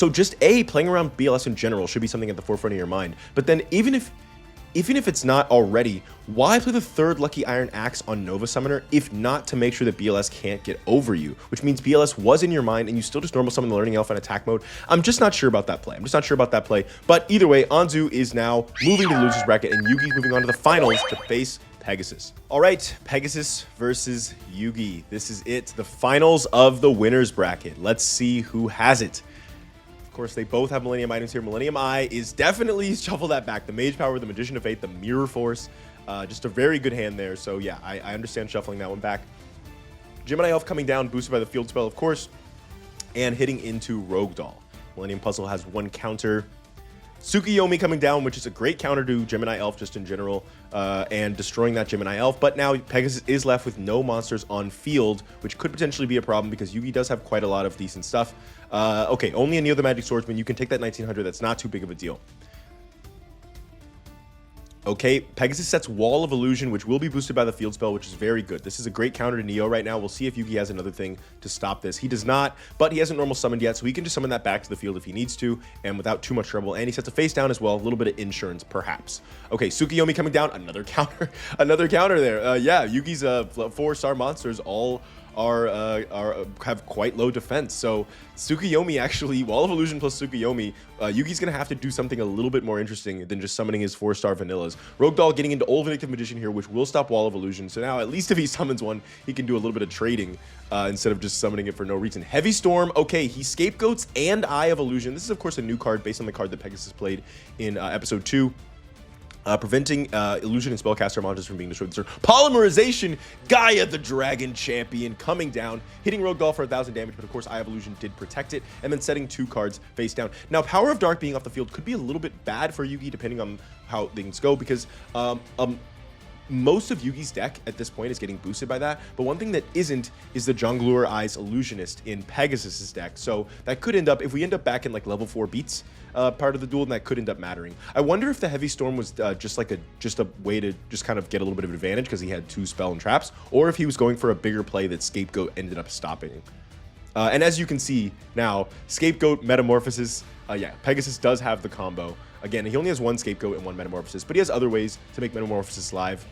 just playing around BLS in general should be something at the forefront of your mind. But then even if it's not already, why play the third Lucky Iron Axe on Nova Summoner if not to make sure that BLS can't get over you? Which means BLS was in your mind and you still just normal summon the Learning Elf in attack mode. I'm just not sure about that play. But either way, Anzu is now moving to the losers bracket and Yugi moving on to the finals to face Pegasus. All right, Pegasus versus Yugi. This is it, the finals of the winners bracket. Let's see who has it. Of course, they both have Millennium items here. Millennium Eye is definitely, shuffle that back. The Mage Power, the Magician of Fate, the Mirror Force. Just a very good hand there. So yeah, I understand shuffling that one back. Gemini Elf coming down, boosted by the Field Spell, of course, and hitting into Rogue Doll. Millennium Puzzle has one counter. Tsukuyomi coming down, which is a great counter to Gemini Elf just in general, and destroying that Gemini Elf. But now Pegasus is left with no monsters on field, which could potentially be a problem because Yugi does have quite a lot of decent stuff. Okay, only a Neo the Magic Swordsman. You can take that 1900. That's not too big of a deal. Okay, Pegasus sets Wall of Illusion, which will be boosted by the Field Spell, which is very good. This is a great counter to Neo right now. We'll see if Yugi has another thing to stop this. He does not, but he hasn't normal summoned yet, so he can just summon that back to the field if he needs to, and without too much trouble. And he sets a face down as well, a little bit of insurance, perhaps. Okay, Tsukuyomi coming down, another counter, another counter there. Yeah, Yugi's 4-star monsters all have quite low defense. So Tsukuyomi actually, Wall of Illusion plus Tsukuyomi, Yugi's gonna have to do something a little bit more interesting than just summoning his 4-star vanillas. Rogue Doll getting into Old Vindictive Magician here, which will stop Wall of Illusion. So now at least if he summons one, he can do a little bit of trading instead of just summoning it for no reason. Heavy Storm, okay, he scapegoats and Eye of Illusion. This is of course a new card based on the card that Pegasus played in episode 2. Preventing illusion and spellcaster monsters from being destroyed. Polymerization, Gaia the Dragon Champion coming down, hitting Rogue Doll for 1000 damage, but of course Eye of Illusion did protect it, and then setting 2 cards face down. Now Power of Dark being off the field could be a little bit bad for Yugi depending on how things go, because most of Yugi's deck at this point is getting boosted by that, but one thing that isn't is the Jongleur Eyes Illusionist in Pegasus's deck. So that could end up, if we end up back in like level 4 beats part of the duel, then that could end up mattering. I wonder if the Heavy Storm was just a way to just kind of get a little bit of advantage because he had 2 spell and traps, or if he was going for a bigger play that Scapegoat ended up stopping. And as you can see now, Scapegoat Metamorphosis, yeah, Pegasus does have the combo. Again, he only has 1 Scapegoat and 1 Metamorphosis, but he has other ways to make Metamorphosis live.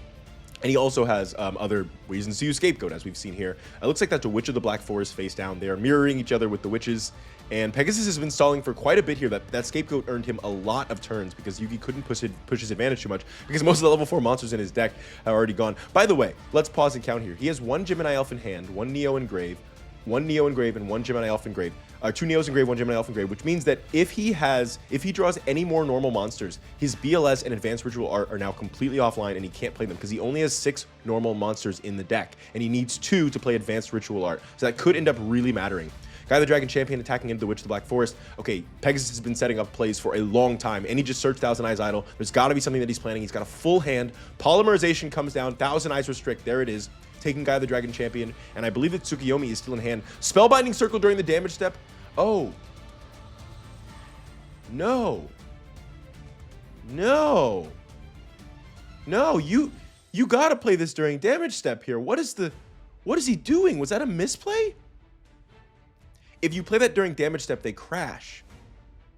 And he also has other reasons to use Scapegoat, as we've seen here. It looks like that's a Witch of the Black Forest face down. They are mirroring each other with the Witches. And Pegasus has been stalling for quite a bit here. That Scapegoat earned him a lot of turns because Yugi couldn't push his advantage too much because most of the level 4 monsters in his deck have already gone. By the way, let's pause and count here. He has 1 Gemini Elf in hand, 1 Neo in grave, 1 Neo in grave, and 1 Gemini Elf in grave. 2 Neos in grave, 1 Gemini Elf in grave, which means that if he draws any more normal monsters, his BLS and Advanced Ritual Art are now completely offline and he can't play them because he only has 6 normal monsters in the deck and he needs 2 to play Advanced Ritual Art. So that could end up really mattering. Gaia the Dragon Champion attacking into the Witch of the Black Forest. Okay, Pegasus has been setting up plays for a long time, and he just searched Thousand Eyes Idol. There's got to be something that he's planning. He's got a full hand. Polymerization comes down. Thousand Eyes Restrict. There it is. Taking Gaia the Dragon Champion, and I believe that Tsukuyomi is still in hand. Spellbinding Circle during the damage step. Oh. No. No. No, you gotta play this during damage step here. What is he doing? Was that a misplay? If you play that during damage step, they crash.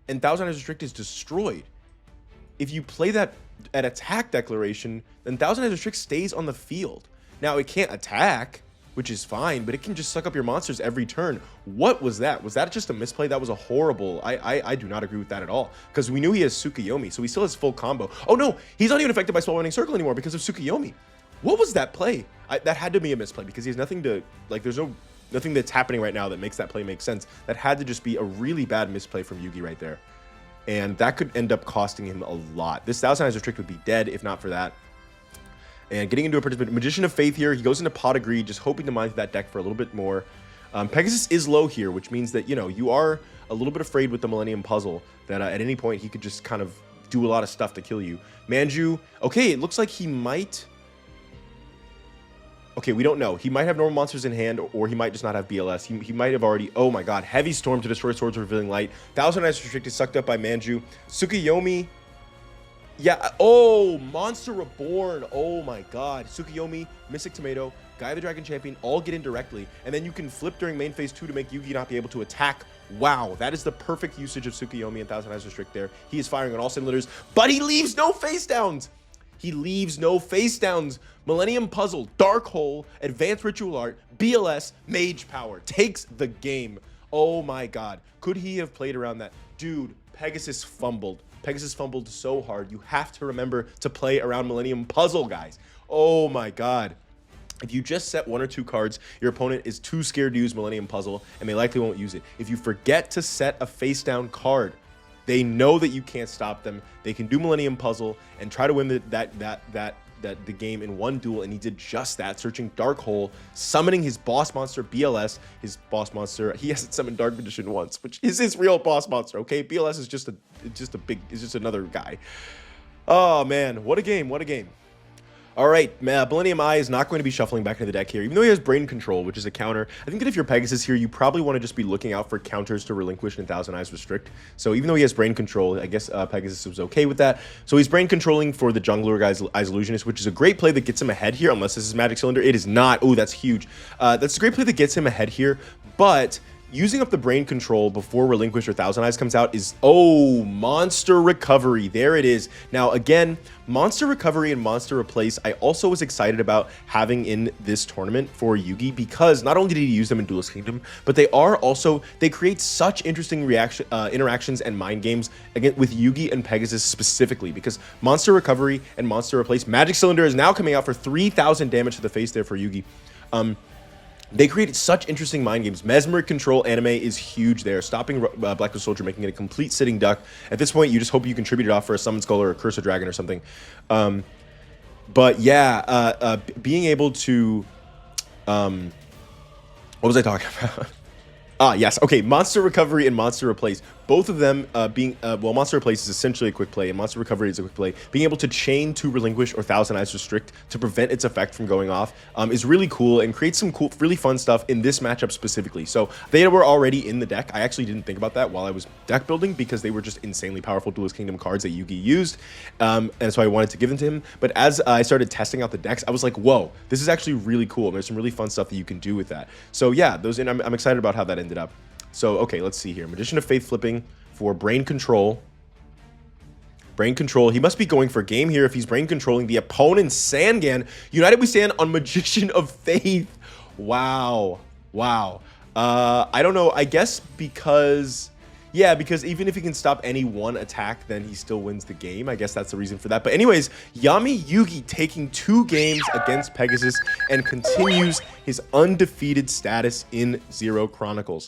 And Thousand Eyes Restrict is destroyed. if you play that at attack declaration, then Thousand Eyes Restrict stays on the field. Now, it can't attack, which is fine, but it can just suck up your monsters every turn. What was that? Was that just a misplay? That was a horrible... I do not agree with that at all, because we knew he has Tsukuyomi, so he still has full combo. Oh no, he's not even affected by Spellbinding Circle anymore because of Tsukuyomi. What was that play? That had to be a misplay, because he has nothing to... Like, there's nothing that's happening right now that makes that play make sense. That had to just be a really bad misplay from Yugi right there. And that could end up costing him a lot. This Thousand Eyes Restrict would be dead if not for that. And getting into a participant, Magician of Faith here. He goes into Pot of Greed, just hoping to mine that deck for a little bit more. Pegasus is low here, which means that, you know, you are a little bit afraid with the Millennium Puzzle that at any point he could just kind of do a lot of stuff to kill you. Manju, okay, it looks like he might... Okay, we don't know. He might have normal monsters in hand, or he might just not have BLS. He might have already... Oh my god, Heavy Storm to destroy Swords Revealing Light. Thousand Eyes Restricted sucked up by Manju. Tsukuyomi... Yeah, oh, Monster Reborn. Oh my god. Tsukuyomi, Mystic Tomato, Gaia the Dragon Champion all get in directly, and then you can flip during main phase 2 to make Yugi not be able to attack. Wow, that is the perfect usage of Tsukuyomi and Thousand Eyes Restrict there. He is firing on all simulators, but he leaves no face downs. He leaves no face downs. Millennium Puzzle, Dark Hole, Advanced Ritual Art, BLS, Mage Power takes the game. Oh my god. Could he have played around that? Dude, Pegasus fumbled. Pegasus fumbled so hard. You have to remember to play around Millennium Puzzle, guys. Oh my god. If you just set 1 or 2 cards, your opponent is too scared to use Millennium Puzzle, and they likely won't use it. If you forget to set a face-down card, they know that you can't stop them. They can do Millennium Puzzle and try to win the game in one duel, and he did just that, searching Dark Hole, summoning his boss monster BLS. His boss monster, he hasn't summoned Dark Magician once, which is his real boss monster. Okay, BLS is just another guy. Oh man, what a game! What a game! All right, Millennium Eye is not going to be shuffling back into the deck here, even though he has Brain Control, which is a counter. I think that if you're Pegasus here, you probably want to just be looking out for counters to Relinquish and Thousand Eyes Restrict. So even though he has Brain Control, I guess Pegasus was okay with that. So he's Brain Controlling for the Jungler guy's Eyes Illusionist, which is a great play that gets him ahead here, unless this is Magic Cylinder. It is not. Oh, that's huge. That's a great play that gets him ahead here, but... using up the Brain Control before Relinquish or Thousand Eyes comes out is, oh, Monster Recovery. There it is. Now, again, Monster Recovery and Monster Replace, I also was excited about having in this tournament for Yugi, because not only did he use them in Duelist Kingdom, but they create such interesting interactions and mind games, again, with Yugi and Pegasus specifically, because Monster Recovery and Monster Replace, Magic Cylinder is now coming out for 3,000 damage to the face there for Yugi. They created such interesting mind games. Mesmeric Control anime is huge there, stopping Black Soldier, making it a complete sitting duck. At this point, you just hope you contribute it off for a Summon Skull or a Curse of Dragon or something. But yeah, being able to... what was I talking about? Yes. Okay, Monster Recovery and Monster Replace. Both of them well, Monster Replace is essentially a quick play, and Monster Recovery is a quick play. Being able to chain to Relinquish or Thousand Eyes Restrict to prevent its effect from going off is really cool and creates some cool, really fun stuff in this matchup specifically. So they were already in the deck. I actually didn't think about that while I was deck building, because they were just insanely powerful Duelist Kingdom cards that Yugi used, and so I wanted to give them to him. But as I started testing out the decks, I was like, whoa, this is actually really cool, and there's some really fun stuff that you can do with that. So yeah, I'm excited about how that ended up. So, okay, let's see here. Magician of Faith flipping for Brain Control. Brain Control. He must be going for game here if he's Brain Controlling the opponent's Sangan. United we stand on Magician of Faith. Wow. Wow. I don't know. I guess because... yeah, because even if he can stop any one attack, then he still wins the game. I guess that's the reason for that. But anyways, Yami Yugi taking 2 games against Pegasus and continues his undefeated status in Zero Chronicles.